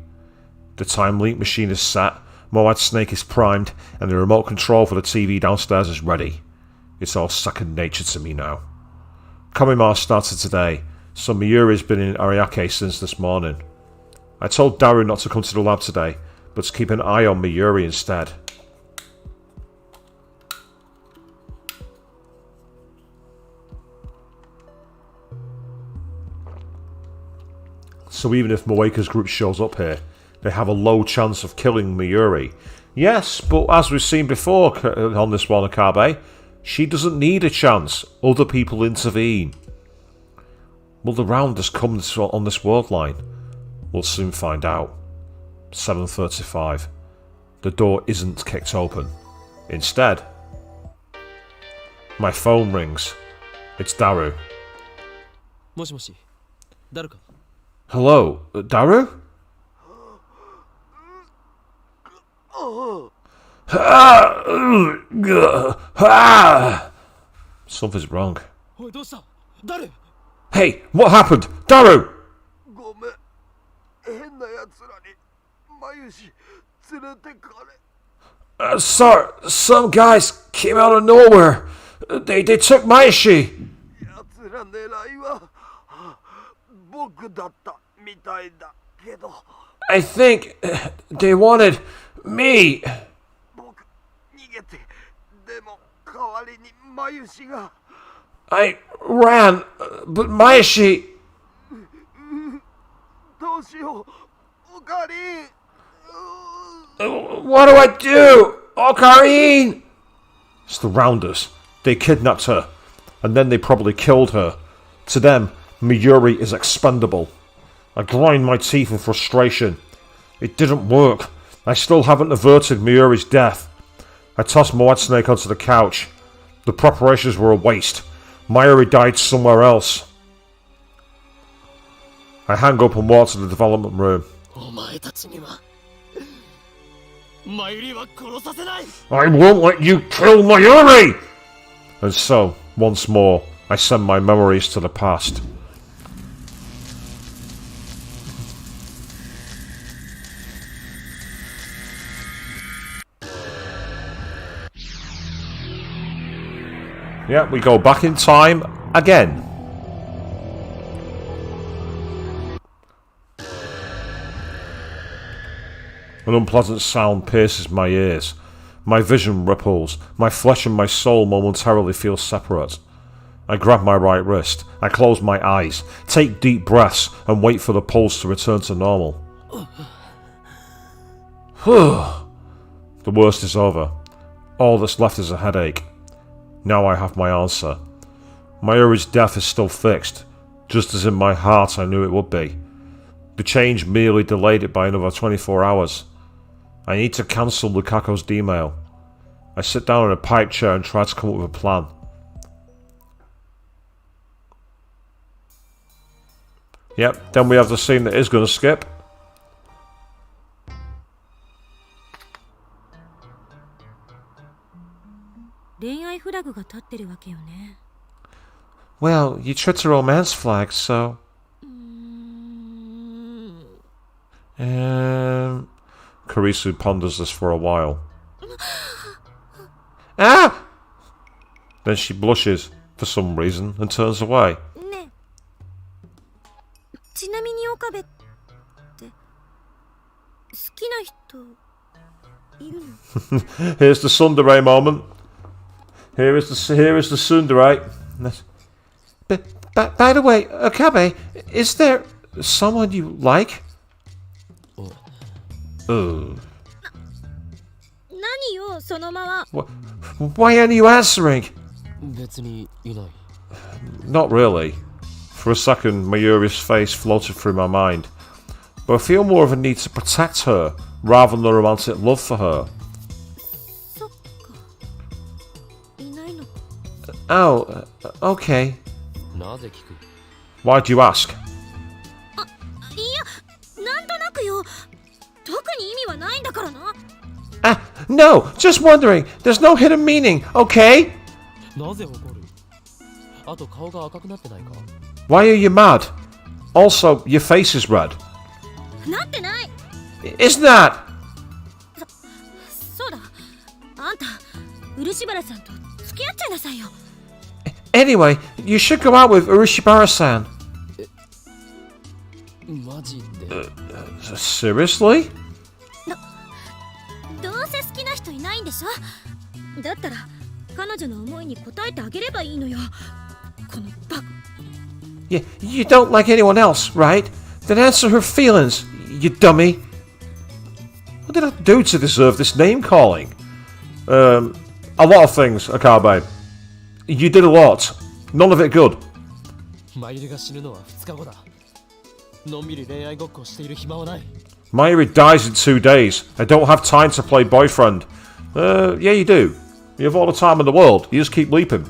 The time leap machine is set, Moad Snake is primed, and the remote control for the TV downstairs is ready. It's all second nature to me now. Kamimar started today, so Mayuri's been in Ariake since this morning. I told Daru not to come to the lab today, but to keep an eye on Mayuri instead. So even if Moeka's group shows up here, they have a low chance of killing Mayuri. Yes, but as we've seen before on this one, Akabe, she doesn't need a chance. Other people intervene. Will the rounders come on this world line? We'll soon find out. 7:35. The door isn't kicked open. Instead, my phone rings. It's Daru.
もしもし、誰か?
Hello, Daru? Something's wrong.
おい、どうした? 誰?
Hey, what happened? Daru!
ごめん、変な奴らにマユシ連れてかれ。
Sir, some guys came out of nowhere. They took Maishi.
奴ら狙いは僕だったみたいだけど。
I think they wanted me.
僕逃げて、でも代わりにマユシが。
I ran, but Maishi.
どうしよう、おかりん。
What do I do? Ocarine! It's the Rounders. They kidnapped her, and then they probably killed her. To them, Mayuri is expendable. I grind my teeth in frustration. It didn't work. I still haven't averted Mayuri's death. I tossed Moad Snake onto the couch. The preparations were a waste. Mayuri died somewhere else. I hang up and walk to the development room.
お前たちにはマユリは殺させない.
I won't let you kill Mayuri! And so, once more, I send my memories to the past. Yeah, we go back in time again. An unpleasant sound pierces my ears. My vision ripples. My flesh and my soul momentarily feel separate. I grab my right wrist. I close my eyes, take deep breaths, and wait for the pulse to return to normal. The worst is over. All that's left is a headache. Now I have my answer. Mayuri's death is still fixed, just as in my heart I knew it would be. The change merely delayed it by another 24 hours. I need to cancel Lukaku's D-mail. I sit down in a pipe chair and try to come up with a plan. Yep, then we have the scene that is going to skip. Well, you tripped a romance flag, so... Karisu ponders this for a while. Ah! Then she blushes, for some reason, and turns away.
ちなみに岡部って好きな人いるの？
Here's the tsundere moment. Here is the tsundere.
By the way, Okabe, is there someone you like?
Ugh.
何よその間は。
Why aren't you answering?
別にいない。
Not really. For a second, Mayuri's face floated through my mind. But I feel more of a need to protect her, rather than a romantic love for her.
そっか。いないのか。
Oh, okay.
なぜ聞く？
Why do you ask?
いや、なんとなくよ。特に意味はないんだからな。
No, just wondering. There's no hidden meaning, okay?
なぜ怒る？あと顔が赤くなってないか？
Why are you mad? Also, your face is red.
なってない。
Isn't that?
そうだ。あんた、漆原さんと付き合っちゃいなさいよ。
Anyway, you should go out with Urishibara-san.
マジで？
Seriously?
どうせ好きな人いないんでしょ。だったら彼女の思いに応えてあげればいいのよ。このバカ。
You don't like anyone else, right? Then answer her feelings, you dummy.
What did I do to deserve this name calling? A lot of things, Akabe. You did a lot. None of it good.
マイルが死ぬのは2日後だ。のんびり恋愛ごっこをしている暇はない。
Mayuri dies in 2 days. I don't have time to play boyfriend. Yeah, you do. You have all the time in the world. You just keep leaping.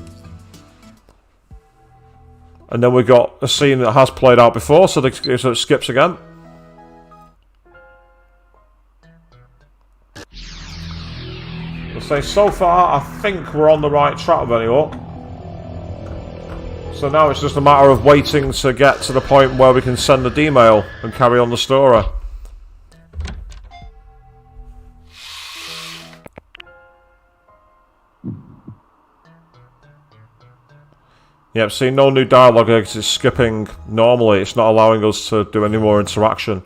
And then we've got a scene that has played out before, so it skips again. I'll say, so far, I think we're on the right track with Anyhawk. So now it's just a matter of waiting to get to the point where we can send the D-mail and carry on the story. Yep, see, no new dialogue because it's skipping normally. It's not allowing us to do any more interaction.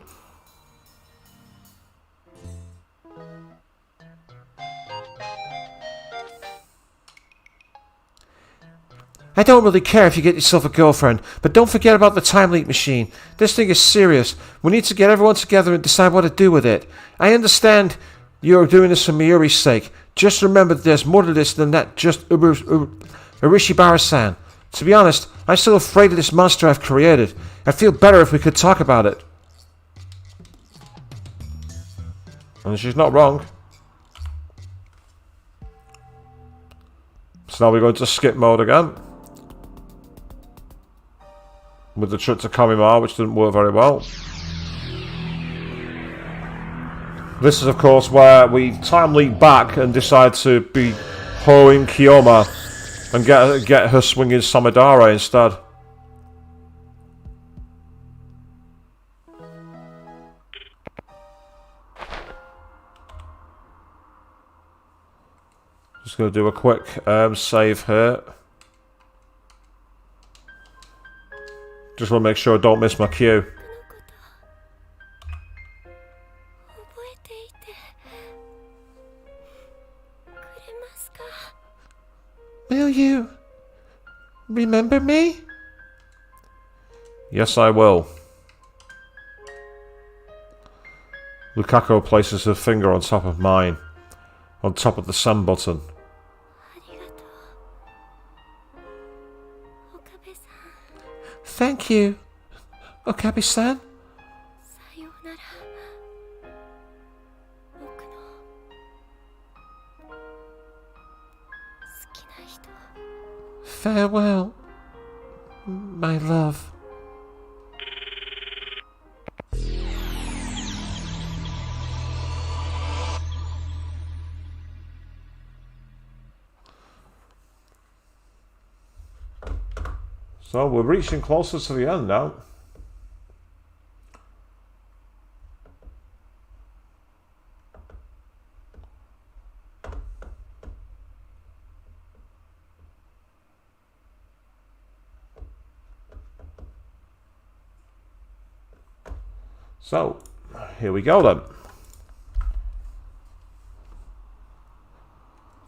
I don't really care if you get yourself a girlfriend, but don't forget about the time leak machine. This thing is serious. We need to get everyone together and decide what to do with it. I understand you're doing this for Mayuri's sake. Just remember there's more to this than that just Urishibara-san. To be honest, I'm still afraid of this monster I've created. I'd feel better if we could talk about it.
And she's not wrong. So now we're going to skip mode again. With the trip to Kamimar, which didn't work very well. This is, of course, where we time leap back and decide to be hoeing Kiyoma and get her swinging Samidare instead. Just going to do a quick save here. Just want to make sure I don't miss my cue.
Will you remember me?
Yes, I will. Lukako places her finger on top of mine, on top of the send button.
Thank you, Okabe-san. Farewell, my love.
So we're reaching closer to the end now. So, here we go then.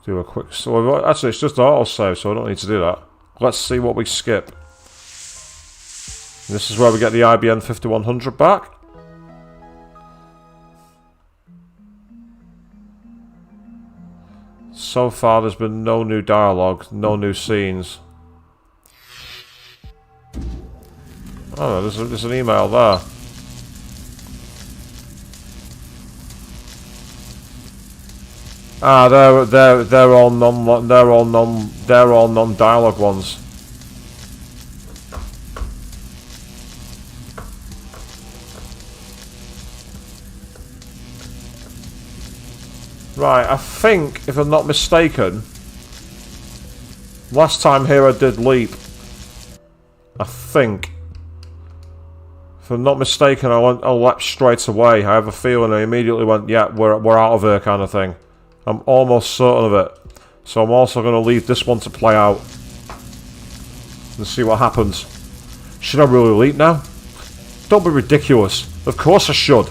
Do a quick... So actually, it's just autosave, so I don't need to do that. Let's see what we skip. This is where we get the IBN 5100 back. So far, there's been no new dialogue, no new scenes. Oh, there's an email there. Ah, they're all non-dialogue ones. Right, I think, if I'm not mistaken, last time here I did leap. I think. If I'm not mistaken, I leapt straight away. I have a feeling I immediately went, yeah, we're out of here kind of thing. I'm almost certain of it. So I'm also going to leave this one to play out. And see what happens. Should I really leap now? Don't be ridiculous. Of course I should.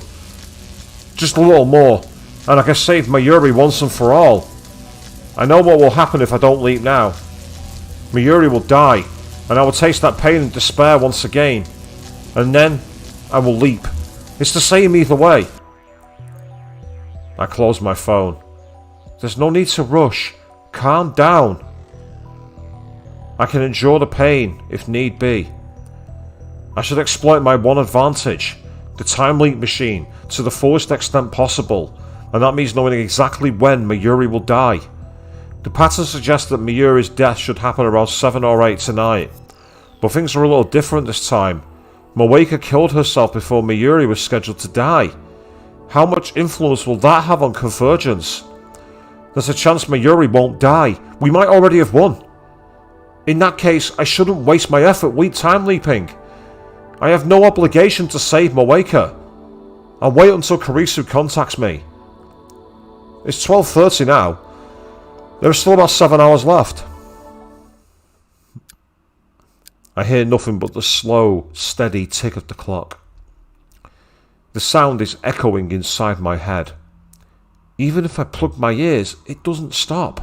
Just a little more. And I can save Mayuri once and for all. I know what will happen if I don't leap now. Mayuri will die. And I will taste that pain and despair once again. And then I will leap. It's the same either way. I close my phone. There's no need to rush. Calm down. I can endure the pain, if need be. I should exploit my one advantage, the time leap machine, to the fullest extent possible, and that means knowing exactly when Mayuri will die. The pattern suggests that Mayuri's death should happen around 7 or 8 tonight, but things are a little different this time. Moeka killed herself before Mayuri was scheduled to die. How much influence will that have on Convergence? There's a chance Mayuri won't die. We might already have won. In that case, I shouldn't waste my effort weak time leaping. I have no obligation to save Moeka. I'll wait until Kurisu contacts me. It's 12:30 now. There are still about 7 hours left. I hear nothing but the slow, steady tick of the clock. The sound is echoing inside my head. Even if I plug my ears, it doesn't stop.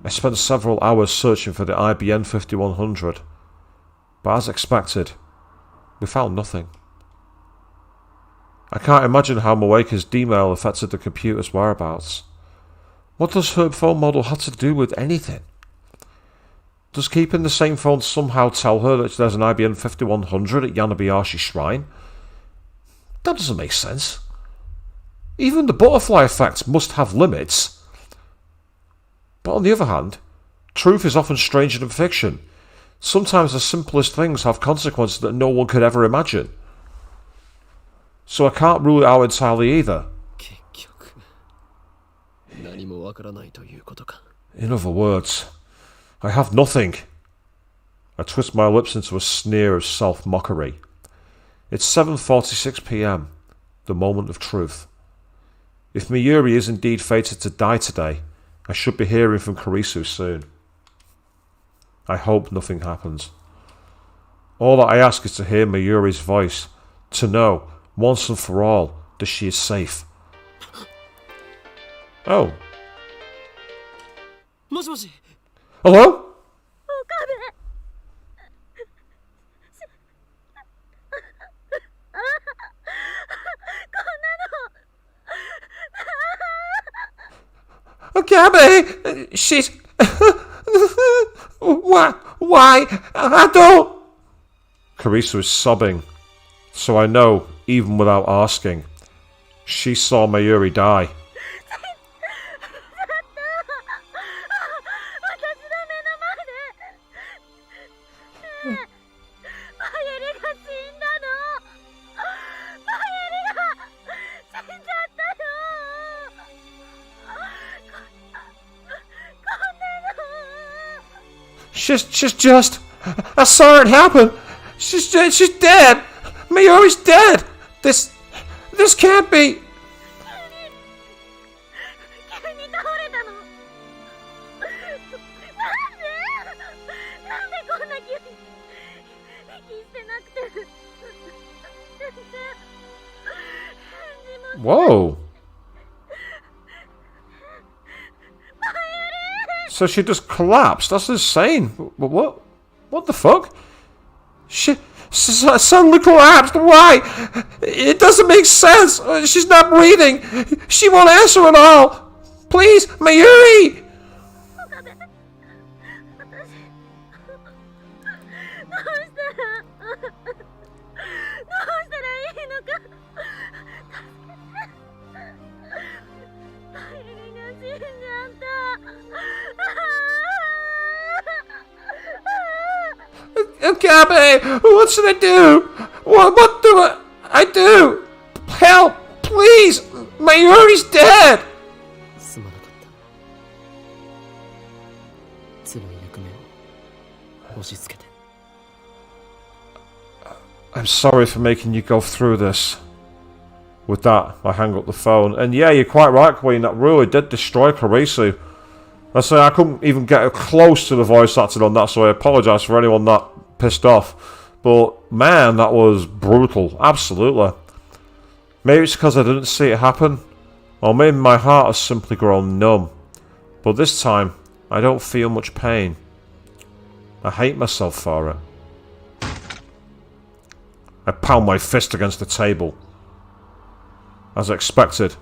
I spent several hours searching for the IBN 5100, but as expected, we found nothing. I can't imagine how Moeka's D-mail affected the computer's whereabouts. What does her phone model have to do with anything? Does keeping the same phone somehow tell her that there's an IBN 5100 at Yanabayashi Shrine? That doesn't make sense. Even the butterfly effect must have limits. But on the other hand, truth is often stranger than fiction. Sometimes the simplest things have consequences that no one could ever imagine. So I can't rule it out entirely either. In other words, I have nothing. I twist my lips into a sneer of self-mockery. It's 7:46 p.m, the moment of truth. If Mayuri is indeed fated to die today, I should be hearing from Kurisu soon. I hope nothing happens. All that I ask is to hear Mayuri's voice, to know, once and for all, that she is safe. Oh. Hello? Okabe! She's... Why? I don't... Kurisu is sobbing, so I know, even without asking, she saw Mayuri die. She's just... I saw it happen. She's dead. Mayuri's dead. This can't be... Whoa. So she just collapsed. That's insane. What? What the fuck? She suddenly collapsed. Why? It doesn't make sense. She's not breathing. She won't answer at all. Please, Mayuri!
'Okabe, what should I do? What do I do? Help, please! Mayuri's dead!
すまなかった辛い役目を押し付けて
I'm sorry for making you go through this. With that, I hang up the phone. And yeah, you're quite right, Queen. That really did destroy Karisu. I say I couldn't even get close to the voice acting on that, so I apologise for anyone that pissed off. But man, that was brutal. Absolutely. Maybe it's because I didn't see it happen. Or maybe my heart has simply grown numb. But this time, I don't feel much pain. I hate myself for it. I pound my fist against the table. As expected,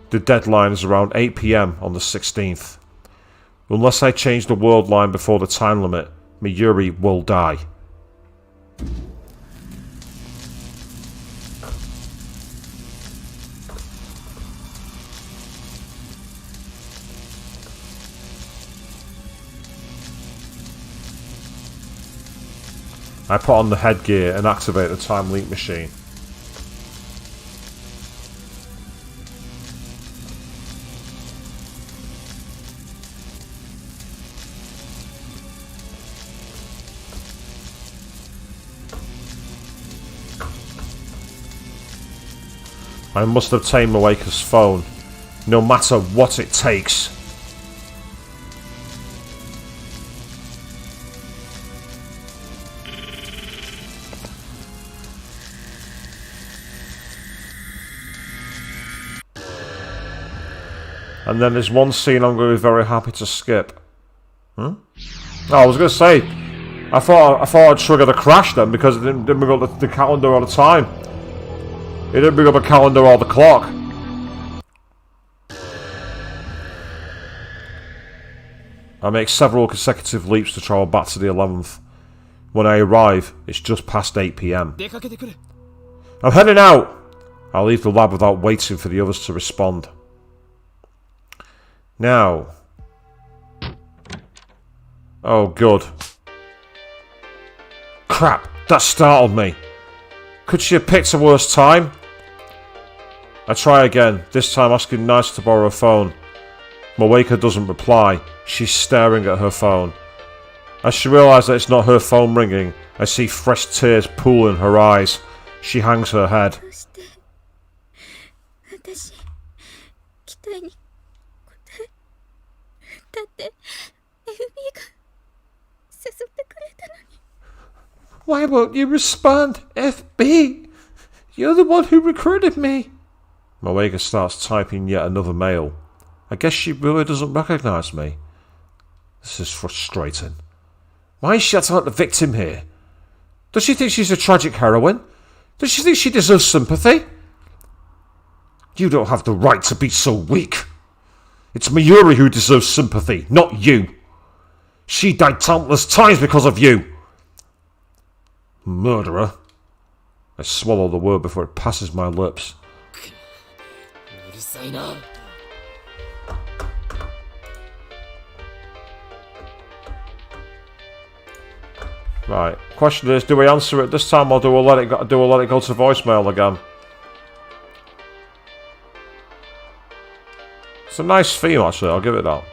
the deadline is around 8 PM on the 16th. Unless I change the world line before the time limit, Mayuri will die. I put on the headgear and activate the time leap machine. I must obtain Moeka's phone, no matter what it takes. And then there's one scene I'm going to be very happy to skip. Oh, I was going to say, I thought I'd trigger the crash then because it didn't bring up the calendar all the time. It didn't bring up a calendar or the clock. I make several consecutive leaps to travel back to the 11th. When I arrive, it's just past 8 PM. I'm heading out! I'll leave the lab without waiting for the others to respond. Now. Oh, good. Crap, that startled me. Could she have picked a worse time? I try again, this time asking Nice to borrow a phone. Moeka doesn't reply. She's staring at her phone. As she realises that it's not her phone ringing, I see fresh tears pool in her eyes. She hangs her head.
Why won't you respond, FB? You're the one who recruited me.
Moeka starts typing yet another mail. I guess she really doesn't recognise me. This is frustrating. Why is she acting like the victim here? Does she think she's a tragic heroine? Does she think she deserves sympathy? You don't have the right to be so weak. It's Mayuri who deserves sympathy, not you. She died countless times because of you. Murderer. I swallow the word before it passes my lips. Right. Question is, do we answer it this time or do we let it go to voicemail again? It's a nice theme actually, I'll give it that.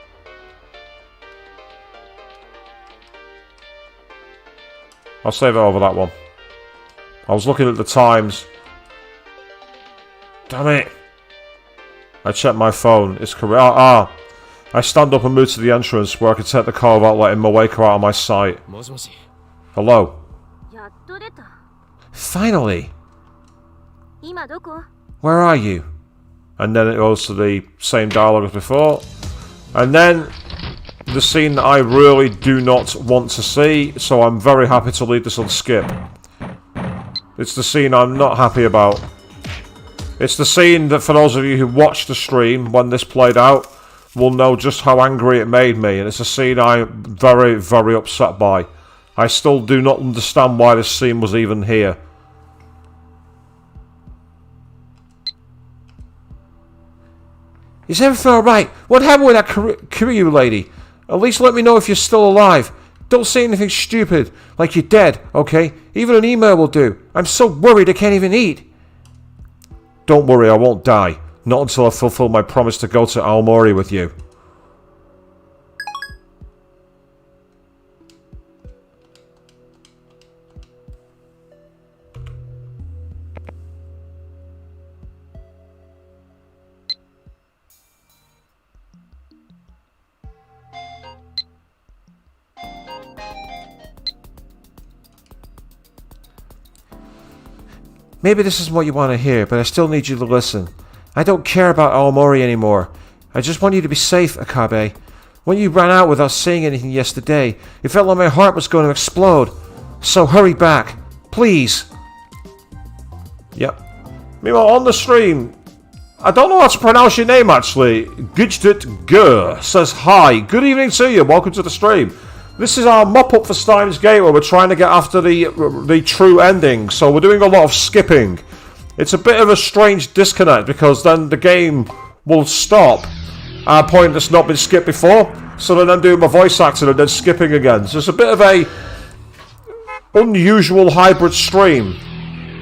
I'll save it over that one. I was looking at the times. Damn it. I checked my phone. It's correct. I stand up and move to the entrance where I can take the call without letting Moeka out of my sight. Hello. Finally. Where are you? And then it goes to the same dialogue as before. And then the scene that I really do not want to see, so I'm very happy to leave this on skip. It's the scene I'm not happy about. It's the scene that, for those of you who watched the stream when this played out, will know just how angry it made me, and it's a scene I'm very, very upset by. I still do not understand why this scene was even here.
Is everything alright? What happened with that Kiryu lady? At least let me know if you're still alive. Don't say anything stupid, like you're dead, okay? Even an email will do. I'm so worried I can't even eat.
Don't worry, I won't die. Not until I fulfill my promise to go to Aomori with you.
Maybe this isn't what you want to hear, but I still need you to listen. I don't care about Aomori anymore. I just want you to be safe, Akabe. When you ran out without saying anything yesterday, it felt like my heart was going to explode. So hurry back. Please.
Yep. Meanwhile, on the stream, I don't know how to pronounce your name actually. Gidget Gur says hi. Good evening to you. Welcome to the stream. This is our mop-up for Steins Gate where we're trying to get after the true ending. So we're doing a lot of skipping. It's a bit of a strange disconnect because then the game will stop at a point that's not been skipped before. So then I'm doing my voice acting and then skipping again. So it's a bit of a unusual hybrid stream.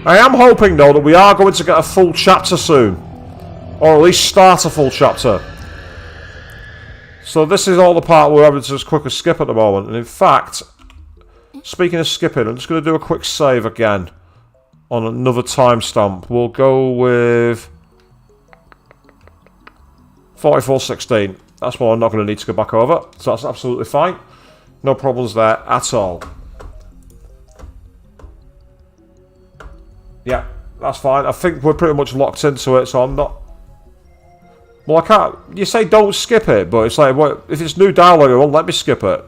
I am hoping though that we are going to get a full chapter soon. Or at least start a full chapter. So this is all the part where I'm just quick as skip at the moment. And in fact, speaking of skipping, I'm just going to do a quick save again on another timestamp. We'll go with 44:16. That's what I'm not going to need to go back over. So that's absolutely fine. No problems there at all. Yeah, that's fine. I think we're pretty much locked into it, so I'm not... Well, I can't... You say don't skip it, but it's like, what, if it's new dialogue, it won't let me skip it.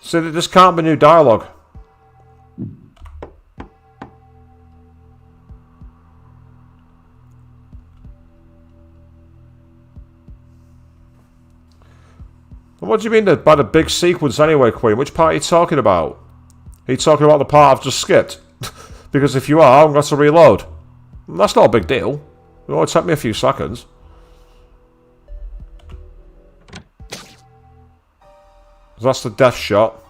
See, this can't be new dialogue. What do you mean by the big sequence anyway, Queen? Which part are you talking about? Are you talking about the part I've just skipped? Because if you are, I'm going to have to reload. That's not a big deal. It only take me a few seconds. That's the death shot.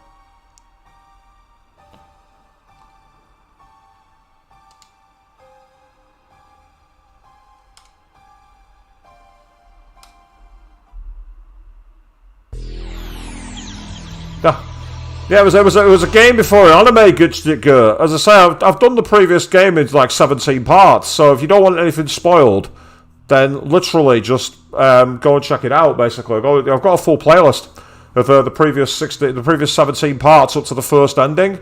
Yeah, it was a game before an anime, Gutstick. As I say, I've done the previous game in like 17 parts, so if you don't want anything spoiled, then literally just go and check it out. Basically, I've got a full playlist of the previous 17 parts up to the first ending.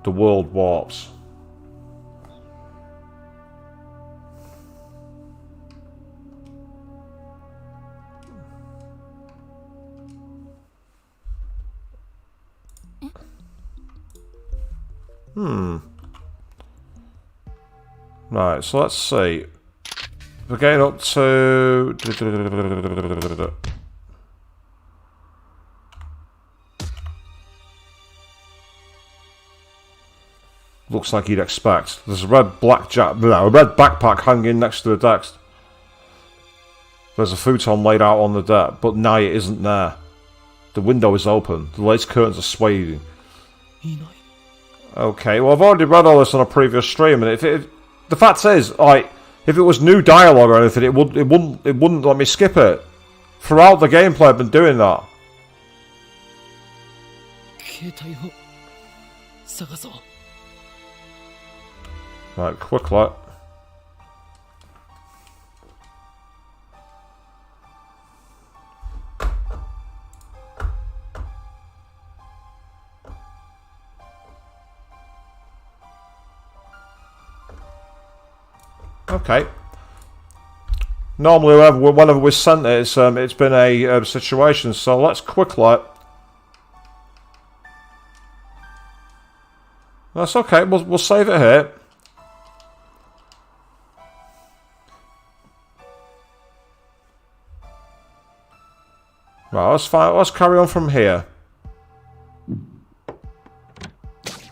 The world warps. Right, so let's see. We're getting up to... Looks like you'd expect. There's a red a red backpack hanging next to the desk. There's a futon laid out on the deck, but now it isn't there. The window is open. The lace curtains are swaying. Okay, well I've already read all this on a previous stream, and the fact is, like, if it was new dialogue or anything, it wouldn't let me skip it. Throughout the gameplay, I've been doing that. Right, quick look. Okay. Normally, whenever we sent it, it's been a situation. So let's quickly. That's okay. We'll save it here. Right. Let's carry on from here.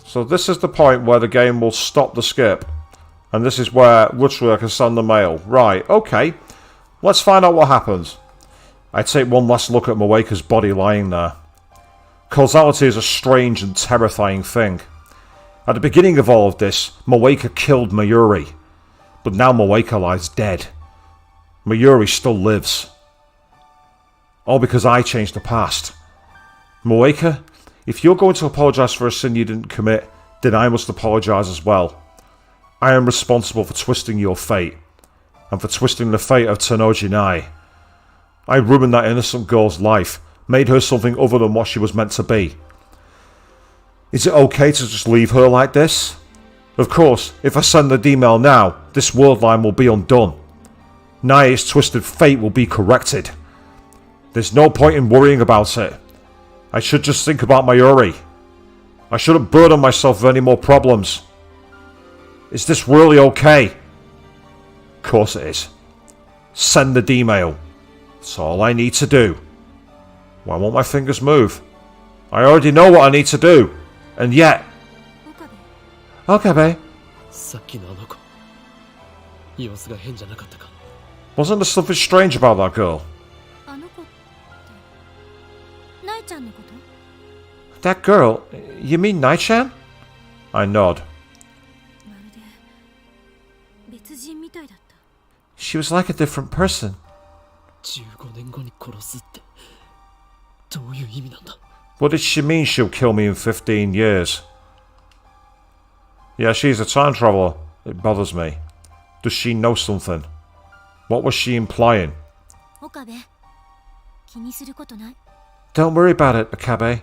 So this is the point where the game will stop the skip, and this is where literally I can send the mail. Right. Okay. Let's find out what happens. I take one last look at Moeka's body lying there. Causality is a strange and terrifying thing. At the beginning of all of this, Moeka killed Mayuri. But now Moeka lies dead. Mayuri still lives. All because I changed the past. Moeka, if you're going to apologise for a sin you didn't commit, then I must apologise as well. I am responsible for twisting your fate. And for twisting the fate of Tenoji Nai. I ruined that innocent girl's life, made her something other than what she was meant to be. Is it okay to just leave her like this? Of course, if I send the email now, this worldline will be undone. Nai's twisted fate will be corrected. There's no point in worrying about it. I should just think about Mayuri. I shouldn't burden myself with any more problems. Is this really okay? Of course it is. Send the email. That's all I need to do. Why won't my fingers move? I already know what I need to do. And yet... Okabe. Wasn't there something strange about that girl? That girl? You mean Nai-chan? I nod. She was like a different person. What did she mean she'll kill me in 15 years? Yeah, she's a time traveller. It bothers me. Does she know something? What was she implying? Don't worry about it, Okabe.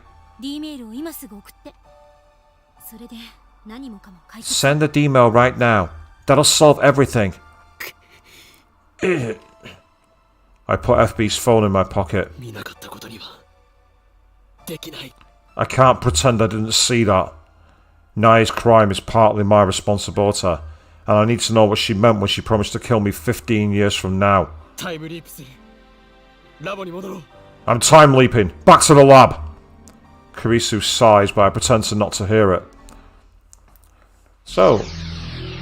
Send the email right now. That'll solve everything. I put FB's phone in my pocket. I can't pretend I didn't see that. Nai's crime is partly my responsibility, and I need to know what she meant when she promised to kill me 15 years from now. I'm time leaping. Back to the lab. Kurisu sighs, but I pretend to not to hear it. So,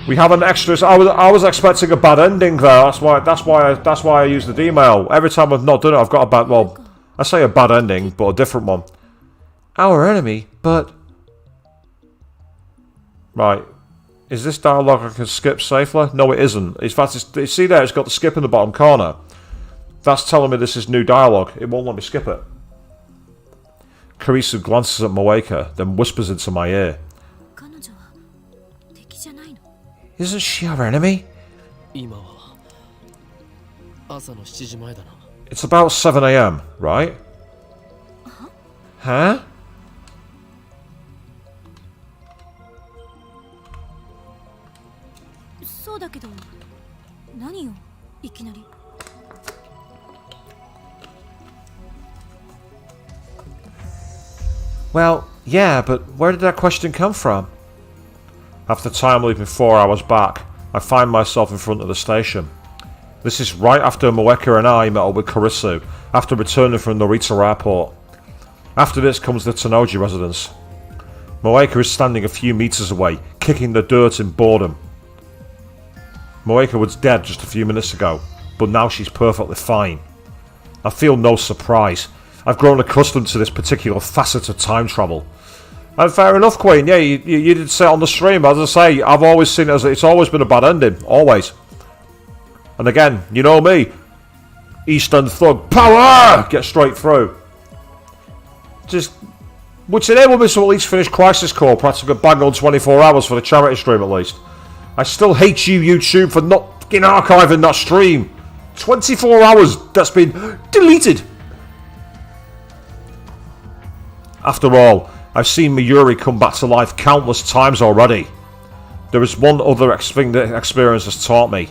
we have an extra. I was expecting a bad ending there. That's why I used the email. Every time I've not done it, I've got a bad. Well, I say a bad ending, but a different one. Our enemy, but right. Is this dialogue I can skip safely? No, it isn't. In fact, see there, it's got the skip in the bottom corner. That's telling me this is new dialogue. It won't let me skip it. Kurisu glances at Moeka, then whispers into my ear. Isn't she our enemy? It's about 7 AM, right? Huh? Well, yeah, but where did that question come from? After time leaping 4 hours back, I find myself in front of the station. This is right after Moeka and I met up with Kurisu, after returning from Narita Airport. After this comes the Tenoji residence. Moeka is standing a few meters away, kicking the dirt in boredom. Moeka was dead just a few minutes ago, but now she's perfectly fine. I feel no surprise. I've grown accustomed to this particular facet of time travel. And fair enough, Queen, yeah, you did say it on the stream. As I say, I've always seen it as it's always been a bad ending, always. And again, you know me, Eastern Thug, power! Get straight through. Which enabled me to at least finish Crisis Core, practically bang on 24 hours for the charity stream at least. I still hate you, YouTube, for not fucking archiving that stream. 24 hours, that's been deleted. After all, I've seen Mayuri come back to life countless times already. There is one other thing that experience has taught me.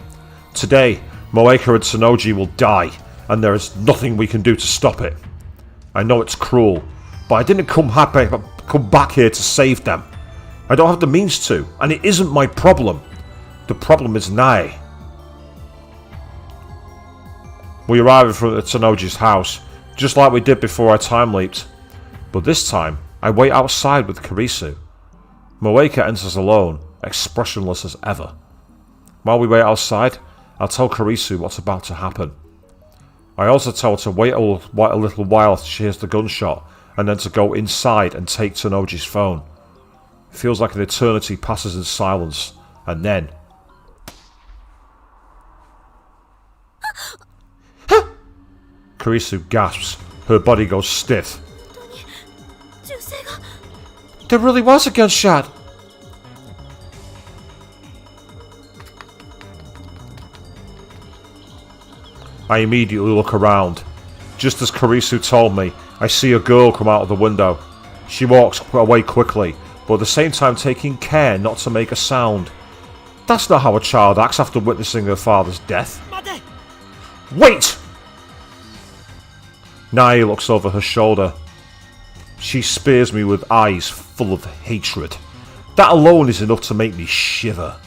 Today, Moeka and Tsunoji will die, and there is nothing we can do to stop it. I know it's cruel, but I didn't come back here to save them. I don't have the means to, and it isn't my problem. The problem is Nae. We arrive in front of Tsunoji's house, just like we did before I time leaped. But this time, I wait outside with Kurisu. Moeka enters alone, expressionless as ever. While we wait outside, I'll tell Kurisu what's about to happen. I also tell her to wait a little while till she hears the gunshot, and then to go inside and take Tsunoji's phone. It feels like an eternity passes in silence, and then... Kurisu gasps. Her body goes stiff.
There really was a gunshot.
I immediately look around. Just as Kurisu told me, I see a girl come out of the window. She walks away quickly, but at the same time taking care not to make a sound. That's not how a child acts after witnessing her father's death. Wait! Nae looks over her shoulder. She spears me with eyes full of hatred. That alone is enough to make me shiver.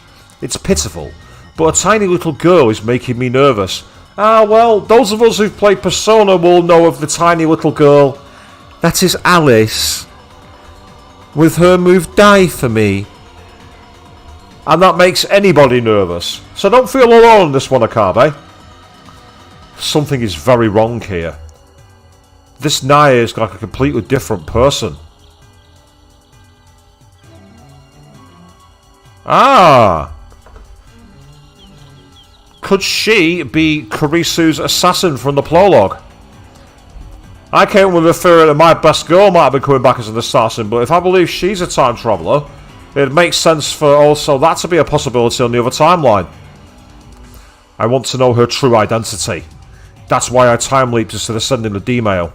It's pitiful, but a tiny little girl is making me nervous. Ah, well, those of us who've played Persona will know of the tiny little girl. That is Alice. With her move Die for me. And that makes anybody nervous. So don't feel alone on this one, Akabe. Something is very wrong here. This Nae is like a completely different person. Ah! Could she be Kurisu's assassin from the prologue? I came with a theory that my best girl might have been coming back as an assassin, but if I believe she's a time traveller, it makes sense for also that to be a possibility on the other timeline. I want to know her true identity. That's why I time leaped instead of sending the D-mail.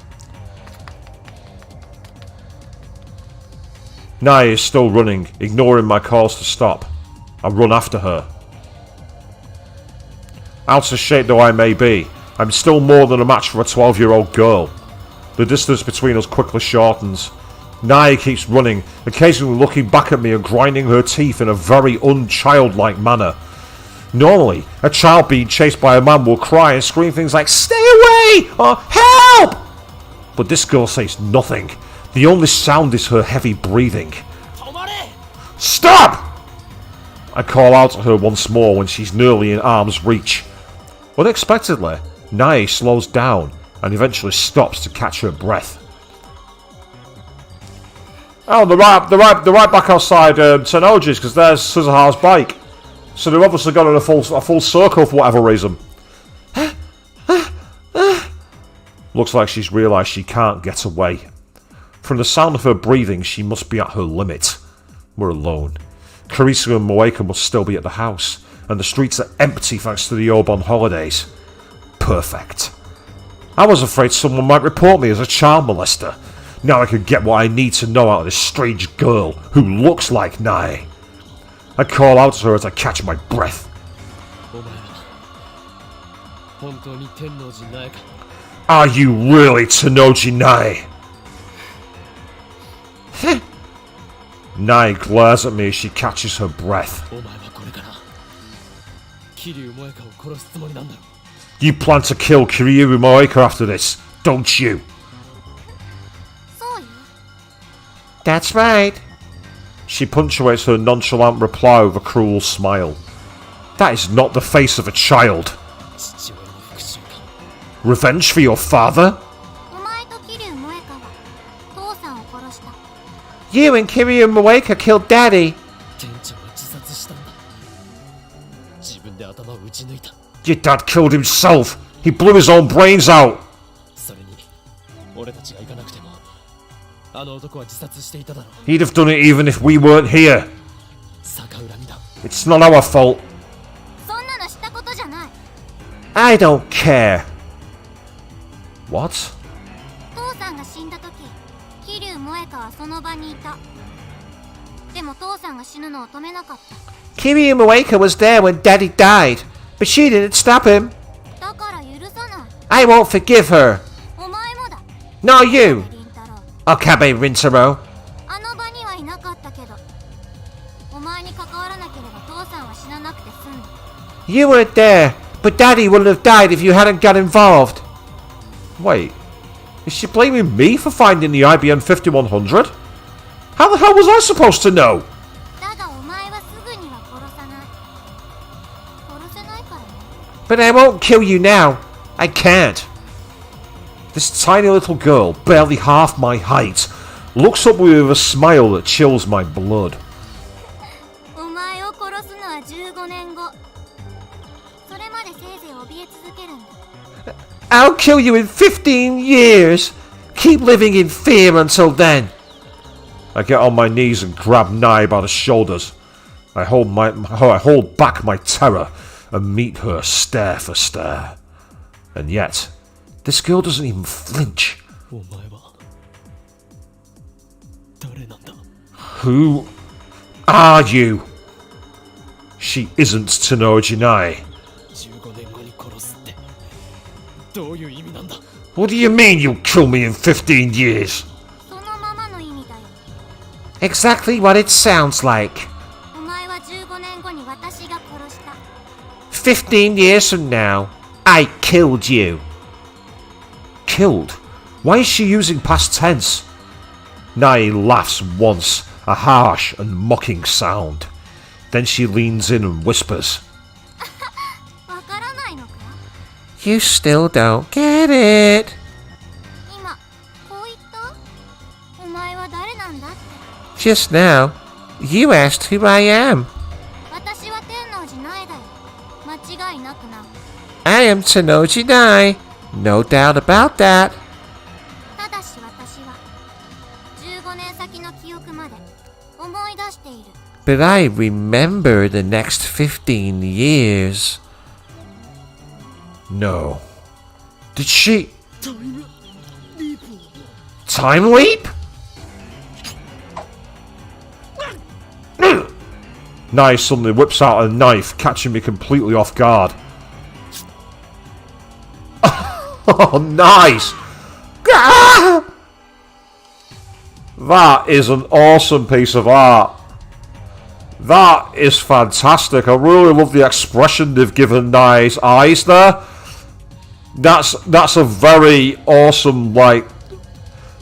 Nae is still running, ignoring my calls to stop. I run after her. Out of shape though I may be, I'm still more than a match for a 12-year-old girl. The distance between us quickly shortens. Nae keeps running, occasionally looking back at me and grinding her teeth in a very unchildlike manner. Normally, a child being chased by a man will cry and scream things like "Stay away!" or "Help!" But this girl says nothing. The only sound is her heavy breathing. Stop! I call out to her once more when she's nearly in arm's reach. Unexpectedly, Nae slows down and eventually stops to catch her breath. Oh, they're right back outside Tsunoji's because there's Suzuha's bike. So they've obviously gone in a full circle for whatever reason. Looks like she's realised she can't get away. From the sound of her breathing, she must be at her limit. We're alone. Kurisu and Moeka must still be at the house, and the streets are empty thanks to the Obon holidays. Perfect. I was afraid someone might report me as a child molester. Now I can get what I need to know out of this strange girl who looks like Nae. I call out to her as I catch my breath. Are you really Tsunoji Nae? Nae glares at me as she catches her breath. You plan to kill Kiryu Moeka after this, don't you?
That's right.
She punctuates her nonchalant reply with a cruel smile. That is not the face of a child. Revenge for your father?
You and Kiryu Moeka killed Daddy.
Your dad killed himself. He blew his own brains out. He'd have done it even if we weren't here. It's not our fault. I don't care. What?
Kiryu Moeka was there when Daddy died. But she didn't stop him.
だから許さない。
I won't forgive her.
お前もだ。
No, you.
リンタロウ。
Okabe Rintaro.
あの場にはいなかったけど、お前に関わらなければ父さんは死ななくて済んだ。
You weren't there, but Daddy wouldn't have died if you hadn't got involved. Wait, is she blaming me for finding the IBM 5100? How the hell was I supposed to know?
だがお前はすぐには殺さない。殺せないからね。
But I won't kill you now. I can't. This tiny little girl, barely half my height, looks up with a smile that chills my blood.
お前を殺すのは15年後。それまでせいぜい怯え続けるんだ。
I'll kill you in 15 years. Keep living in fear until then. I get on my knees and grab Nai by the shoulders. I hold back my terror and meet her stare for stare. And yet, this girl doesn't even flinch.
お前は誰なんだ？
Who are you? She isn't Tanoji Nai.
15年後に殺すってどういう意味なんだ？
What do you mean you'll kill me in 15 years?
そのままの意味だよ。
Exactly what it sounds like.
お前は15年後に私が殺した。
15 years from now, I killed you. Killed? Why is she using past tense? Nai laughs once, a harsh and mocking sound. Then she leans in and whispers.
わからないのか？
You still don't get it.
今、こう言った？お前は誰なんだって。
Just now, you asked who I am.
私は天王寺苗だよ。間違いなくな。
I am Tanoji Nai. No doubt about that.
ただし私は15年先の記憶まで思い出している。
But I remember the next 15 years. No. Did she? Time leap? Nai suddenly whips out a knife, catching me completely off guard. Oh, nice! That is an awesome piece of art. That is fantastic. I really love the expression they've given Nai's eyes there. That's a very awesome, like...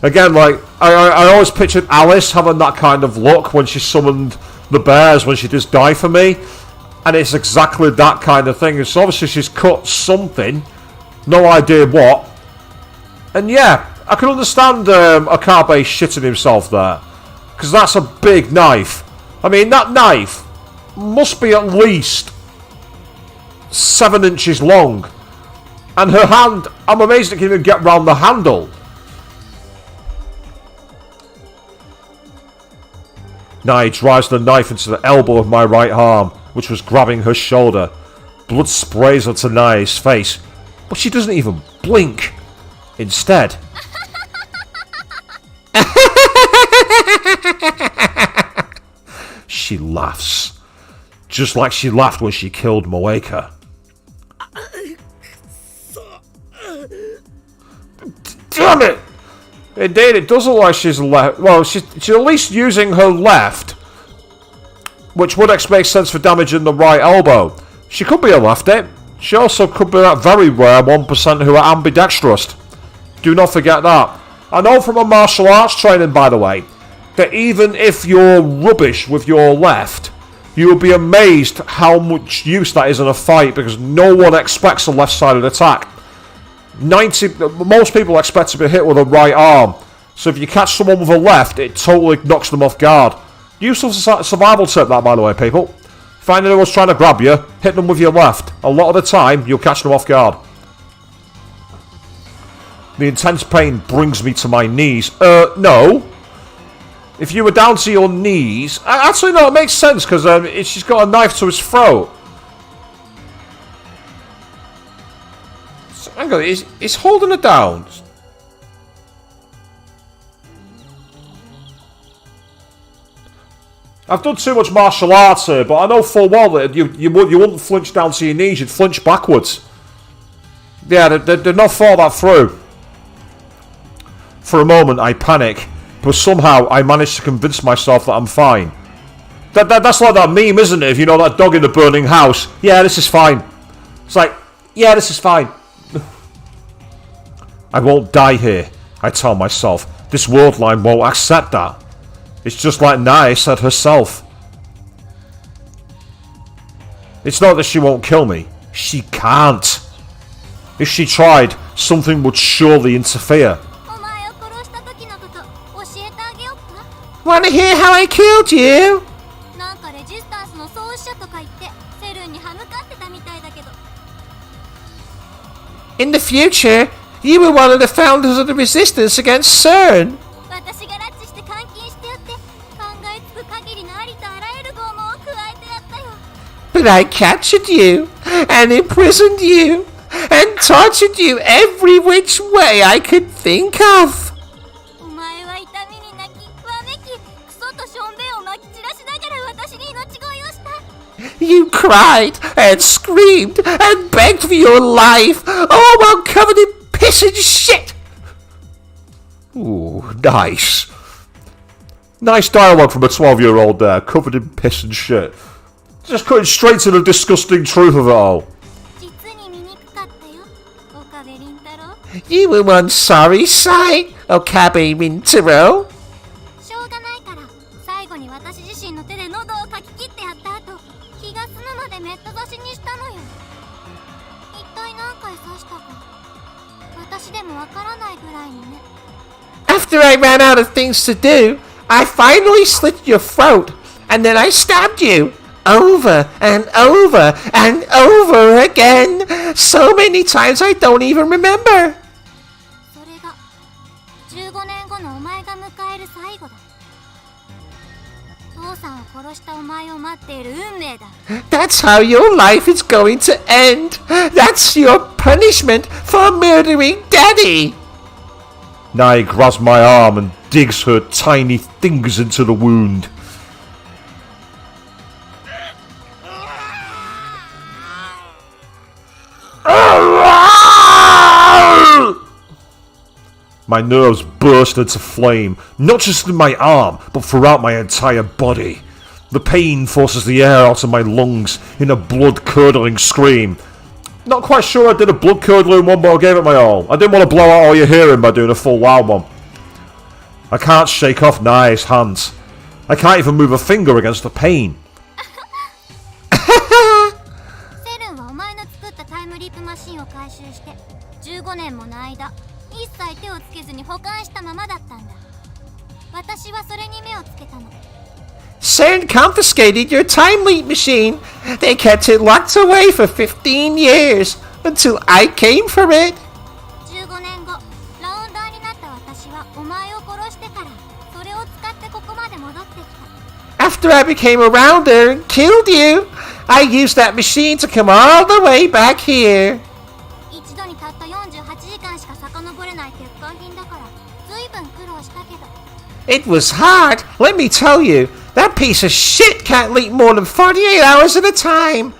Again, like, I always pictured Alice having that kind of look when she summoned the bears, when she did Die For Me. And it's exactly that kind of thing. So obviously she's cut something. No idea what. And yeah, I can understand Okabe shitting himself there. Because that's a big knife. I mean, that knife must be at least 7 inches long. And her hand, I'm amazed it can even get round the handle. Nai drives the knife into the elbow of my right arm, which was grabbing her shoulder. Blood sprays onto Nai's face, but she doesn't even blink. Instead... she laughs. Just like she laughed when she killed Moeka. Damn it! Indeed, it does look like she's left. Well, she's at least using her left, which would make sense for damaging the right elbow. She could be a lefty. She also could be that very rare 1% who are ambidextrous. Do not forget that. I know from a martial arts training, by the way, that even if you're rubbish with your left, you'll be amazed how much use that is in a fight, because no one expects a left-sided attack. Most people expect to be hit with a right arm, so if you catch someone with a left, it totally knocks them off guard. Useful survival tip that, by the way, people. Find anyone's trying to grab you, hit them with your left. A lot of the time, you'll catch them off guard. The intense pain brings me to my knees. No. If you were down to your knees... Actually, no, it makes sense, because she's got a knife to his throat. So, hang on, he's holding her down.
I've done too much martial arts here, but I know full well that you wouldn't flinch down to your knees, you'd flinch backwards. Yeah, they've not thought that through. For a moment, I panic, but somehow I manage to convince myself that I'm fine. That's like that meme, isn't it? If you know that dog in the burning house. Yeah, this is fine. It's like, yeah, this is fine. I won't die here, I tell myself. This worldline won't accept that. It's just like Nai said herself. It's not that she won't kill me. She can't. If she tried, something would surely interfere.
Wanna hear how I killed you? In the future, you were one of the founders of the resistance against CERN. But I captured you, and imprisoned you, and tortured you every which way I could think of. You cried and screamed and begged for your life, all while covered in piss and shit.
Ooh, nice. Nice dialogue from a 12-year-old there, covered in piss and shit. Just cutting straight to the disgusting truth of it all.
You were one sorry sight, Okabe Rintaro. After I ran out of things to do, I finally slit your throat, and then I stabbed you. Over and over and over again. So many times I don't even remember. That's how your life is going to end. That's your punishment for murdering Daddy.
Nai grabs my arm and digs her tiny fingers into the wound. My nerves burst into flame, not just in my arm, but throughout my entire body. The pain forces the air out of my lungs in a blood-curdling scream. Not quite sure I did a blood-curdling one, but I gave it my all. I didn't want to blow out all your hearing by doing a full wild one. I can't shake off Nai's hands. I can't even move a finger against the pain.
CERN confiscated your time leap machine. They kept it locked away for 15 years until I came for it. After I became a rounder and killed you, I used that machine to come all the way back here. It was hard, let me tell you. That piece of shit can't leap more than 48 hours at a time.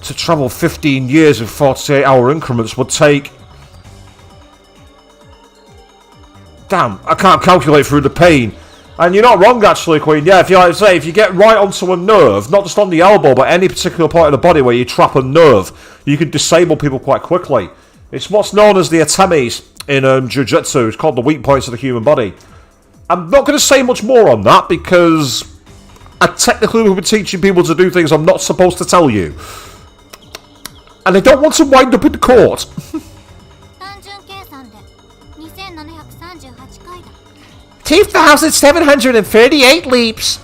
To travel 15 years in 48-hour increments would take... Damn, I can't calculate through the pain. And you're not wrong, actually, Queen. Yeah, if you get right onto a nerve, not just on the elbow, but any particular point of the body where you trap a nerve, you can disable people quite quickly. It's what's known as the atemes in Jiu-Jitsu. It's called the weak points of the human body. I'm not going to say much more on that because I technically will be teaching people to do things I'm not supposed to tell you. And I don't want to wind up in court.
2,738 leaps.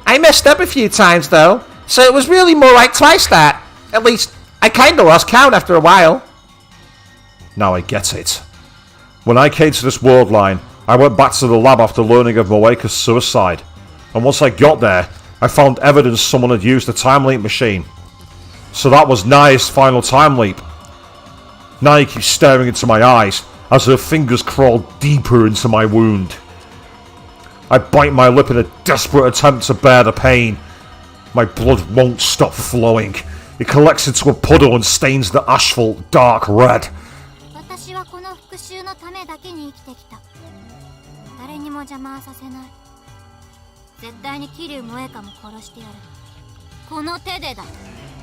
I messed up a few times though, so it was really more like twice that. At least, I kinda lost count after a while.
Now I get it. When I came to this world line, I went back to the lab after learning of Moeka's suicide. And once I got there, I found evidence someone had used the time leap machine. So that was Naya's final time leap. Naya keeps staring into my eyes as her fingers crawl deeper into my wound. I bite my lip in a desperate attempt to bear the pain. My blood won't stop flowing. It collects into a puddle and stains the asphalt dark red.
私はこの復讐のためだけに生きてきた。誰にも邪魔はさせない。絶対に桐生萌香も殺してやる。この手でだ。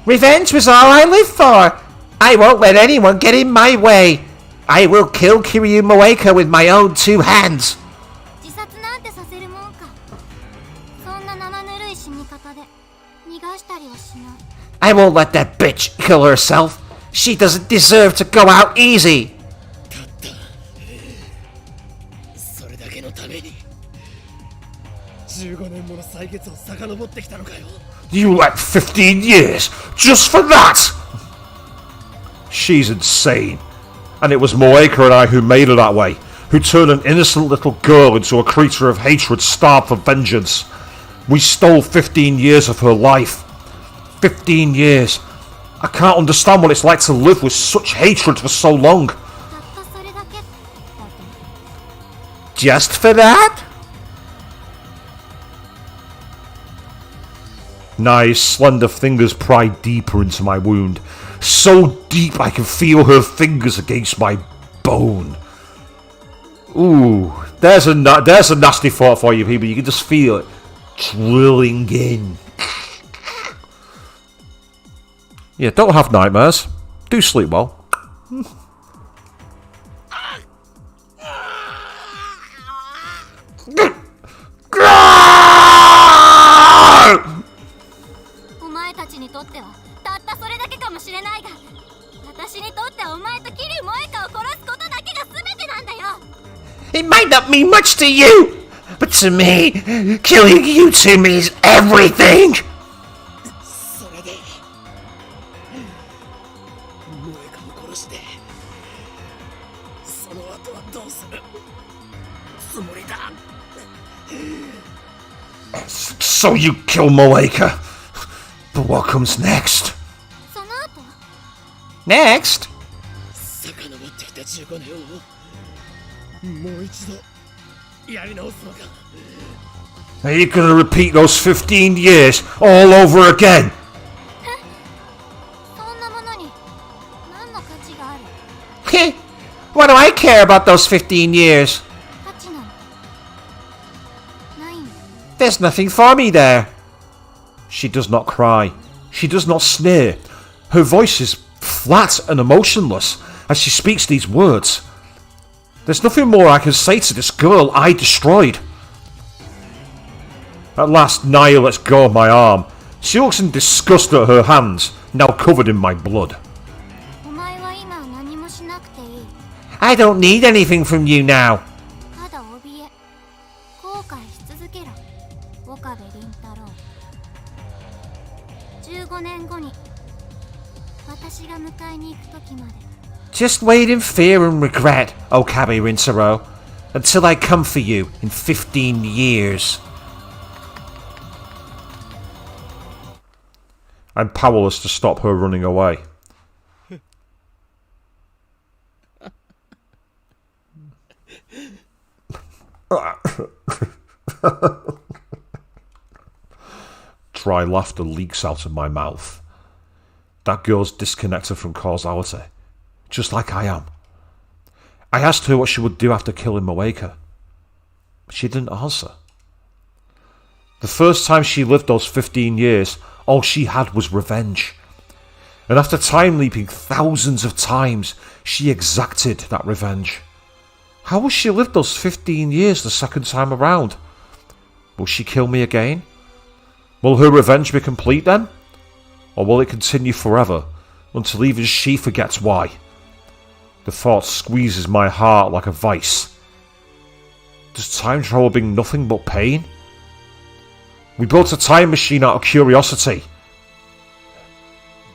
Revenge was all I live for. I won't let anyone get in my way. I will kill Kiryu Moeka with my own 2 hands.
自殺なんてさせるもんか。そんな生ぬるい死に方で逃がしたりはしない。
I won't let that bitch kill herself. She doesn't deserve to go out easy.
それだけのために15年もの歳月を遡ってきたのかよ。
You let 15 years just for that? She's insane. And it was Moeka and I who made her that way, who turned an innocent little girl into a creature of hatred starved for vengeance. We stole 15 years of her life. 15 years. I can't understand what it's like to live with such hatred for so long.
たったそれだけだって。
Just for that?
Nai's slender fingers pry deeper into my wound. So deep I can feel her fingers against my bone. Ooh, there's a nasty thought for you people. You can just feel it drilling in. Yeah, don't have nightmares. Do sleep well.
お前たちにとってはたったそれだけかもしれないが、私にとってはお前と桐生萌香を殺すことだけが全てなんだよ。
It might not mean much to you, but to me, killing you two means everything.
それで萌香を殺してその後はどうするつもりだ。
So you kill Moeka. But what comes next?
その後
Next?
遡ってきた15年をもう一度やり直すのか。
Are you gonna repeat those 15 years all over again?
そんなものに何の価値がある。
Heh, what do I care about those 15 years?
価値なんてないんだ。
There's nothing for me there.
She does not cry. She does not sneer. Her voice is flat and emotionless as she speaks these words. There's nothing more I can say to this girl I destroyed. At last, Naya lets go of my arm. She looks in disgust at her hands, now covered in my blood.
お前は今は何もしなくていい。
I don't need anything from you now.
ただ怯え、後悔し続けろ。岡部倫太郎。15年後に私が迎えに行く時まで。
Just wait in fear and regret, Okabe Rintaro, until I come for you in 15 years.
I'm powerless to stop her running away. Dry laughter leaks out of my mouth. That girl's disconnected from causality, just like I am. I asked her what she would do after killing Moeka, but she didn't answer. The first time she lived those 15 years, all she had was revenge. And after time leaping thousands of times, she exacted that revenge. How will she live those 15 years the second time around? Will she kill me again? Will her revenge be complete then? Or will it continue forever, until even she forgets why? The thought squeezes my heart like a vice. Does time travel bring nothing but pain? We built a time machine out of curiosity.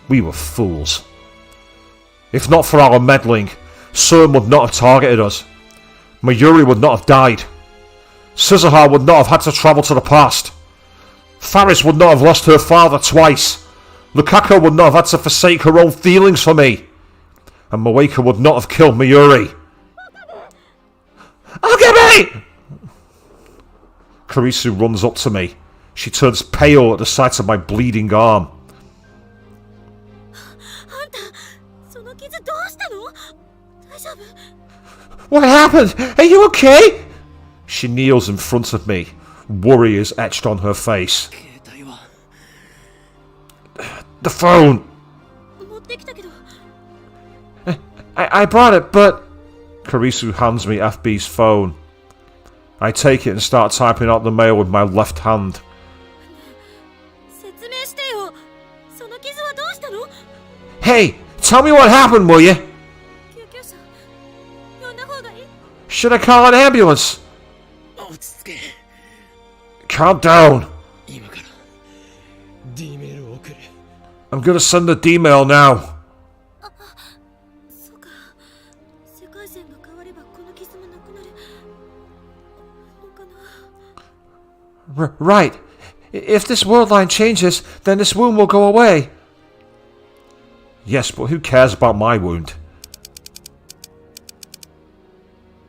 We were fools. If not for our meddling, CERN would not have targeted us. Mayuri would not have died. Scissorhar would not have had to travel to the past. Faris would not have lost her father twice. Lukako would not have had to forsake her own feelings for me. And Moeka would not have killed Mayuri. Okami! Kurisu runs up to me. She turns pale at the sight of my bleeding arm.
あんたその傷どうしたの？大丈夫？
What happened? Are you okay? She kneels in front of me. Worry is etched on her face. The phone!
持ってきたけど。
I brought it, but... Kurisu hands me FB's phone. I take it and start typing out the mail with my left hand.
説明してよ。その傷はどうしたの？
Hey, tell me what happened, will you?
救急車呼んだ方がいい？
Should I call an ambulance?
落ち着け。
Calm down.
今から D メールを送る。
I'm gonna send a D-mail now.
そうか。世界線が変わればこの傷もなくなるのかな。
Right. If this worldline changes, then this wound will go away. Yes, but who cares about my wound?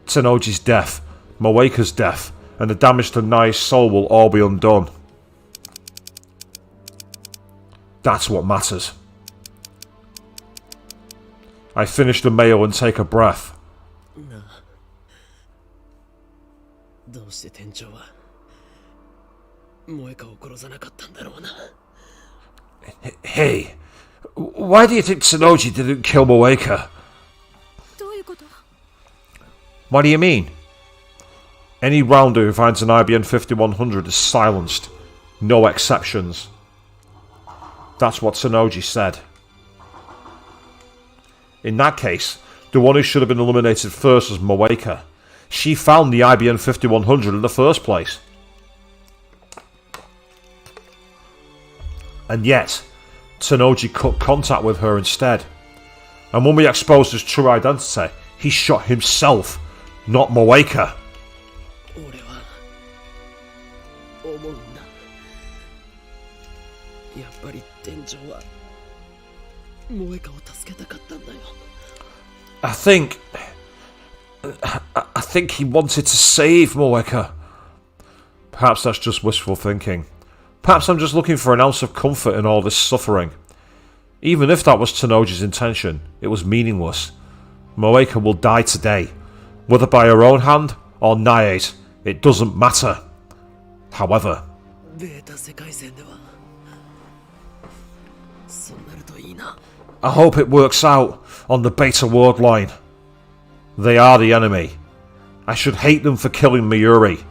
Tenoji's death, Moeka's death, and the damage to Nai's soul will all be undone. That's what matters. I finish the mail and take a breath.
どうして店長は萌香を殺さなかったんだろうな。
Hey, why do you think Tsunoji didn't kill Moeka?
どういうこと？
What do you mean? Any rounder who finds an IBN 5100 is silenced. No exceptions. That's what Tsunoji said. In that case, the one who should have been eliminated first was Moeka. She found the IBN 5100 in the first place. And yet, Tsunoji cut contact with her instead. And when we exposed his true identity, he shot himself, not Moeka.
俺は思うんだ。やっぱり店長は萌香を助けたかったんだよ。
I think he wanted to save Moeka. Perhaps that's just wishful thinking. Perhaps I'm just looking for an ounce of comfort in all this suffering. Even if that was Tenoji's intention, it was meaningless. Moeka will die today. Whether by her own hand or Nae's, it doesn't matter. However,
ベータ世界線ではそうなるといいな。
I hope it works out on the Beta worldline. They are the enemy. I should hate them for killing Mayuri.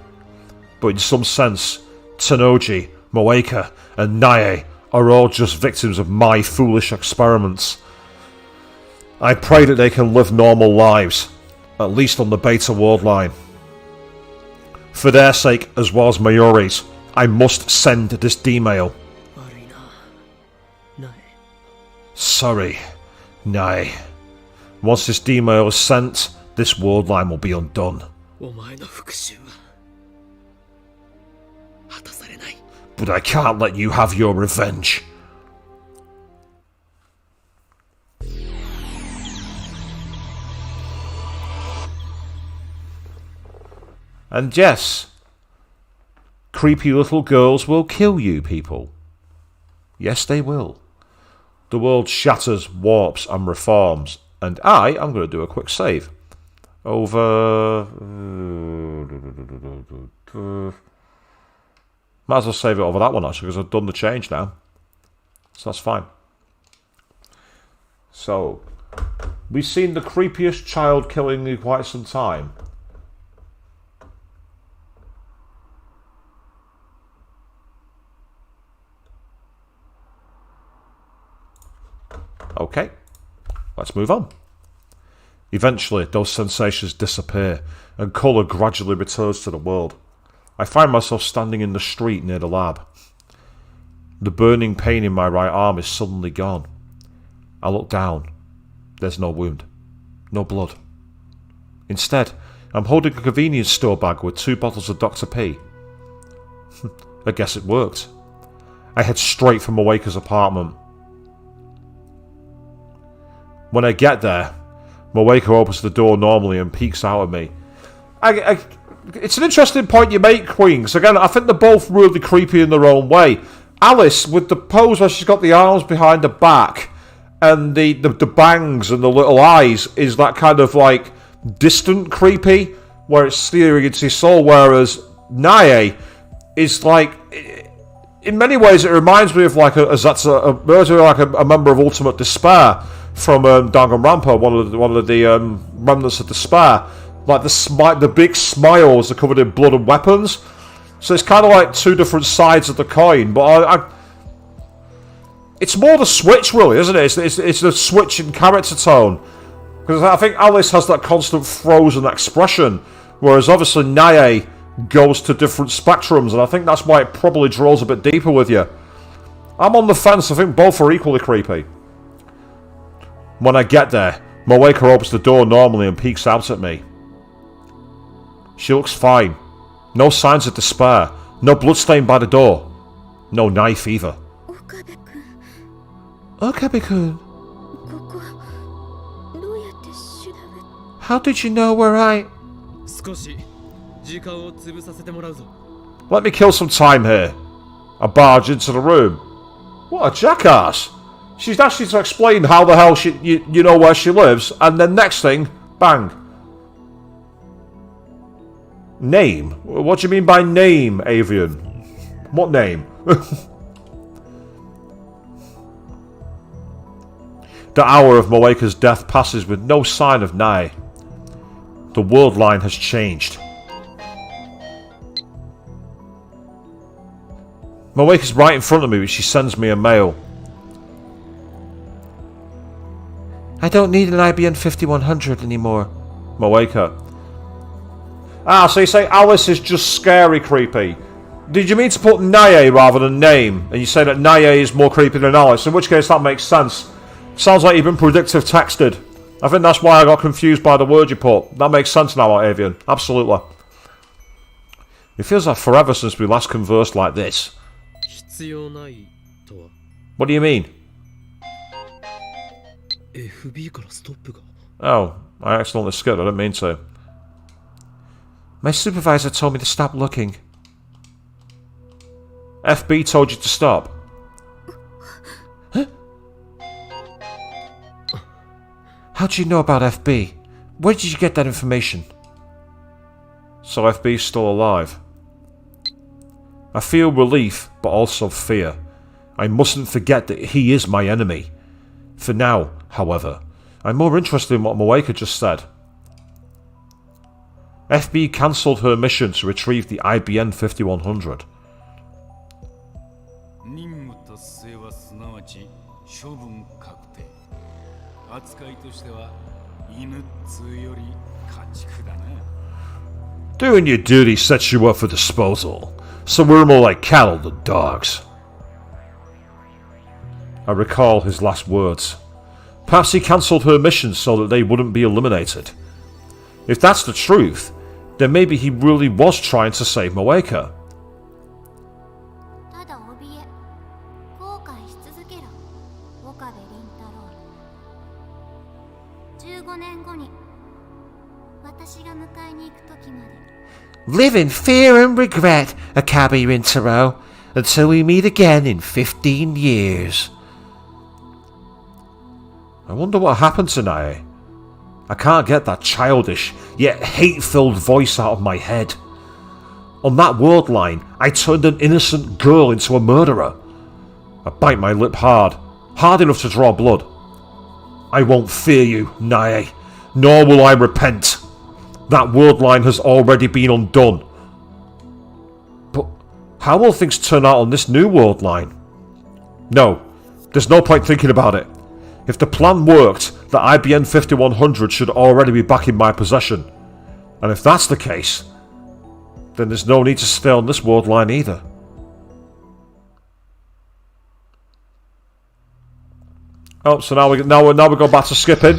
But in some sense, Tenoji, Moeka, and Nae are all just victims of my foolish experiments. I pray that they can live normal lives, at least on the Beta worldline. For their sake, as well as Mayuri's, I must send this D-mail.
悪いな。ない。
Sorry, Nae. Once this D-mail is sent, this worldline will be undone.
お前の復讐は果たされない。
But I can't let you have your revenge. And yes, creepy little girls will kill you, people. Yes, they will. The world shatters, warps, and reforms. And I am going to do a quick save. Over... Might as well save it over that one, actually, because I've done the change now. So that's fine. So, we've seen the creepiest child killing in quite some time. Okay, let's move on. Eventually, those sensations disappear, and colour gradually returns to the world. I find myself standing in the street near the lab. The burning pain in my right arm is suddenly gone. I look down. There's no wound. No blood. Instead, I'm holding a convenience store bag with 2 bottles of Dr. P. I guess it worked. I head straight for Moeka's apartment. When I get there, Moeka opens the door normally and peeks out at me. It's an interesting point you make, Queen, because again, I think they're both really creepy in their own way. Alice, with the pose where she's got the arms behind her back and the bangs and the little eyes, is that kind of like distant creepy, where it's steering into your soul, whereas Nae is like, in many ways it reminds me of like a member of Ultimate Despair from Danganronpa, one of the remnants of Despair. Like the big smiles are covered in blood and weapons. So it's kind of like two different sides of the coin, but it's more the switch, really, isn't it? It's the switch in character tone. Because I think Alice has that constant frozen expression, whereas obviously Nae goes to different spectrums, and I think that's why it probably draws a bit deeper with you. I'm on the fence. I think both are equally creepy. When I get there, Moeka opens the door normally and peeks out at me. She looks fine. No signs of despair. No bloodstain by the door. No knife either. Okabe-kun. How did you know where I... Let me kill some time here. I barge into the room. What a jackass. She's asked you to explain how the hell you know where she lives, and then next thing, bang. Name? What do you mean by name, Avian? What name? The hour of Moeka's death passes with no sign of Nae. The world line has changed. Moeka's right in front of me, but she sends me a mail. I don't need an IBN 5100 anymore. Moeka. Ah, so you say Alice is just scary creepy. Did you mean to put Nae rather than name? And you say that Nae is more creepy than Alice, in which case that makes sense. Sounds like you've been predictive texted. I think that's why I got confused by the word you put. That makes sense now, Avian. Absolutely. It feels like forever since we last conversed like this. What do you mean? Oh, I accidentally skipped. I didn't mean to. My supervisor told me to stop looking. FB told you to stop. Huh? How do you know about FB? Where did you get that information? So FB's still alive. I feel relief, but also fear. I mustn't forget that he is my enemy. For now, however, I'm more interested in what Moeka just said. FB cancelled her mission to retrieve the IBN 5100. Doing your duty sets you up for disposal, so we're more like cattle than dogs. I recall his last words. Perhaps he cancelled her mission so that they wouldn't be eliminated. If that's the truth, then maybe he really was trying to save Moeka. Live in fear and regret, Akabe Rintaro, until we meet again in 15 years. I wonder what happened to Nae. I can't get that childish, yet hate-filled voice out of my head. On that world line, I turned an innocent girl into a murderer. I bite my lip hard enough to draw blood. I won't fear you, Nae, nor will I repent. That world line has already been undone. But how will things turn out on this new world line? No, there's no point thinking about it. If the plan worked, the IBN 5100 should already be back in my possession. And if that's the case, then there's no need to stay on this world line either. Oh, so now we go back to skipping.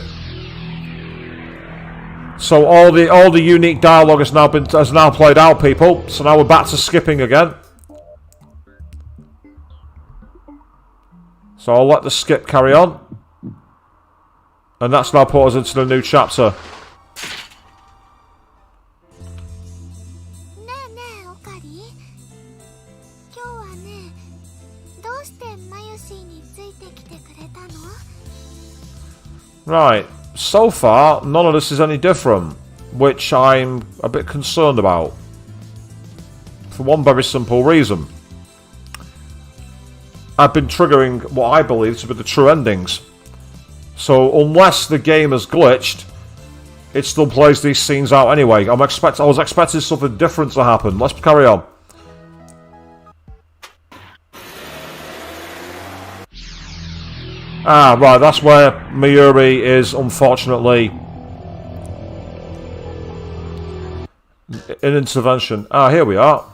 So all the unique dialogue has now played out, people. So now we're back to skipping again. So I'll let the skip carry on. And that's now put us into the new chapter.
ねえねえオカリ、今日はね、どうしてマユシーについてきてくれたの？
Right, so far, none of this is any different, which I'm a bit concerned about. For one very simple reason. I've been triggering what I believe to be the true endings. So unless the game has glitched, it still plays these scenes out anyway. I was expecting something different to happen. Let's carry on. Ah, right, that's where Mayuri is, unfortunately, in intervention. Ah, here we are.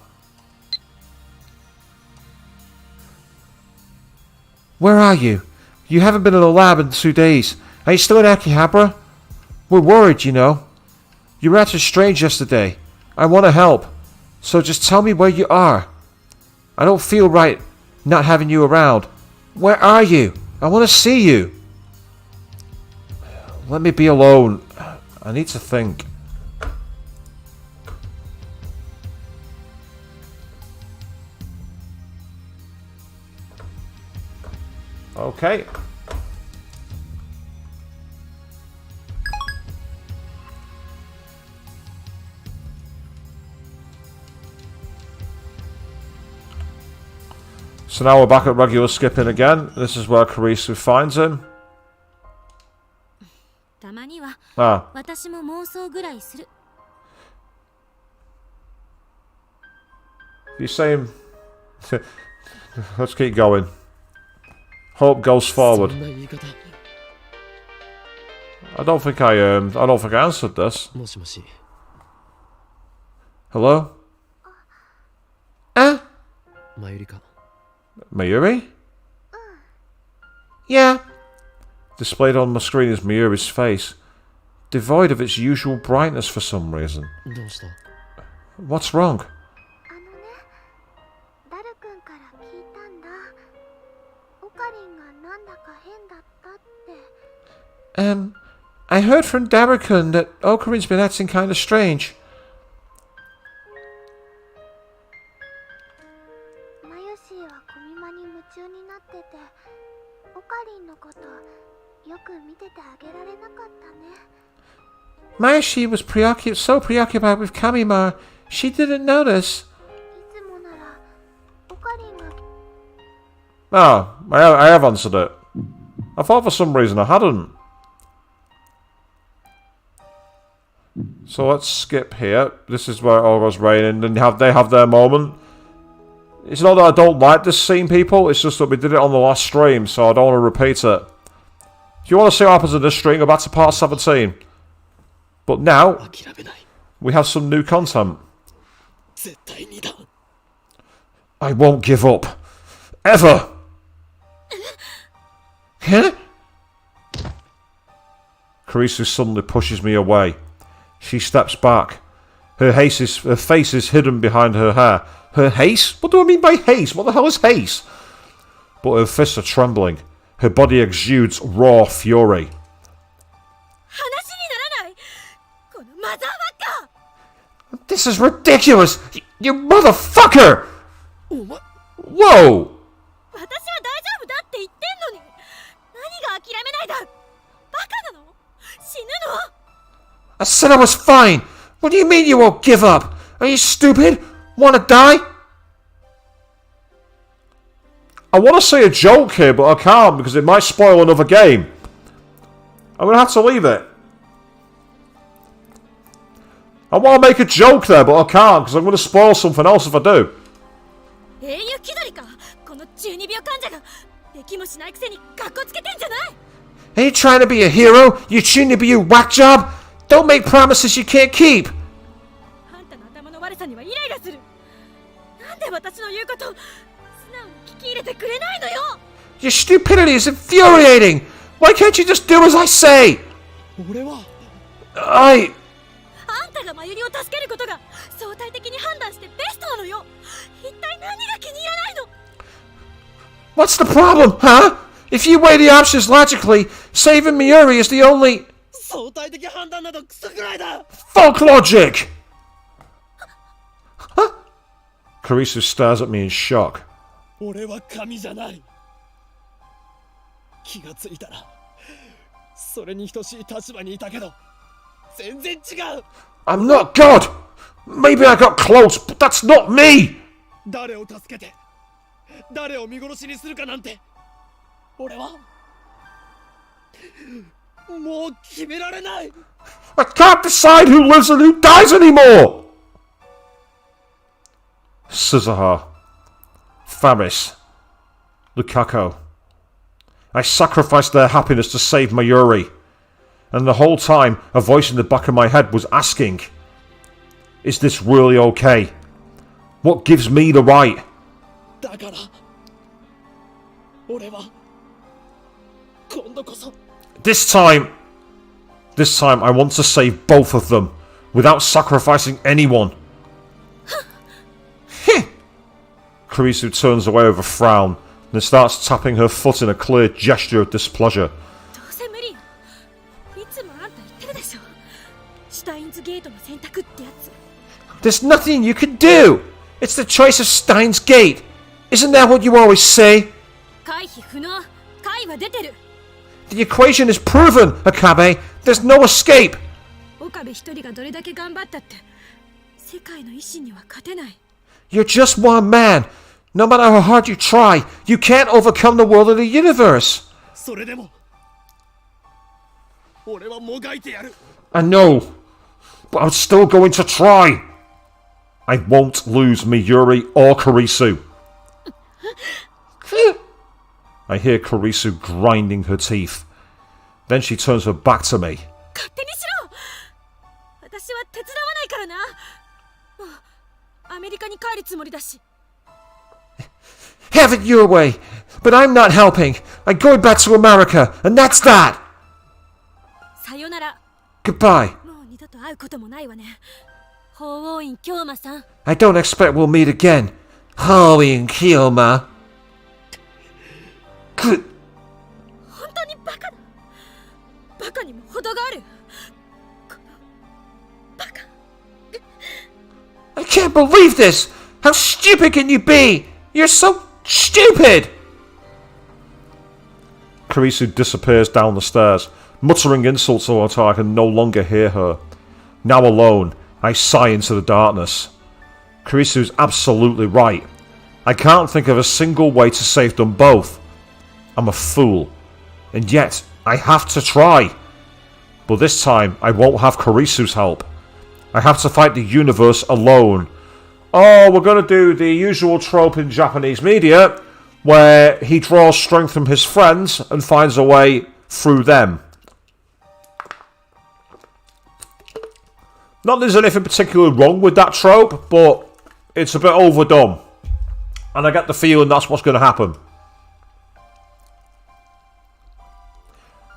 Where are you? You haven't been in the lab in 2 days. Are you still in Akihabara? We're worried, you know. You were acting strange yesterday. I want to help. So just tell me where you are. I don't feel right not having you around. Where are you? I want to see you. Let me be alone. I need to think.
Okay. So now we're back at regular skipping again. This is where Kurisu finds him.
たまには
Ah,
私も妄想ぐらいする。
you saying... Let's keep going. Hope goes forward.
そんな言い方。
I don't think I answered this.
もしもし。
Hello?
あ、
マユリか。
Mayuri?
yeah.
Displayed on my screen is Mayuri's face, devoid of its usual brightness for some reason.
どうした？
What's wrong?
あのね、ダル君から聞いたんだ。オカリンがなんだか変だったって。
I heard from Darikun that Okarin's been acting kind of strange.
マユシーはコミマに夢中になってて、オカリンのことよく見ててあげられなかったね。
Mayashi was so preoccupied with Kamimar, she didn't notice.
いつもならオカリンが
Ah, I have answered it. I thought for some reason I hadn't. So let's skip here. This is where it all goes raining, and they have their moment. It's not that I don't like this scene, people. It's just that we did it on the last stream, so I don't want to repeat it. If you want to see what happens in this stream, go back to part 17. But now,
諦めない。
we have some new content.
絶対にだ。
I won't give up. Ever!
Huh?
Kurisu suddenly pushes me away. She steps back. Her face is hidden behind her hair. Her haste? What do I mean by haste? What the hell is haste? But her fists are trembling. Her body exudes raw fury.
話にならない。このマザーバッカー。
This is ridiculous! You motherfucker!
お前、
Whoa!
私は大丈夫だって言ってんのに、何が諦めないだ。バカなの？死ぬの？
I said I was fine! What do you mean you won't give up? Are you stupid? Wanna die?
I want to say a joke here, but I can't because it might spoil another game. I'm going to have to leave it. I want to make a joke there, but I can't because I'm going to spoil something else if I do.
英雄気取りか。この12秒患者ができもしないくせにカッコつけてんじゃない。
Are you trying to be a hero? You trying to be a whack job? Don't make promises you can't keep!
あんたの頭の悪さにはイライラする。なんで私の言うこと素直に聞き入れてくれないのよ。
Your stupidity is infuriating! Why can't you just do as I say?
俺は。
I...
あんたがマユリを助けることが相対的に判断してベストなのよ。一体何が気に入らないの？
What's the problem, huh? If you weigh the options logically, saving Mayuri is the only...
相対的判断などクソくらいだ
Fuck logic! Huh? Karisu stares at me in shock.
俺は神じゃない気がついたらそれに等しい立場にいたけど全然違う
I'm not God! Maybe I got close, but that's not me!
誰を助けて誰を見殺しにするかなんて俺はもう決められない
I can't decide who lives and who dies anymore! Suzuha, Faris, Lukaku. I sacrificed their happiness to save Mayuri. And the whole time, a voice in the back of my head was asking, is this really okay? What gives me the right?
だから俺は今度こそ
This time I want to save both of them without sacrificing anyone. Kurisu turns away with a frown and starts tapping her foot in a clear gesture of displeasure.
どうせ無理よ。いつもあんた言ってるでしょ。シュタインズゲートの選択ってやつ。
There's nothing you can do. It's the choice of Steins Gate. Isn't that what you always say?
回避不能。解は出てる。
The equation is proven, Akabe. There's no escape.
岡部一人がどれだけ頑張ったって世界の維新には勝てない。
You're just one man. No matter how hard you try, you can't overcome the world of the universe.
それでも俺はもがいてやる
I know, but I'm still going to try. I won't lose Mayuri or Kurisu. I hear Kurisu grinding her teeth. Then she turns her back to me.
勝手にしろ。私は手伝わないからな。もうアメリカに帰るつもりだし。
Have it your way, but I'm not helping. I'm going back to America, and that's that.
さよなら。
Goodbye.
もう二度と会うこともないわね。法王院京馬さん。
I don't expect we'll meet again. Holy Kiyoma.
本当にバカだ。バカにも程がある。このバカ。
I can't believe this. How stupid can you be? You're so stupid. Kurisu disappears down the stairs, muttering insults until I can no longer hear her. Now alone, I sigh into the darkness. Kurisu's absolutely right. I can't think of a single way to save them both. I'm a fool. And yet, I have to try. But this time, I won't have Kurisu's help. I have to fight the universe alone. Oh, we're going to do the usual trope in Japanese media, where he draws strength from his friends and finds a way through them. Not that there's anything particularly wrong with that trope, but it's a bit overdone. And I get the feeling that's what's going to happen.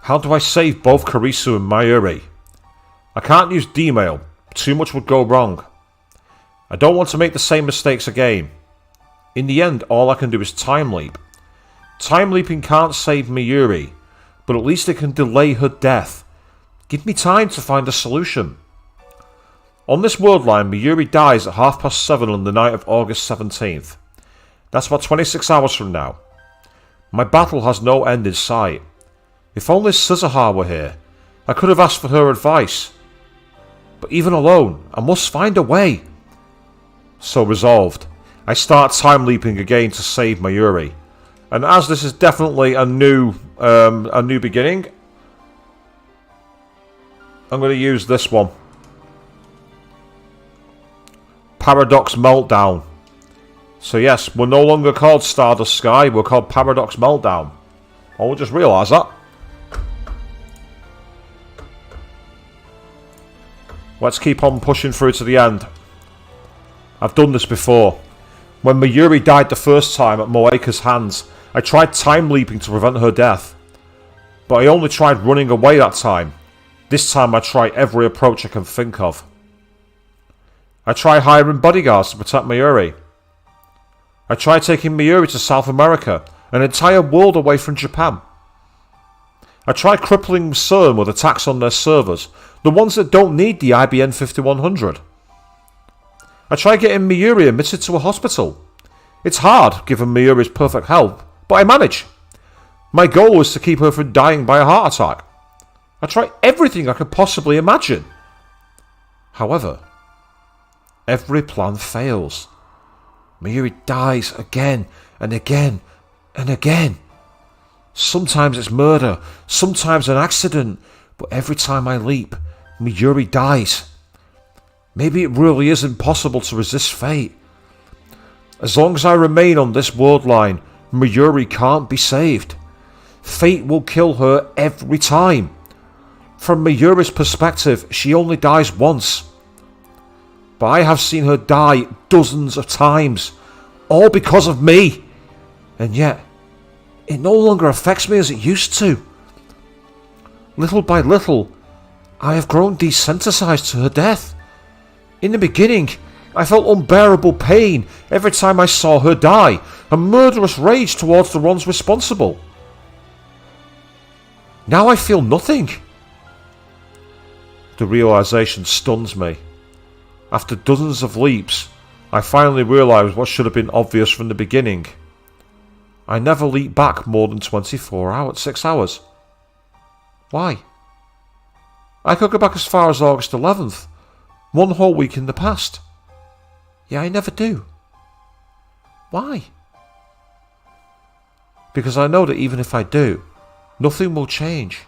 How do I save both Kurisu and Mayuri? I can't use D-mail. Too much would go wrong. I don't want to make the same mistakes again. In the end, all I can do is time leap. Time leaping can't save Mayuri, but at least it can delay her death. Give me time to find a solution. On this world line, Mayuri dies at 7:30 on the night of August 17th. That's about 26 hours from now. My battle has no end in sight. If only Suzuha were here, I could have asked for her advice. But even alone, I must find a way. So resolved, I start time leaping again to save Mayuri. And as this is definitely a new beginning, I'm going to use this one. Paradox Meltdown. So yes, we're no longer called Stardust Sky, we're called Paradox Meltdown. I will just realise that. Let's keep on pushing through to the end. I've done this before. When Mayuri died the first time at Moeka's hands, I tried time leaping to prevent her death. But I only tried running away that time. This time I try every approach I can think of. I try hiring bodyguards to protect Mayuri. I try taking Mayuri to South America, an entire world away from Japan.
I tried crippling CERN with attacks on their servers, the ones that don't need the IBN 5100. I tried getting Mayuri admitted to a hospital. It's hard, given Mayuri's perfect health, but I manage. My goal was to keep her from dying by a heart attack. I tried everything I could possibly imagine. However, every plan fails. Mayuri dies again and again and again. Sometimes it's murder, sometimes an accident, but every time I leap, Mayuri dies. Maybe it really is impossible to resist fate. As long as I remain on this world line, Mayuri can't be saved. Fate will kill her every time. From Mayuri's perspective, she only dies once. But I have seen her die dozens of times, all because of me. And yet, it no longer affects me as it used to. Little by little, I have grown desensitized to her death. In the beginning, I felt unbearable pain every time I saw her die, and murderous rage towards the ones responsible. Now I feel nothing. The realization stuns me. After dozens of leaps, I finally realized what should have been obvious from the beginning. I never leap back more than 6 hours. Why? I could go back as far as August 11th, one whole week in the past. Yeah, I never do. Why? Because I know that even if I do, nothing will change.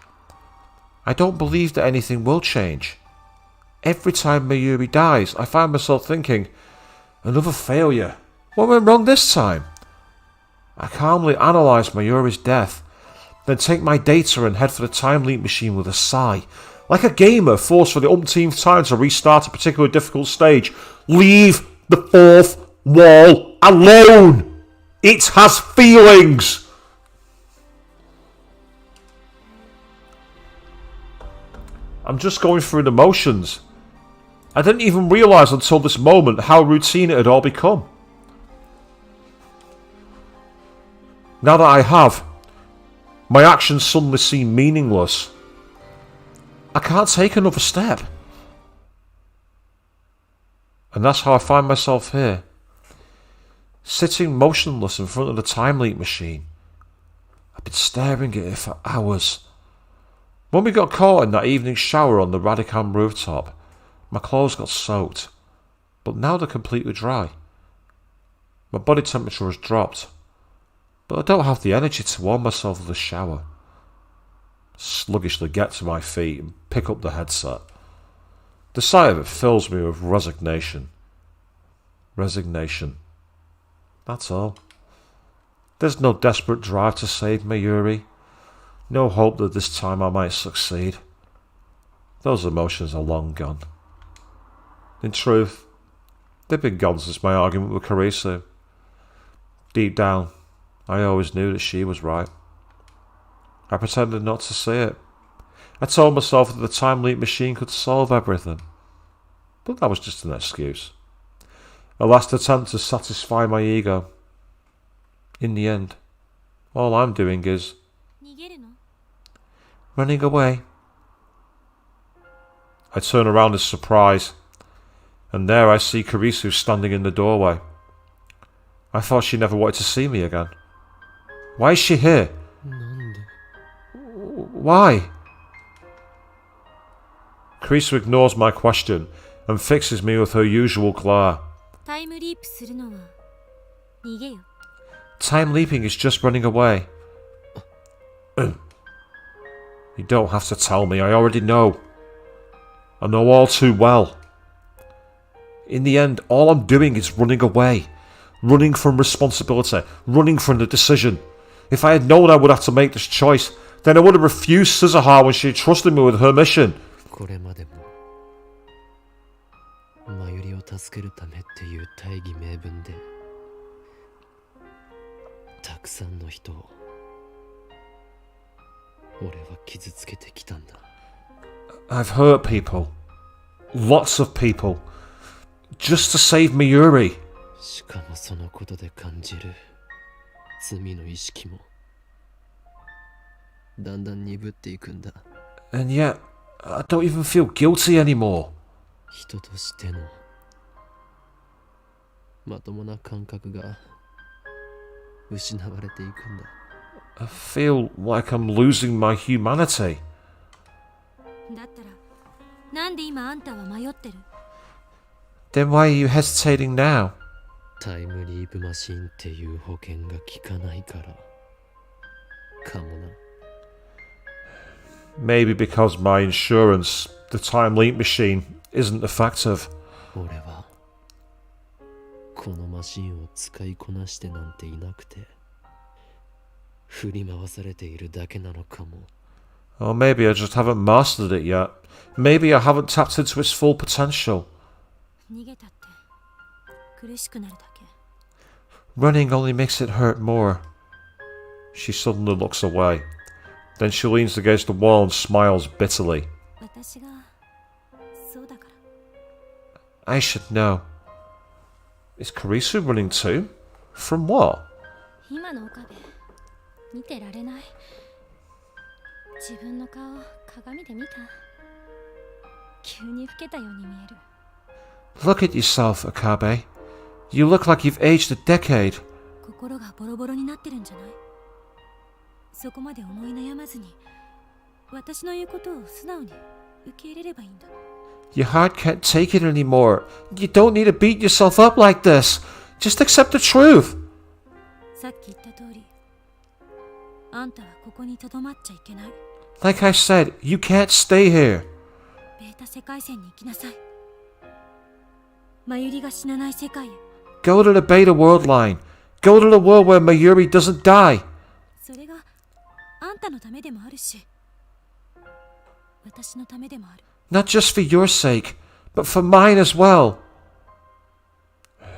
I don't believe that anything will change. Every time Mayuri dies, I find myself thinking, another failure. What went wrong this time? I calmly analyse Mayuri's death, then take my data and head for the time leap machine with a sigh. Like a gamer forced for the umpteenth time to restart a particularly difficult stage. Leave the fourth wall alone! It has feelings! I'm just going through the motions. I didn't even realise until this moment how routine it had all become. Now that I have, my actions suddenly seem meaningless. I can't take another step. And that's how I find myself here, sitting motionless in front of the time leap machine. I've been staring at it for hours. When we got caught in that evening shower on the Radicam rooftop, my clothes got soaked, but now they're completely dry. My body temperature has dropped, but I don't have the energy to warm myself with a shower. Sluggishly get to my feet and pick up the headset. The sight of it fills me with resignation. Resignation. That's all. There's no desperate drive to save Mayuri. No hope that this time I might succeed. Those emotions are long gone. In truth, they've been gone since my argument with Karisu. Deep down, I always knew that she was right. I pretended not to see it. I told myself that the time leap machine could solve everything. But that was just an excuse. A last attempt to satisfy my ego. In the end, all I'm doing is running away. I turn around in surprise, and there I see Karisu standing in the doorway. I thought she never wanted to see me again. Why is she here? Why? Karisu ignores my question and fixes me with her usual glare. Time leaping is just running away. You don't have to tell me, I already know. I know all too well. In the end, all I'm doing is running away. Running from responsibility. Running from the decision. If I had known I would have to make this choice, then I would have refused Suzuha when she trusted me with her mission.
これまでもマユリを助けるためっていう大義名分でたくさんの人を俺は傷つけてきたんだ。
I've hurt people. Lots of people. Just to save Mayuri.
しかもそのことで感じる罪の意識もだんだん鈍っていくんだ。
And yet, I don't even feel guilty anymore.
人としてのまともな感覚が失われていくんだ。
I feel like I'm losing my humanity.
だったらなんで今あんたは迷ってる？
Then why are you hesitating now?
タイムリープマシンっていう保険が効かないからかもな。
Maybe because my insurance, the time leap machine, isn't effective.
俺はこのマシンを使いこなしてなんていなくて振り回されているだけなのかも。
Or maybe I just haven't mastered it yet. Maybe I haven't tapped into its full potential.
逃げたって苦しくなるだけ。
Running only makes it hurt more. She suddenly looks away. Then she leans against the wall and smiles bitterly.
私がそうだから。
I should know. Is Karisu running too? From what?
今の岡部見てられない。自分の顔鏡で見た。急に老けたように見える。
Look at yourself, Akabe. You look like you've aged a decade.
心がボロボロになってるんじゃない？そこまで思い悩まずに私の言うことを素直に受け入れればいいんだ。
Your heart can't take it anymore. You don't need to beat yourself up like this. Just accept the truth.
さっき言った通りあんたはここにとどまっちゃいけない。
Like I said, you can't stay here.
ベータ世界線に行きなさい。マユリが死なない世界へ。
Go to the Beta worldline. Go to the world where Mayuri doesn't die.
それがあんたのためでもあるし私のためでもある。
Not just for your sake, but for mine as well.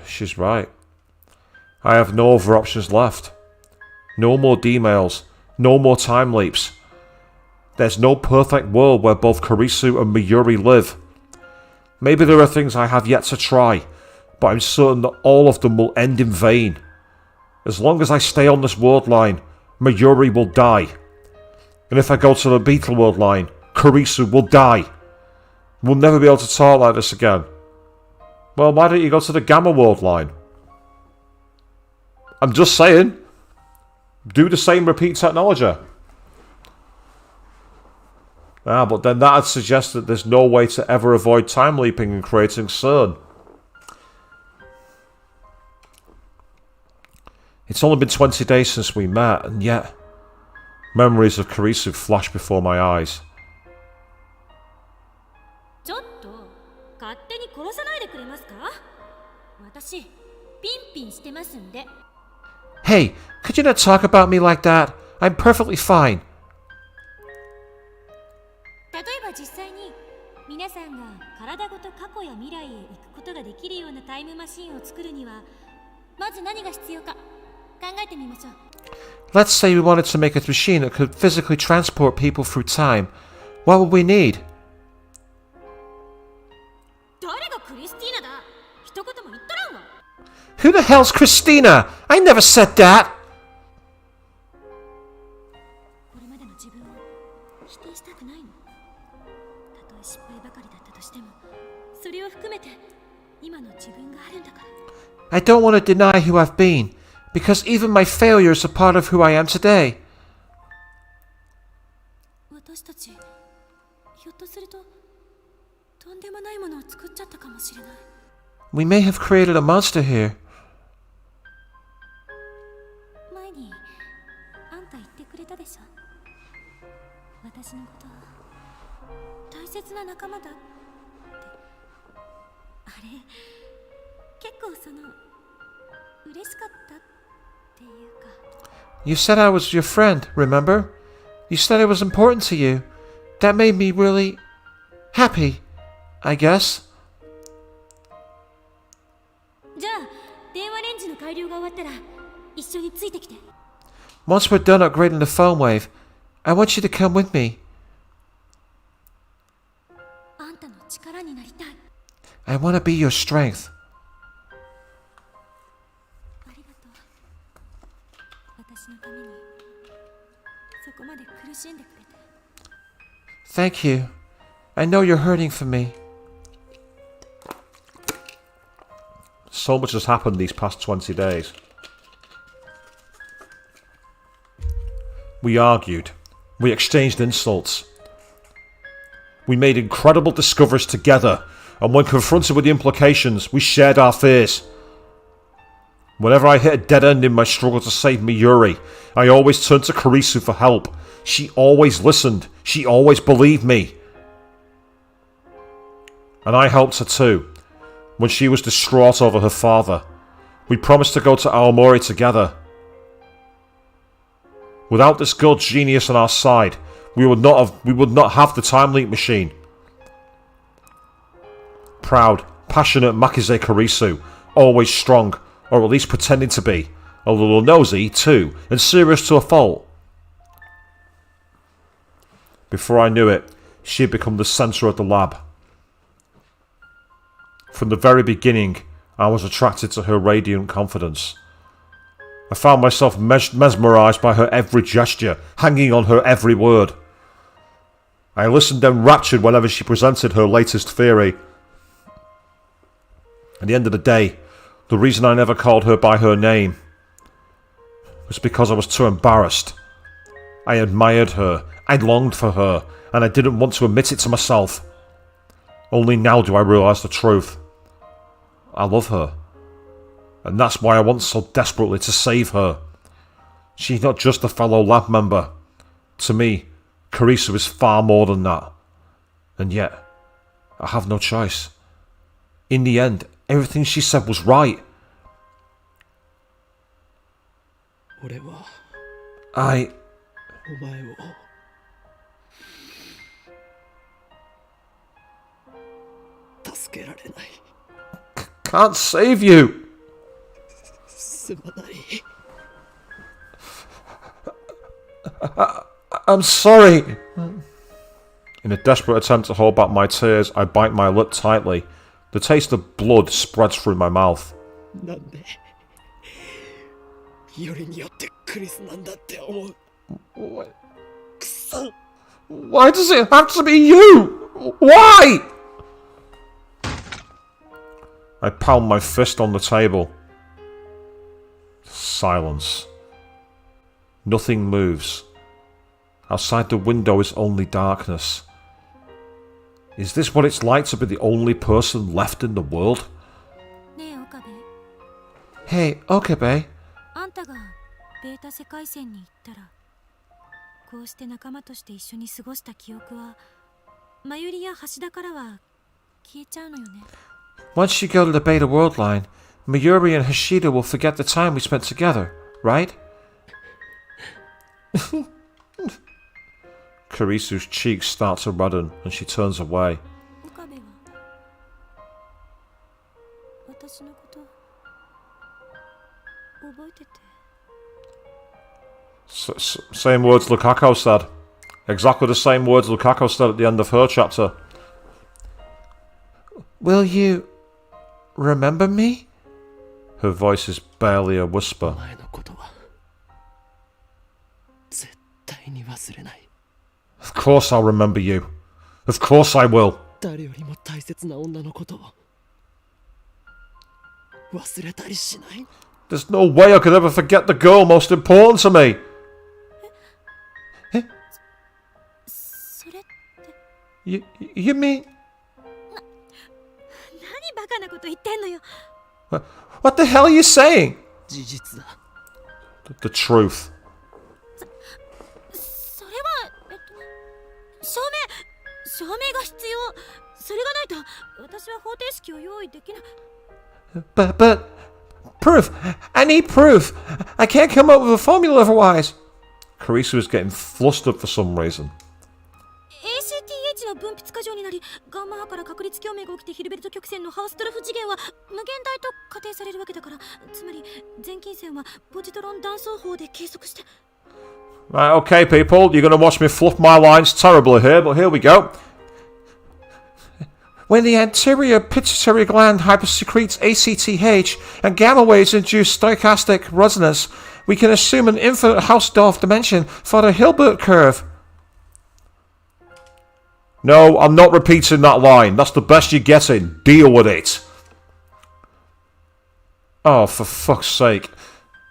She's right. I have no other options left. No more D-mails. No more time leaps. There's no perfect world where both Karisu and Mayuri live. Maybe there are things I have yet to try, but I'm certain that all of them will end in vain. As long as I stay on this world line, Mayuri will die. And if I go to the Beetle world line, Karisu will die. We'll never be able to talk like this again. Well, why don't you go to the Gamma world line? I'm just saying. Do the same repeat technology. But then that'd suggest that there's no way to ever avoid time leaping and creating CERN. It's only been 20 days since we met, and yet memories of Karisu flash before my eyes.
ちょっと勝手に殺さないでくれますか？私ピンピンしてますんで。
Hey, could you not talk about me like that? I'm perfectly fine.
例えば実際に皆さんが体ごと過去や未来へ行くことができるようなタイムマシンを作るにはまず何が必要か考えてみましょう。
Let's say we wanted to make a machine that could physically transport people through time. What would we need?
誰がクリスティーナだ？一言も言っとらんわ。
Who the hell's Christina? I never said that!
これまでの自分を否定したくないの。たとえ失敗ばかりだったとしてもそれを含めて今の自分があるんだから。
I don't want to deny who I've been, because even my failures are part of who I am today.
私たちひょっとするととんでもないものを作っちゃったかもしれない。
We may have created a monster here.
前にあんた言ってくれたでしょ。私のこと大切な仲間だって。あれ結構嬉しかったっていうか。
You said I was your friend, remember? You said it was important to you. That made me really happy, I guess.
じゃあ電話レンジの改良が終わったら一緒についてきて。
Once we're done upgrading the phone wave, I want you to come with me.
あんたの力になりたい。
I want to be your strength.
ありがとう。私のためにそこまで苦しんでくれて。
Thank you. I know you're hurting for me.
So much has happened these past 20 days. We argued. We exchanged insults. We made incredible discoveries together, and when confronted with the implications, we shared our fears. Whenever I hit a dead end in my struggle to save Mayuri, I always turned to Kurisu for help. She always listened. She always believed me. And I helped her too, when she was distraught over her father. We promised to go to Aomori together. Without this girl genius on our side, we would not have the time leap machine. Proud, passionate Makize Kurisu, always strong, or at least pretending to be, a little nosy too, and serious to a fault. Before I knew it, she had become the centre of the lab. From the very beginning, I was attracted to her radiant confidence. I found myself mesmerised by her every gesture, hanging on her every word. I listened enraptured whenever she presented her latest theory. At the end of the day, the reason I never called her by her name was because I was too embarrassed. I admired her, I longed for her, and I didn't want to admit it to myself. Only now do I realise the truth. I love her. And that's why I want so desperately to save her. She's not just a fellow lab member. To me, Kurisu is far more than that. And yet, I have no choice. In the end, everything she said was right. I...
お前を 助けられない
can't save you.
すまない
I'm sorry. In a desperate attempt to hold back my tears, I bite my lip tightly. The taste of blood spreads through my mouth.
なんでよりによってクリスなんだって思う
Why does it have to be you? Why? I pound my fist on the table. Silence. Nothing moves. Outside the window is only darkness. Is this what it's like to be the only person left in the world?
ねえ岡部、
Hey, Okabe.
あんたがベータ世界線に行ったら、こうして仲間として一緒に過ごした記憶はマユリや橋田からは消えちゃうのよね。
Once you go to the Beta worldline, Mayuri and Hashida will forget the time we spent together, right?
Kurisu's cheeks start to redden and she turns away.
岡部は私のこと覚えてて。
Same words Lukako said. Exactly the same words Lukako said at the end of her chapter.
Will you remember me?
Her voice is barely a
お
whisper.
前のことは絶対に忘れない
Of course I'll remember you. Of course I will.
誰よりも大切な女のことを忘れたりしない
There's no way I could ever forget the girl most important to me.
それって
You mean...
何バカなこと言ってんのよ。
What the hell are you saying?
事実だ
The truth.
それは証明が必要。それがないと私は方程式を用意できない。
But... Proof! I need proof! I can't come up with a formula otherwise!
Kurisu is getting flustered for some reason.
ACTH の分泌過剰になり、ガンマ波から確率共鳴が起きてヒルベルト曲線のハウストルフ次元は無限大と仮定されるわけだから、つまり全近線はポジトロン断層法で計測して。
Right, okay, people, you're going to watch me fluff my lines terribly here, but here we go.
When the anterior pituitary gland hypersecretes ACTH and gamma waves induce stochastic resonance, we can assume an infinite Hausdorff dimension for the Hilbert curve.
No, I'm not repeating that line. That's the best you're getting. Deal with it. Oh, for fuck's sake.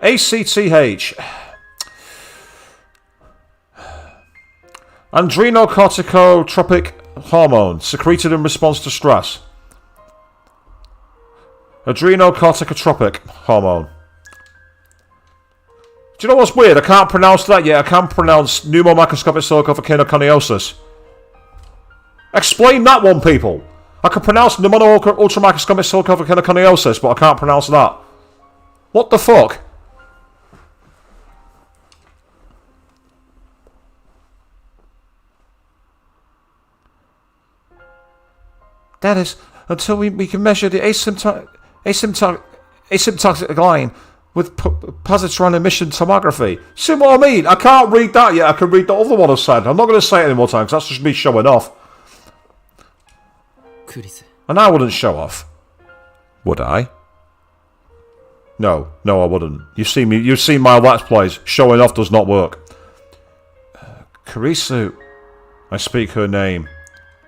ACTH. Adrenocorticotropic hormone secreted in response to stress. Adrenocorticotropic hormone. Do you know what's weird? I can't pronounce that yet. I can't pronounce pneumomicroscopic silicovolcanoconiosis. Explain that one, people. I can pronounce ultramicroscopic silicovolcanoconiosis, but I can't pronounce that. What the fuck?
That is, until we can measure the asymptotic line with positron emission tomography.
See what I mean? I can't read that yet. I can read the other one I said. I'm not going to say it any more times. That's just me showing off. And I wouldn't show off. Would I? No, I wouldn't. You've seen my Let's Plays. Showing off does not work.
Kurisu.
I speak her name.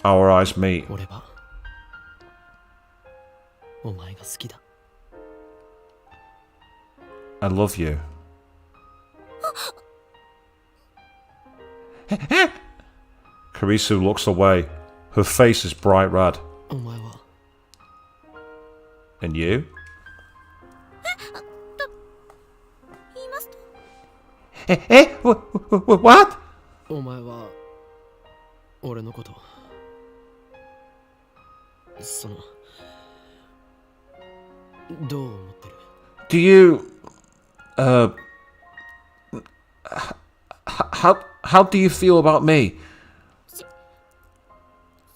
Our eyes meet. I love you. Kurisu looks away. Her face is bright red. And you?
What?
お前は俺のことどう思ってる
Do you how do you feel about me?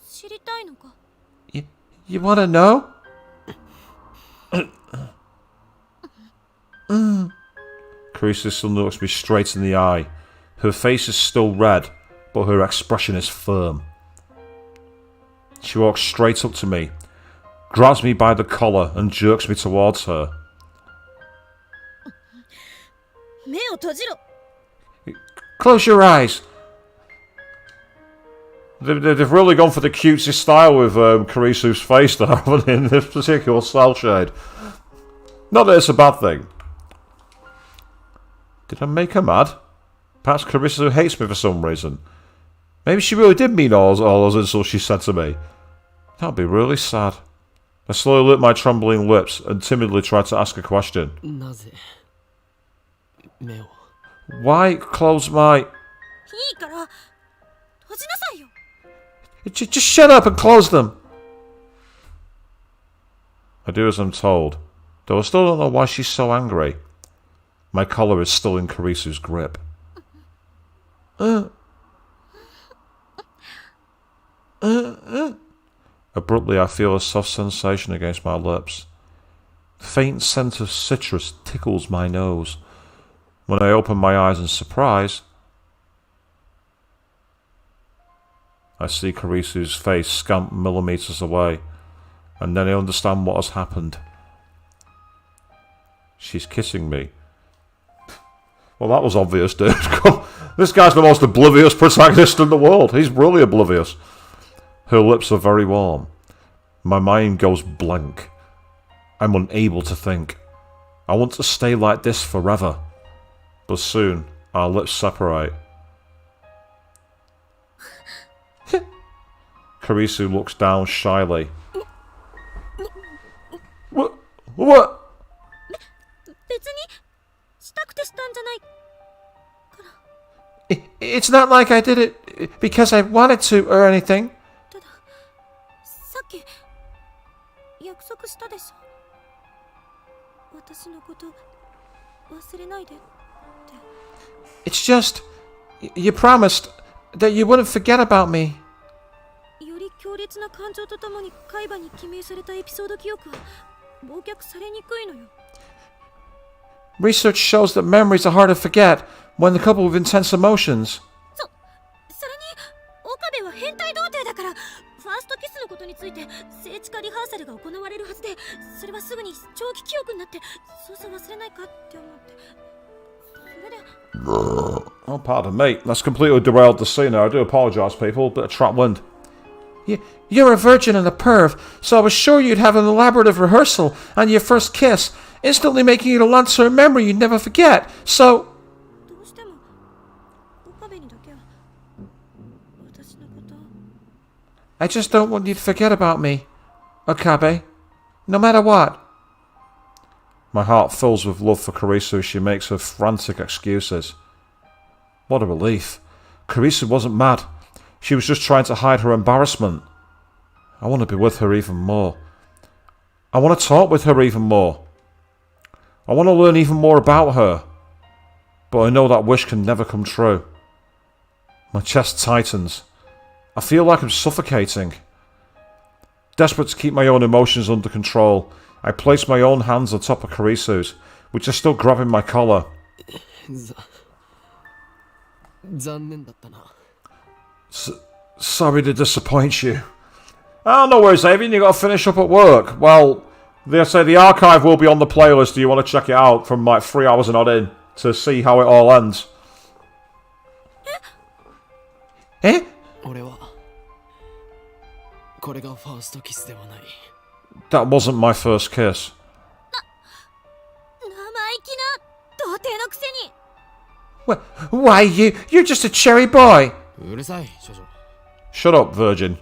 知りたいのか
You wanna know?
Kurisu still looks me straight in the eye. Her face is still red, but her expression is firm. She walks straight up to me, grabs me by the collar and jerks me towards her.
目を閉じろ
Close your eyes.
They've really gone for the cutesy style with Kurisu's face there, haven't they, in this particular cell shade. Not that it's a bad thing. Did I make her mad? Perhaps Kurisu hates me for some reason. Maybe she really did mean all those insults she said to me. That'd be really sad. I slowly lit my trembling lips and timidly tried to ask a question.
Why close my...
いいから閉じなさいよ
Just shut up and close them.
I do as I'm told, though I still don't know why she's so angry. My collar is still in Kurisu's grip. Abruptly, I feel a soft sensation against my lips. The faint scent of citrus tickles my nose. When I open my eyes in surprise, I see Kurisu's face scant millimeters away, and then I understand what has happened. She's kissing me. Well, that was obvious, dude. This guy's the most oblivious protagonist in the world. He's really oblivious. Her lips are very warm. My mind goes blank. I'm unable to think. I want to stay like this forever. But soon, our lips separate. Kurisu looks down shyly. What?
別にしたくてしたんじゃない
It's not like I did it because I wanted to or anything.
たださっき約束したでしょ私のこと忘れないでって
It's just you promised that you wouldn't forget about me.
より強烈な感情とともに海馬に記名されたエピソード記憶は忘却されにくいのよ
Research shows that memories are hard to forget when they're coupled with intense emotions.
それに岡部は変態童貞だからファーストキスのことについて聖地化リハーサルが行われるはずでそれはすぐに長期記憶になってそうそう忘れないかって思って
Oh, pardon me. That's completely derailed the scene there. I do apologise, people. Bit of trap wind.
You're a virgin and a perv, so I was sure you'd have an elaborative rehearsal and your first kiss, instantly making it a long-term memory you'd never forget. So...
どうしても岡部にだけは私のこと
I just don't want you to forget about me, Okabe. No matter what.
My heart fills with love for Karisu as she makes her frantic excuses. What a relief. Karisu wasn't mad. She was just trying to hide her embarrassment. I want to be with her even more. I want to talk with her even more. I want to learn even more about her. But I know that wish can never come true. My chest tightens. I feel like I'm suffocating. Desperate to keep my own emotions under control, I place my own hands on top of Karisu's, which are still grabbing my collar.
残念だったな。
Sorry to disappoint you. Oh, no worries, Avian. You got to finish up at work. Well, they say the archive will be on the playlist. Do you want to check it out from like 3 hours and odd in to see how it all ends?
Eh?
俺はこれがファーストキスではない。
That wasn't my first kiss.
生意気な童貞のくせに
Why, you're just a cherry boy.
うるさい、少女。
Shut up, virgin.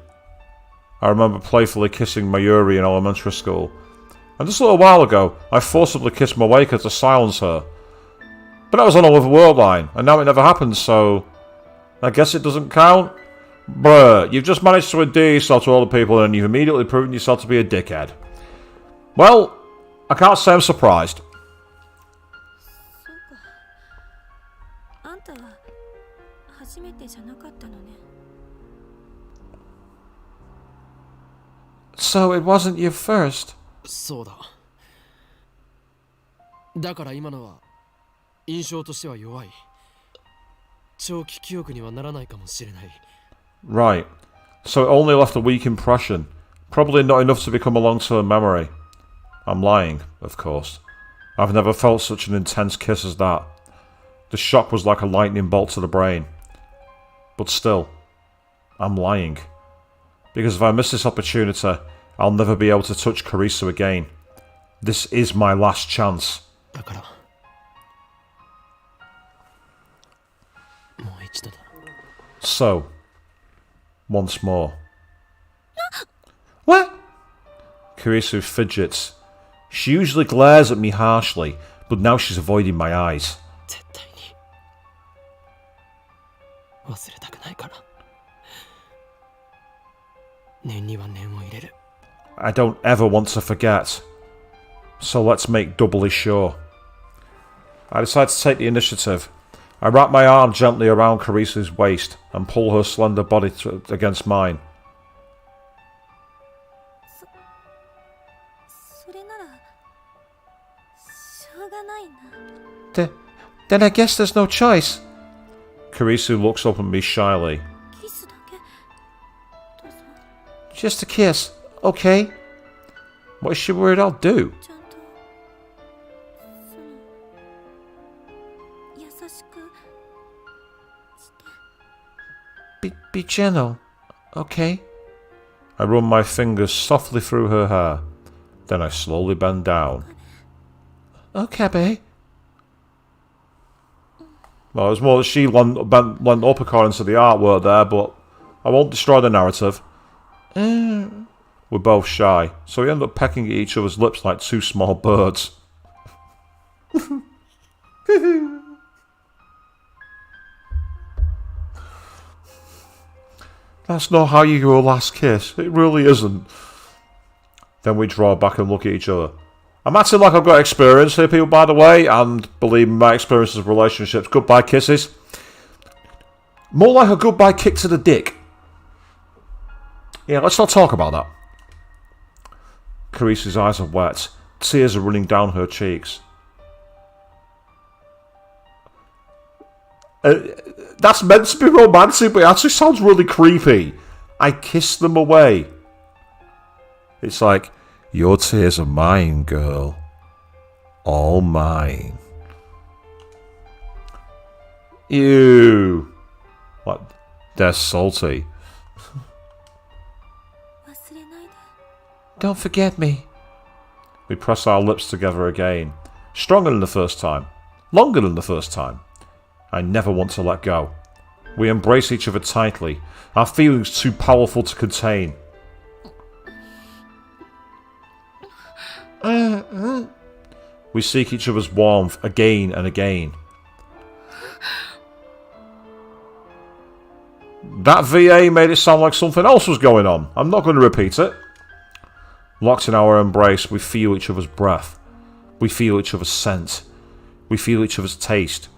I remember playfully kissing Mayuri in elementary school. And just a little while ago, I forcibly kissed Moeka to silence her. But that was on a worldline, and now it never happens, so... I guess it doesn't count? Bruh, you've just managed to endear yourself to other people and you've immediately proven yourself to be a dickhead. Well, I can't say I'm surprised.
そうかあんたは初めてじゃなかったのね
So it wasn't your first?
そうだ。だから今のは印象としては弱い。長期記憶にはならないかもしれない。
Right. So it only left a weak impression. Probably not enough to become a long-term memory. I'm lying, of course. I've never felt such an intense kiss as that. The shock was like a lightning bolt to the brain. But still, I'm lying. Because if I miss this opportunity, I'll never be able to touch Karisu again. This is my last chance.
だからもう一度だ。
So, once more.
What?
Karisu fidgets. She usually glares at me harshly, but now she's avoiding my eyes.
絶対に忘れたくないから。念には念を入れる。
I don't ever want to forget. So let's make doubly sure. I decide to take the initiative. I wrap my arm gently around Karisu's waist and pull her slender body against mine.
それならしょうがないな
Then I guess there's no choice.
Karisu looks up at me shyly.
キスだけどうぞ
Just a kiss, okay?
What is she worried I'll do?
ちゃんとその優しくして
Be gentle, okay?
I run my fingers softly through her hair. Then I slowly bend down.
Okabe.
Well, it was more that she went up according to the artwork there, but I won't destroy the narrative. We're both shy, so we end up pecking at each other's lips like two small birds. That's not how you do a last kiss. It really isn't. Then we draw back and look at each other. I'm acting like I've got experience here, people, by the way, and believe me, my experiences of relationships, goodbye kisses. More like a goodbye kick to the dick. Yeah, let's not talk about that. Carisu's eyes are wet. Tears are running down her cheeks. That's meant to be romantic, but it actually sounds really creepy. I kiss them away. It's like, your tears are mine, girl. All mine. Ew. Like, they're salty.
忘れないで。
Don't forget me.
We press our lips together again. Stronger than the first time. Longer than the first time. I never want to let go. We embrace each other tightly. Our feelings too powerful to contain. We seek each other's warmth again and again. That VA made it sound like something else was going on. I'm not going to repeat it. Locked in our embrace, we feel each other's breath. We feel each other's scent. We feel each other's taste.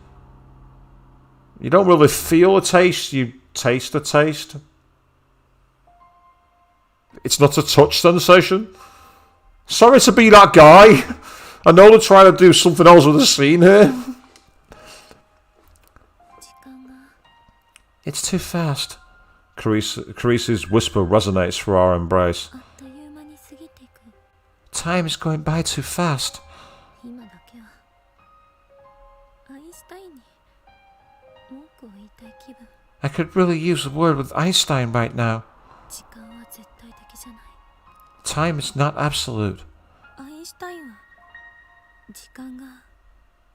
You don't really feel a taste, you taste a taste. It's not a touch sensation. Sorry to be that guy. I know they're trying to do something else with the scene here.
時間が
It's too fast.
Carice's whisper resonates through our embrace.
あっという間に過ぎていく。
Time is going by too fast.
今だけはアインシュタインに文句を言いたい気分。
I could really use a word with Einstein right now.
時間は絶対的じゃない。
Time is not absolute.
アインシュタインは時間が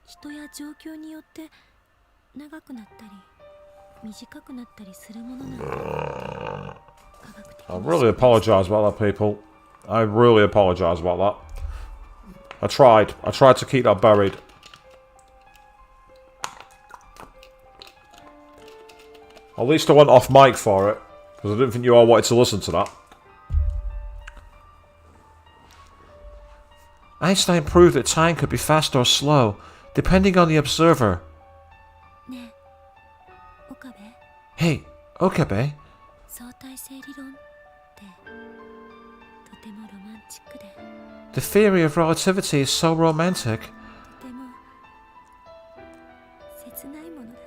人や状況によって長くなったり短くなったりするものなんだ。科学的
I really apologise about that, people. I really apologise about that. I tried to keep that buried. At least I went off mic for it, because I didn't think you all wanted to listen to that.
Einstein proved that time could be fast or slow, depending on the observer.
ねえ岡部
Hey, Okabe,
相対性理論ってとてもロマンチックで
the theory of relativity is so romantic
とても切ないものだね。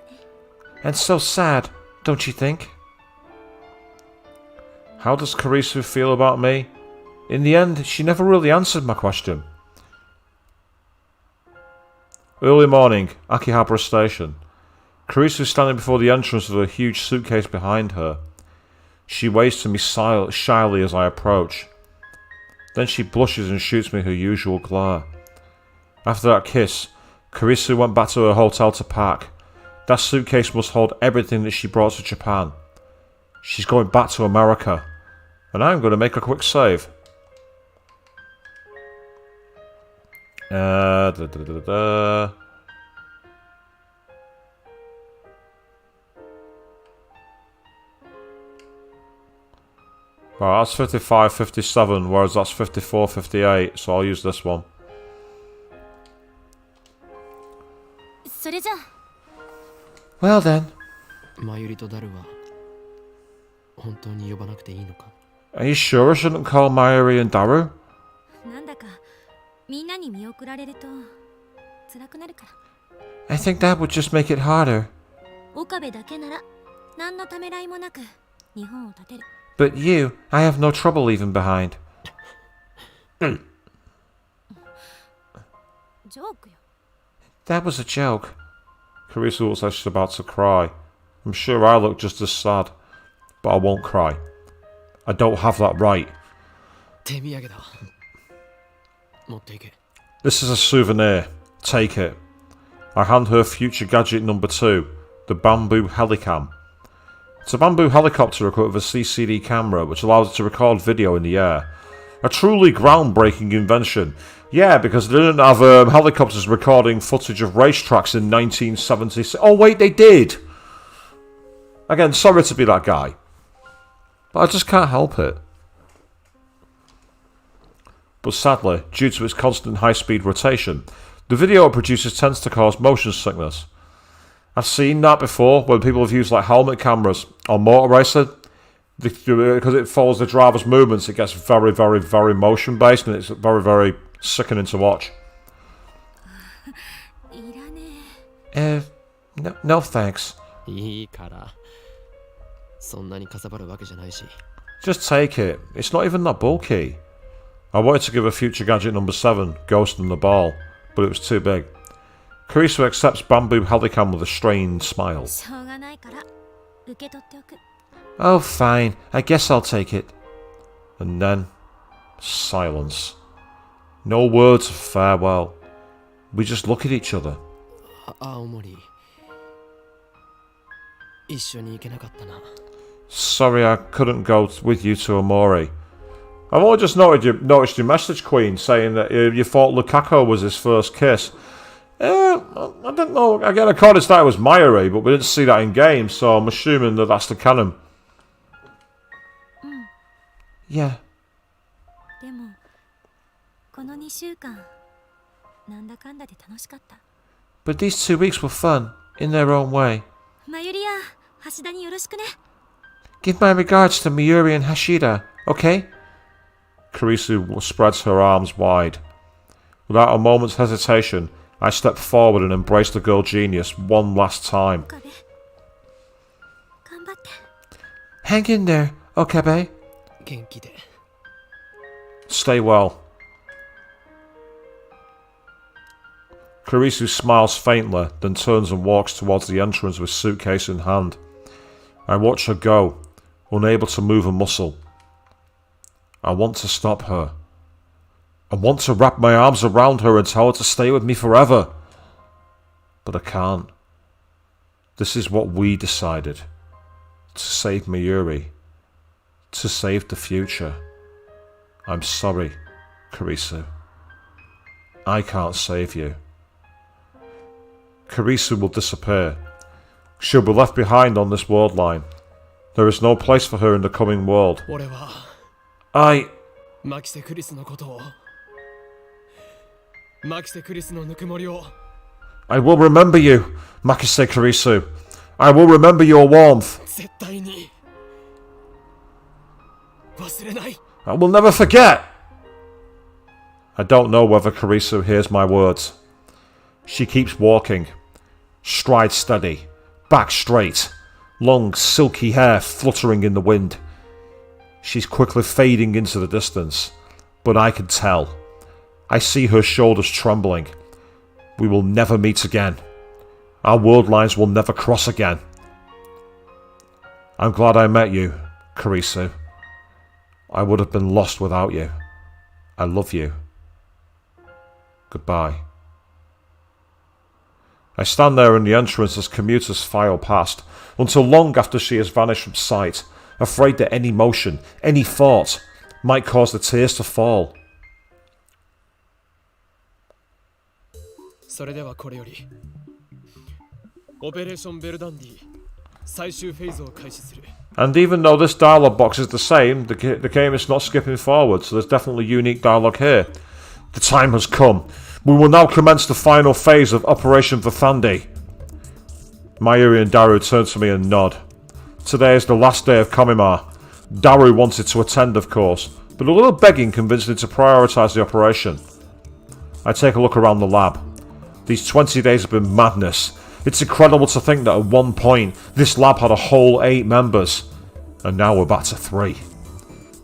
and so sad, don't you think?
How does Carice feel about me? In the end, she never really answered my question. Early morning, Akihabara Station. Carice is standing before the entrance with a huge suitcase behind her. She waves to me shyly as I approach. Then she blushes and shoots me her usual glare. After that kiss, Carice went back to her hotel to pack. That suitcase must hold everything that she brought to Japan. She's going back to America. And I'm going to make a quick save. Right, that's 55.57, whereas that's 54.58, so I'll use this one.
それじゃあ
Well then,
マユリとダルは本当に呼ばなくていいのか？
Are you sure I shouldn't call Mayuri and Daru?
なんだかみんなに見送られると辛くなるから。
I think that would just make it harder.
岡部だけなら何のためらいもなく日本を立てる。
But you, I have no trouble leaving behind.
ジョークよ。
That was a joke.
Carissa looks like she's about to cry. I'm sure I look just as sad, but I won't cry. I don't have that right.
手土産だ。持っていけ。
This is a souvenir. Take it. I hand her future gadget number 2, the bamboo helicam. It's a bamboo helicopter equipped with a CCD camera which allows it to record video in the air. A truly groundbreaking invention. Yeah, because they didn't have helicopters recording footage of racetracks in 1976. Oh wait, they did! Again, sorry to be that guy. But I just can't help it. But sadly, due to its constant high-speed rotation, the video it produces tends to cause motion sickness. I've seen that before when people have used like helmet cameras on motor racing. Because it follows the driver's movements, it gets very, very, very motion based and it's very, very sickening to watch.
いらね
No thanks.
いいから。そんなにかさばるわけじゃないし。
Just take it. It's not even that bulky. I wanted to give her future gadget number 7, Ghost and the Ball, but it was too big. Karisu accepts bamboo helicam with a strained smile.
しょうがないから受け取っておく。
Oh, fine. I guess I'll take it. And then, silence. No words of farewell. We just look at each other.
青森一緒に行けなかったな。
Sorry I couldn't go with you to Amori. I've only just noticed your message, Queen, saying that you thought Lukaku was his first kiss. I don't know. Again, according to that, it was Mayuri, but we didn't see that in game, so I'm assuming that that's the canon. Yeah.
でもこの2週間なんだかんだで楽しかった。
But these 2 weeks were fun, in their own way.
マユリや橋田によろしくね。
Give my regards to Miyuri and Hashida, okay? Karisu spreads her arms wide. Without a moment's hesitation, I step forward and embrace the girl genius one last time.
岡部頑張って。
Hang in there, Okabe.
元気で。
Stay well. Karisu smiles faintly, then turns and walks towards the entrance with suitcase in hand. I watch her go, unable to move a muscle. I want to stop her. I want to wrap my arms around her and tell her to stay with me forever. But I can't. This is what we decided. To save Mayuri. To save the future. I'm sorry, Karisu. I can't save you. Karisu will disappear. She'll be left behind on this world line. There is no place for her in the coming world.
俺は
I...
マキセクリスのことをマキセクリスのぬくもりを
I will remember you, Makise Karisu. I will remember your warmth.
絶対に忘れない。
I will never forget. I don't know whether Karisu hears my words. She keeps walking. Stride steady. Back straight. Long, silky hair fluttering in the wind. She's quickly fading into the distance. But I can tell. I see her shoulders trembling. We will never meet again. Our world lines will never cross again. I'm glad I met you, Karisu. I would have been lost without you. I love you. Goodbye. I stand there in the entrance as commuters file past, until long after she has vanished from sight, afraid that any motion, any thought, might cause the tears to fall.
それではこれよりオペレーションベルダンディ最終フェーズを開始する。
And even though this dialogue box is the same, the game is not skipping forward, so there's definitely unique dialogue here. The time has come. We will now commence the final phase of Operation Vithandi. Mayuri and Daru turn to me and nod. Today is the last day of Komimar. Daru wanted to attend, of course, but a little begging convinced him to prioritise the operation. I take a look around the lab. These 20 days have been madness. It's incredible to think that at one point, this lab had a whole 8 members. And now we're back to 3.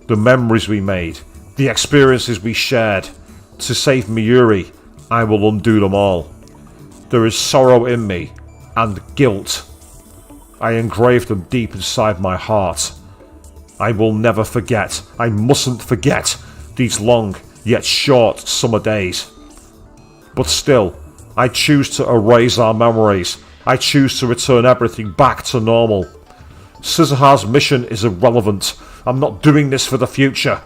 The memories we made, the experiences we shared. To save Miyuri, I will undo them all. There is sorrow in me, and guilt. I engraved them deep inside my heart. I will never forget, I mustn't forget, these long yet short summer days. But still, I choose to erase our memories. I choose to return everything back to normal. Scissorhar's mission is irrelevant. I'm not doing this for the future.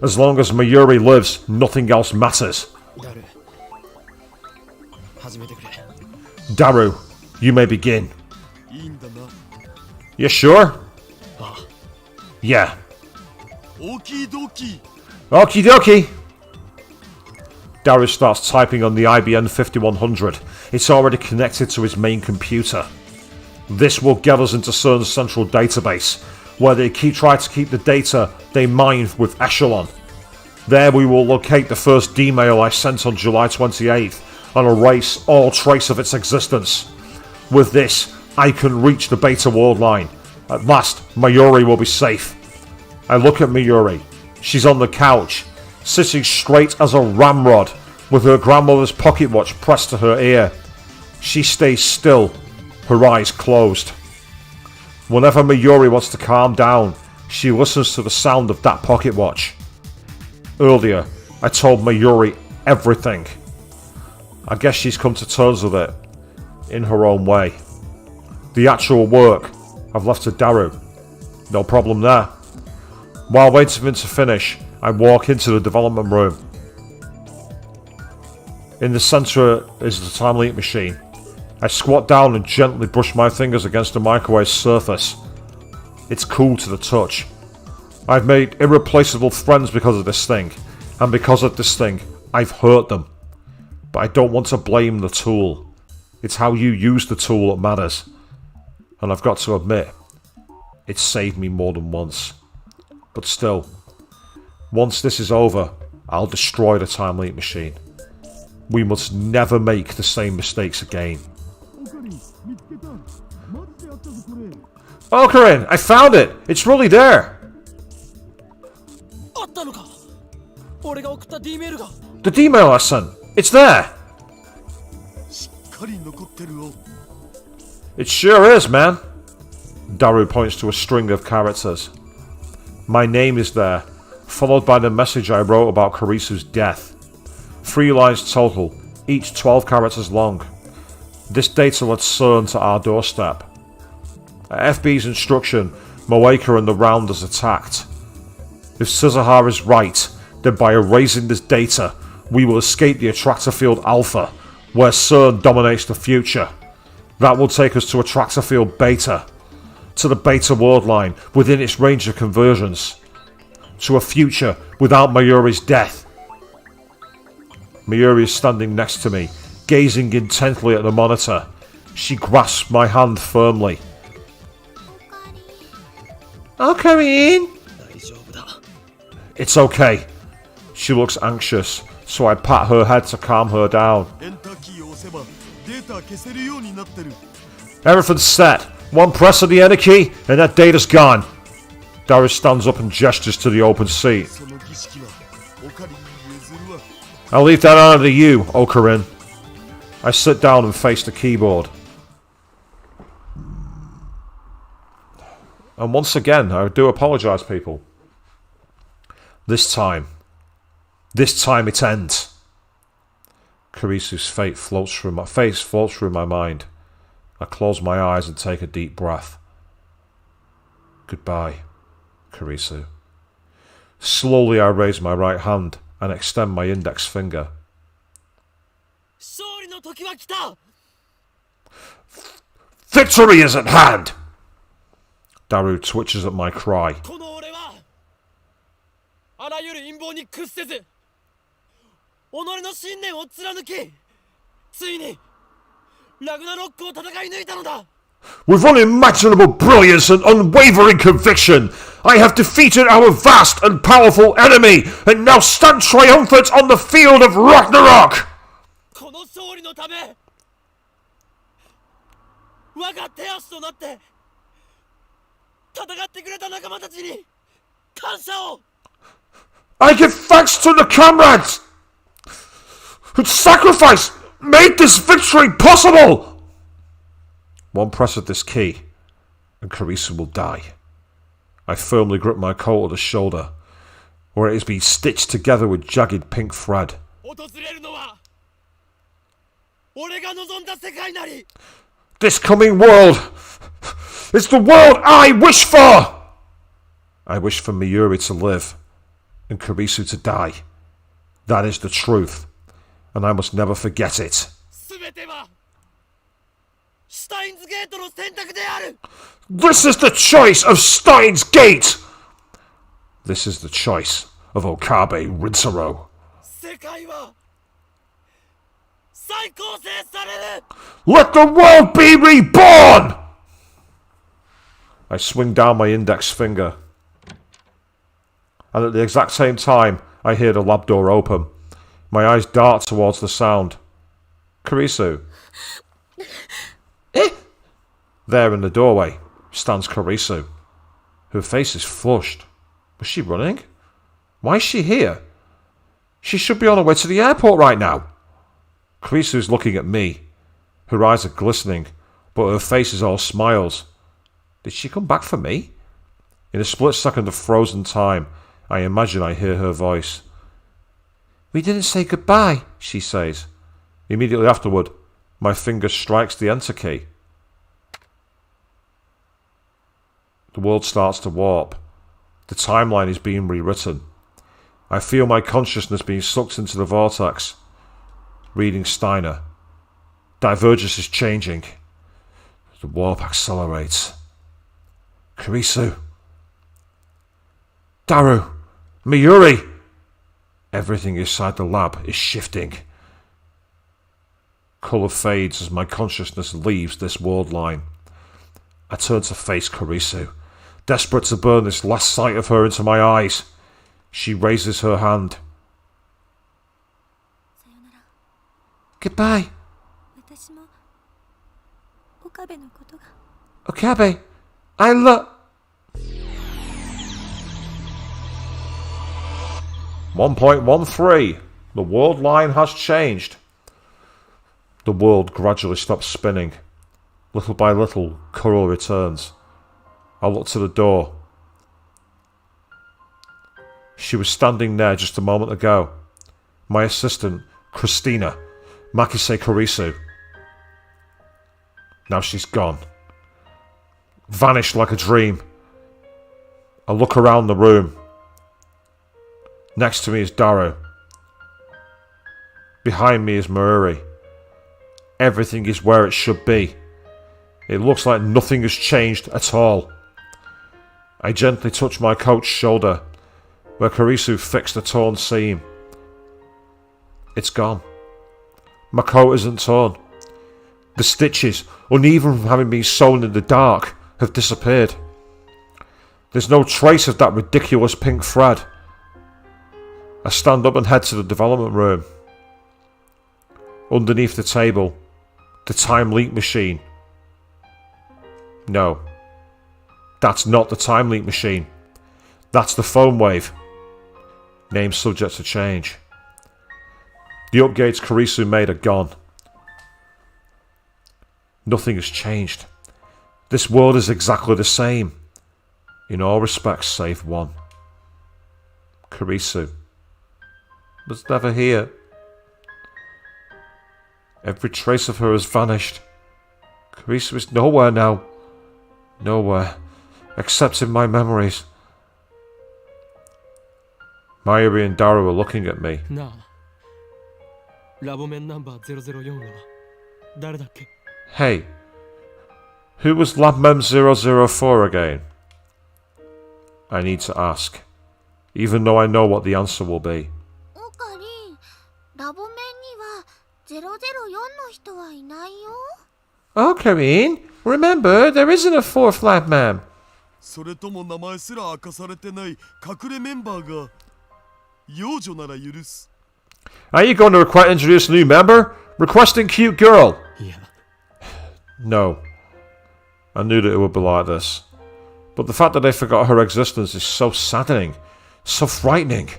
As long as Mayuri lives, nothing else matters.
ダル始めてくれ。
Daru, you may begin.
いいんだな。
You sure? Yeah.
オキドキ。
Okie dokie. Daru starts typing on the IBM 5100. It's already connected to his main computer. This will get us into CERN's central database, where they try to keep the data they mine with Echelon. There we will locate the first D-mail I sent on July 28th and erase all trace of its existence. With this, I can reach the Beta world line. At last, Mayuri will be safe. I look at Mayuri. She's on the couch, sitting straight as a ramrod, with her grandmother's pocket watch pressed to her ear. She stays still, her eyes closed. Whenever Mayuri wants to calm down, she listens to the sound of that pocket watch. Earlier, I told Mayuri everything. I guess she's come to terms with it, in her own way. The actual work, I've left to Daru. No problem there. While waiting for him to finish, I walk into the development room. In the centre is the time leak machine. I squat down and gently brush my fingers against the microwave surface. It's cool to the touch. I've made irreplaceable friends because of this thing, and because of this thing, I've hurt them. But I don't want to blame the tool. It's how you use the tool that matters. And I've got to admit, it's saved me more than once. But still, once this is over, I'll destroy the time leak machine. We must never make the same mistakes again. Okarin, I found it! It's really there! The D-mail I sent! It's there! It sure is, man! Daru points to a string of characters. My name is there, followed by the message I wrote about Karisu's death. 3 lines total, each 12 characters long. This data led CERN to our doorstep. At FB's instruction, Moeka and the Rounders attacked. If Suzuha is right, then by erasing this data, we will escape the Attractor Field Alpha, where CERN dominates the future. That will take us to Attractor Field Beta, to the Beta worldline within its range of conversions, to a future without Mayuri's death. Mayuri is standing next to me, gazing intently at the monitor. She grasps my hand firmly.
I'll come in.
It's okay. She looks anxious, so I pat her head to calm her down. Everything's set. One press of the enter key, and that data's gone. Daru stands up and gestures to the open seat. I'll leave that honor to you, Okarin. I sit down and face the keyboard. And once again, I do apologise, people. This time it ends. Karisu's face floats through my mind. I close my eyes and take a deep breath. Goodbye, Karisu. Slowly I raise my right hand and extend my index finger. Victory is at hand! Daru twitches at my cry. With unimaginable brilliance and unwavering conviction, I have defeated our vast and powerful enemy, and now stand triumphant on the field of Ragnarok! I give thanks to the comrades whose sacrifice made this victory possible! One press of this key, and Karisu will die. I firmly grip my coat at the shoulder, where it has been stitched together with jagged pink thread. This coming world is the world I wish for! I wish for Mayuri to live, and Karisu to die. That is the truth, and I must never forget it. This is the choice of Steins Gate! This is the choice of Okabe Rinsaro. Let the world be reborn! I swing down my index finger, and at the exact same time I hear the lab door open. My eyes dart towards the sound. Karisu. There in the doorway stands Karisu. Her face is flushed. Was she running? Why is she here? She should be on her way to the airport right now. Karisu's looking at me. Her eyes are glistening, but her face is all smiles. Did she come back for me? In a split second of frozen time, I imagine I hear her voice.
We didn't say goodbye,
she says. Immediately afterward, my finger strikes the enter key. The world starts to warp. The timeline is being rewritten. I feel my consciousness being sucked into the vortex. Reading Steiner. Divergence is changing. The warp accelerates. Kurisu. Daru. Miyuri. Everything inside the lab is shifting. Colour fades as my consciousness leaves this world line. I turn to face Kurisu, desperate to burn this last sight of her into my eyes. She raises her hand.
Goodbye. Okabe, I love...
1.13. The world line has changed. The world gradually stops spinning. Little by little, Kuro returns. I look to the door. She was standing there just a moment ago. My assistant, Christina, Makise Kurisu. Now she's gone. Vanished like a dream. I look around the room. Next to me is Daru. Behind me is Mururi. Everything is where it should be. It looks like nothing has changed at all. I gently touch my coat's shoulder, where Kurisu fixed a torn seam. It's gone. My coat isn't torn. The stitches, uneven from having been sewn in the dark, have disappeared. There's no trace of that ridiculous pink thread. I stand up and head to the development room. Underneath the table, the time leak machine. No, that's not the time leak machine. That's the phone wave. Name subject to change. The upgrades Kurisu made are gone. Nothing has changed. This world is exactly the same. In all respects save one. Kurisu was never here. Every trace of her has vanished. Kurisu is nowhere now. Nowhere. Except in my memories. Mayuri and Daru are looking at me. Hey, who was Lab Mem 004 again? I need to ask, even though I know what the answer will be.
Oh, Karine, remember, there isn't a fourth Lab Mem.
それとも名前すら明かされてない隠れメンバーが幼女なら許す。
Are you going to introduce a new member? Requesting cute girl. No. I knew that it would be like this. But the fact that they forgot her existence is so saddening, so frightening.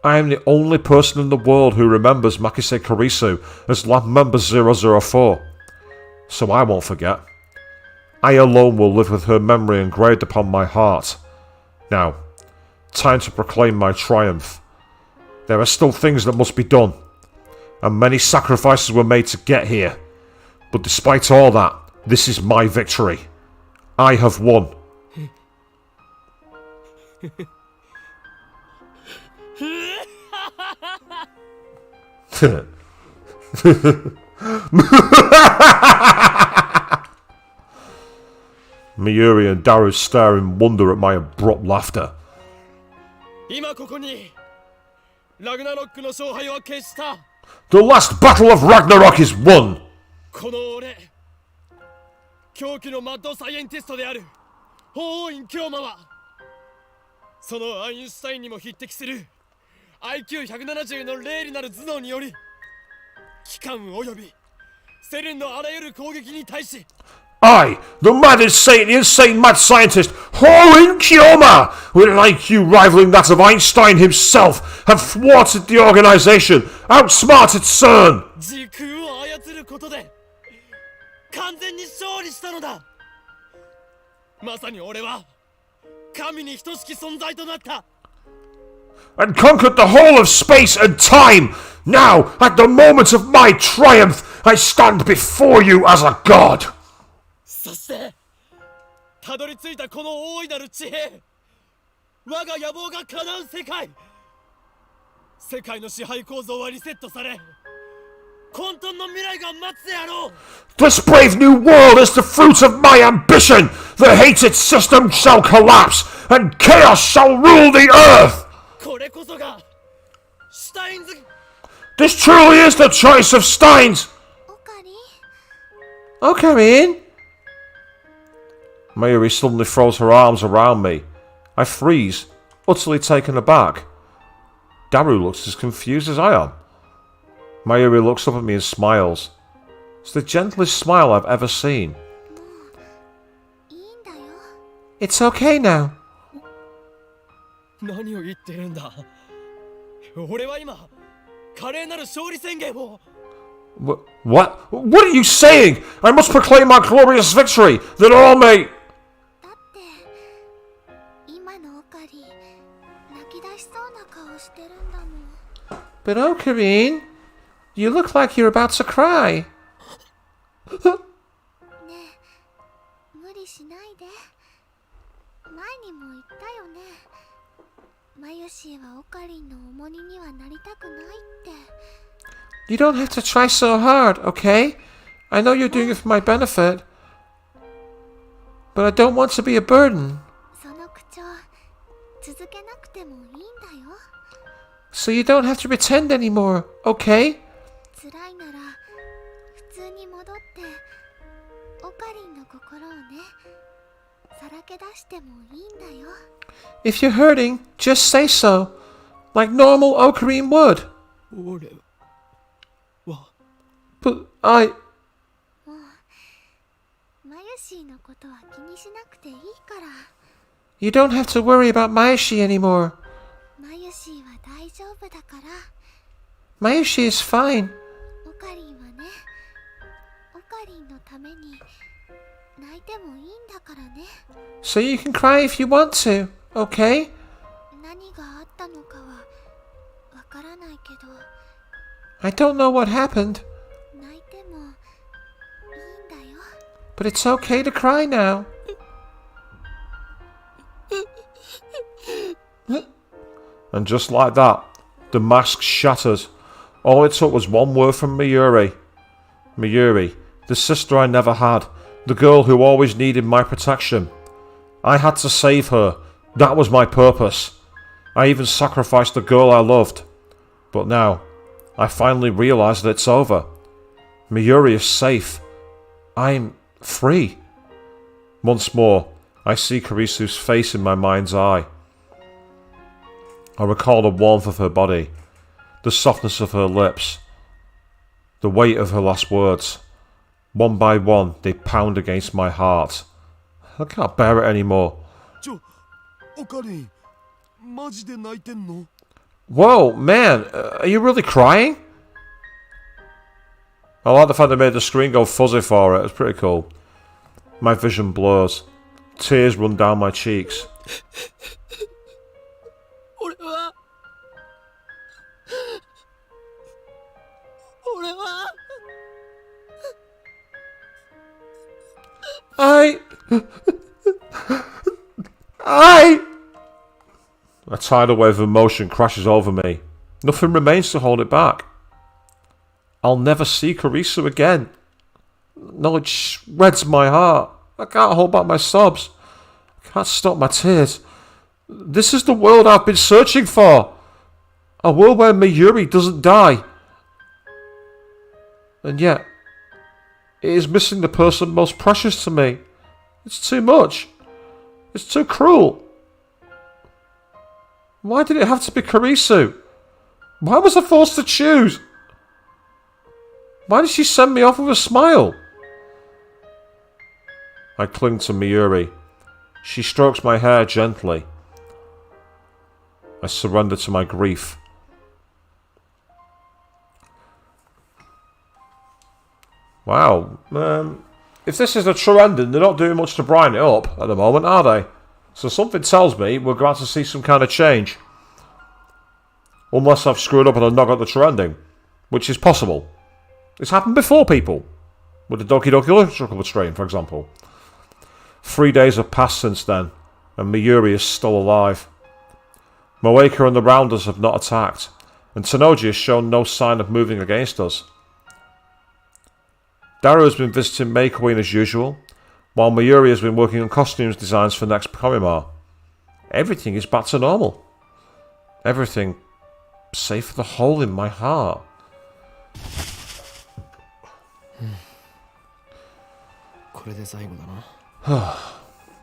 I am the only person in the world who remembers Makise Kurisu as Lab Member 004. So I won't forget. I alone will live with her memory engraved upon my heart. Now, time to proclaim my triumph. There are still things that must be done, and many sacrifices were made to get here. But despite all that, this is my victory. I have won. Miyuri and Daru stare in wonder at my abrupt laughter. The last battle of Ragnarok is won!
この俺狂気のマッドサイエンティストである法院京馬はそのアインシュタインにも匹敵する IQ170 の霊理なる頭脳により機関及びセレンのあらゆる攻撃に対し
I, the mad insane mad scientist, Horin Kyoma, with an IQ rivaling that of Einstein himself, have thwarted the organization, outsmarted CERN.
時空を操ることで完全に勝利したのだ。まさに俺は神に等しき存在となった。
And conquered the whole of space and time! Now, at the moment of my triumph, I stand before you as a god!
そしてたどり着いたこの大いなる地平、我が野望が叶う世界、世界の支配構造はリセットされ、混沌の未来が待つであろう。
This brave new world is the fruit of my ambition! The hated system shall collapse, and chaos shall rule the earth!
これこそがシュタインズ。
This truly is the choice of Steins!
オカリン
Oh, come in! Mayuri suddenly throws her arms around me. I freeze, utterly taken aback. Daru looks as confused as I am. Mayuri looks up at me and smiles. It's the gentlest smile I've ever seen.
いいんだよ。
It's okay now.
何を言ってるんだ。俺は今華麗なる勝利宣言を。
What? What are you saying? I must proclaim my glorious victory, that all may...
だって今のオカリン泣き出しそうな顔してるんだもん。
But Ocarine, you look like you're about to cry.
ねえ無理しないで。前にも言ったよね。マユシーはオカリンの重荷にはなりたくないって。
You don't have to try so hard, okay? I know you're doing it for my benefit. But I don't want to be a burden.
その口調続けなくてもいいんだよ。
So you don't have to pretend anymore, okay?
辛いなら普通に戻ってオカリンの心をねさらけ出してもいいんだよ。
If you're hurting, just say so. Like normal Ocarine would.
俺は
But I...
もうマユシーのことは気にしなくていいから。
You don't have to worry about Mayushi anymore.
マユシーは大丈夫だから。
Mayushi is fine.
オカリンはねオカリンのために泣いてもいいんだからね。
So you can cry if you want to, okay?
何があったのかはわからないけど
I don't know what happened,
泣いてもいいんだよ。
but it's okay to cry now. And just like that, the mask shattered. All it took was one word from Mayuri. Mayuri, the sister I never had, the girl who always needed my protection. I had to save her. That was my purpose. I even sacrificed the girl I loved. But now, I finally realize that it's over. Mayuri is safe. I'm free. Once more, I see Karisu's face in my mind's eye. I recall the warmth of her body, the softness of her lips, the weight of her last words. One by one, they pound against my heart. I can't bear it anymore.
オカリンマジで泣いてんの？
Whoa, man, are you really crying? I like the fact they made the screen go fuzzy for it. It's pretty cool. My vision blurs. Tears run down my cheeks.
俺は
A tidal wave of emotion crashes over me. Nothing remains to hold it back. I'll never see Karisu again. No, it shreds my heart. I can't hold back my sobs. I can't stop my tears. This is the world I've been searching for. A world where Mayuri doesn't die. And yet, it is missing the person most precious to me. It's too much. It's too cruel. Why did it have to be Karisu? Why was I forced to choose? Why did she send me off with a smile? I cling to Mayuri. She strokes my hair gently. I surrender to my grief. Wow. if this is the true ending, they're not doing much to brighten it up at the moment, are they? So something tells me we're going to see some kind of change. Unless I've screwed up and I've not got the true ending. Which is possible. It's happened before, people. With the Doki Doki Literature strain, for example. 3 days have passed since then, and Miyuri is still alive. Moeka and the Rounders have not attacked, and Tenoji has shown no sign of moving against us. Daru has been visiting May Queen as usual, while Miyuri has been working on costumes designs for next Komimar. Everything is back to normal. Everything, save for the hole in my heart.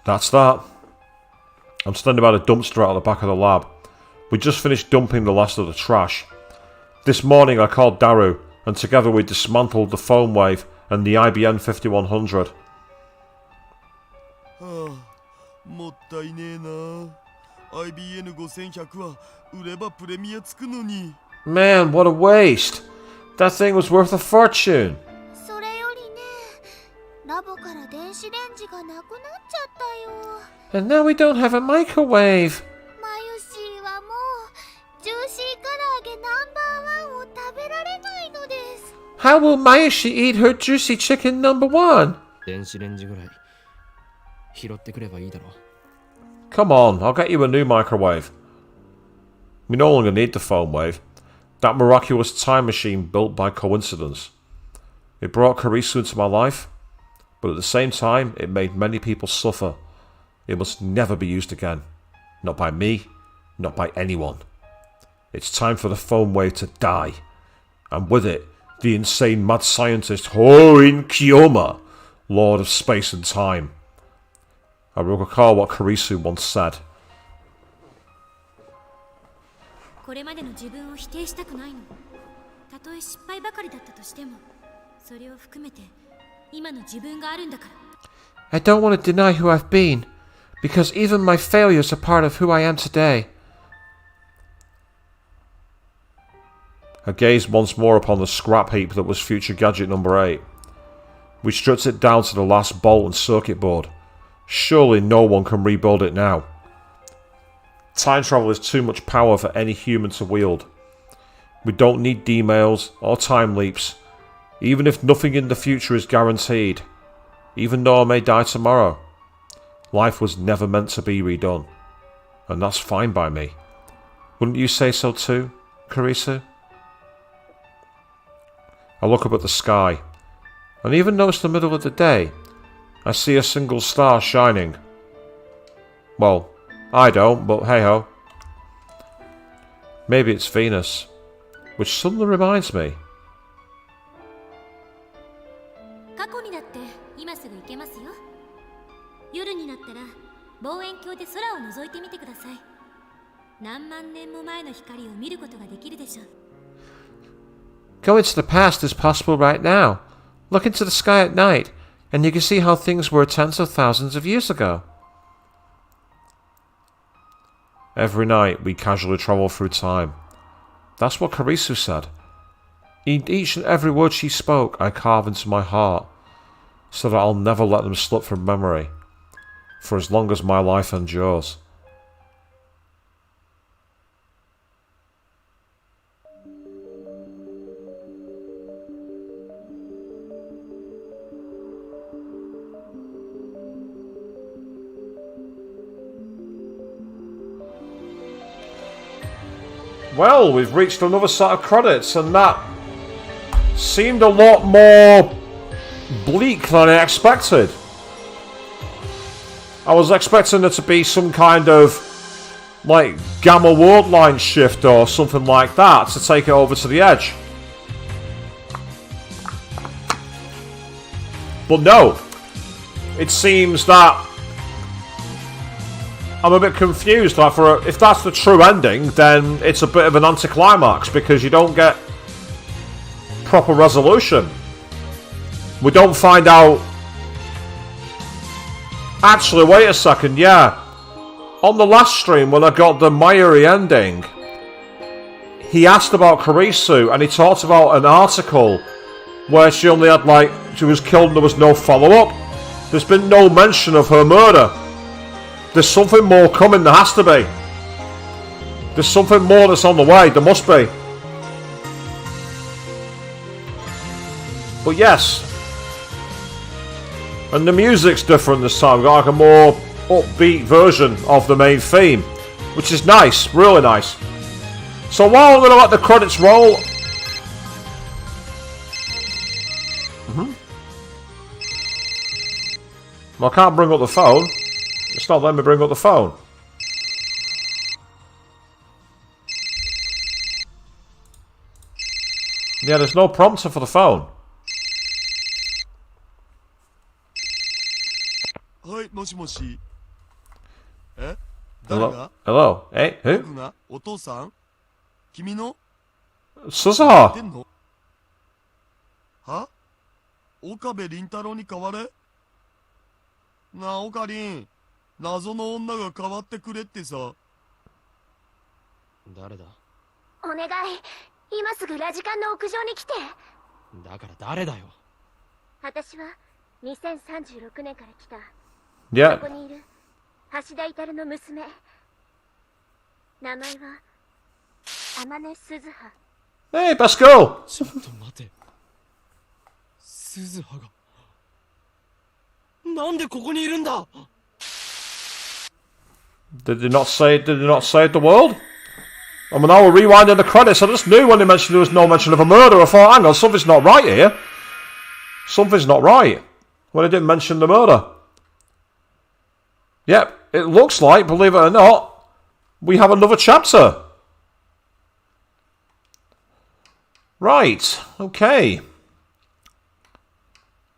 That's that. I'm standing by the dumpster out of the back of the lab. We just finished dumping the last of the trash. This morning I called Daru, and together we dismantled the foam wave and the IBN 5100.
もったいねえな。IBN5100 は売ればプレミアつくのに。
Man, what a waste! That thing was worth a fortune.
それよりね、ラボから電子レンジがなくなっちゃったよ。
And now we don't have a microwave.
マユシーはもうジューシー唐揚げナンバーワンを食べられないのです。
How will Mayushi eat her juicy chicken #1?
電子レンジぐらい拾ってくればいいだろう。
Come on, I'll get you a new microwave. We no longer need the foam wave. That miraculous time machine built by coincidence. It brought Karisu into my life, but at the same time, it made many people suffer. It must never be used again. Not by me, not by anyone. It's time for the foam wave to die. And with it, the insane mad scientist Horin Kiyoma, Lord of Space and Time. I will recall what Karisu once said.
これまでの自分を否定したくないの。たとえ失敗ばかりだったとしても、それを含めて今の自分があるんだから。
I don't want to deny who I've been, because even my failures are part of who I am today. I gazed once more upon the scrap heap that was future gadget number 8. We stripped it down to the last bolt and circuit board. Surely no one can rebuild it now. Time travel is too much power for any human to wield. We don't need demails or time leaps, even if nothing in the future is guaranteed. Even though I may die tomorrow. Life was never meant to be redone. And that's fine by me. Wouldn't you say so too, Karisu? I look up at the sky, and even though it's the middle of the day, I see a single star shining. Well, I don't, but hey-ho. Maybe it's Venus, which suddenly reminds me.
過去にだって今すぐ行けますよ。夜になったら望遠鏡で空を覗いてみてください。何万年も前の光を見ることができるでしょう。
Going to the past is possible right now. Look into the sky at night, and you can see how things were tens of thousands of years ago. Every night we casually travel through time. That's what Karisu said. Each and every word she spoke I carve into my heart, so that I'll never let them slip from memory, for as long as my life endures. Well, we've reached another set of credits, and that seemed a lot more bleak than I expected. I was expecting there to be some kind of like gamma worldline shift or something like that to take it over to the edge. But no, it seems that I'm a bit confused. Like, if that's the true ending, then it's a bit of an anticlimax because you don't get proper resolution. We don't find out. Actually, wait a second. Yeah, on the last stream when I got the Mayuri ending, he asked about Karisu and he talked about an article where she only had like she was killed and there was no follow-up. There's been no mention of her murder. There's something more coming, there has to be. There's something more that's on the way, there must be. But yes. And the music's different this time. We've got like a more upbeat version of the main theme, which is nice, really nice. So while I'm going to let the credits roll... Well, I can't bring up the phone. It's not letting me bring up the phone. Yeah, there's no prompter for the phone.
はい、もしもし。え、誰
Hello?
が
Hello? Hey, who?
僕がお父さん君の
Suzaha.
てんのは岡部倫太郎に代われなあ、オカリン。謎の女が変わってくれってさ。
誰だ？
お願い、今すぐラジカンの屋上に来て。
だから誰だよ。
私は2036年から来た。
Yeah.
ここにいる橋田至の娘。名前は天音鈴葉。
Hey, best girl.
ちょっと待て。鈴葉が。なんでここにいるんだ？
Did they not save the world? I mean, now we're rewinding the credits. I just knew when they mentioned there was no mention of a murder. I thought, hang on, something's not right here. Something's not right. When they didn't mention the murder. Yep, it looks like, believe it or not, we have another chapter. Right, okay.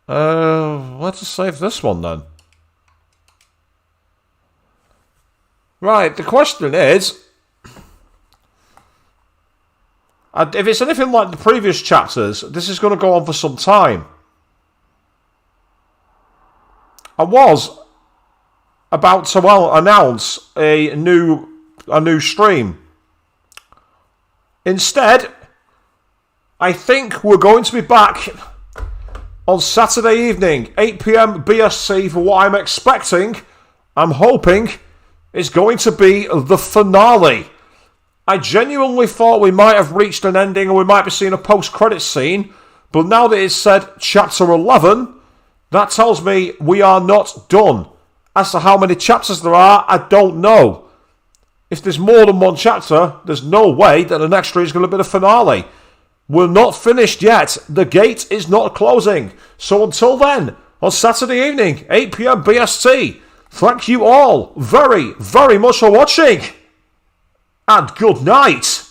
Let's save this one then. Right, the question is, if it's anything like the previous chapters, this is going to go on for some time. I was about to announce a new stream. Instead, I think we're going to be back on Saturday evening, 8 PM BST, for what I'm expecting, I'm hoping, is going to be the finale. I genuinely thought we might have reached an ending and we might be seeing a post-credit scene, but now that it's said Chapter 11, that tells me we are not done. As to how many chapters there are, I don't know. If there's more than one chapter, there's no way that the next stream is going to be the finale. We're not finished yet. The gate is not closing. So until then, on Saturday evening, 8 PM BST, thank you all very, very much for watching. And good night.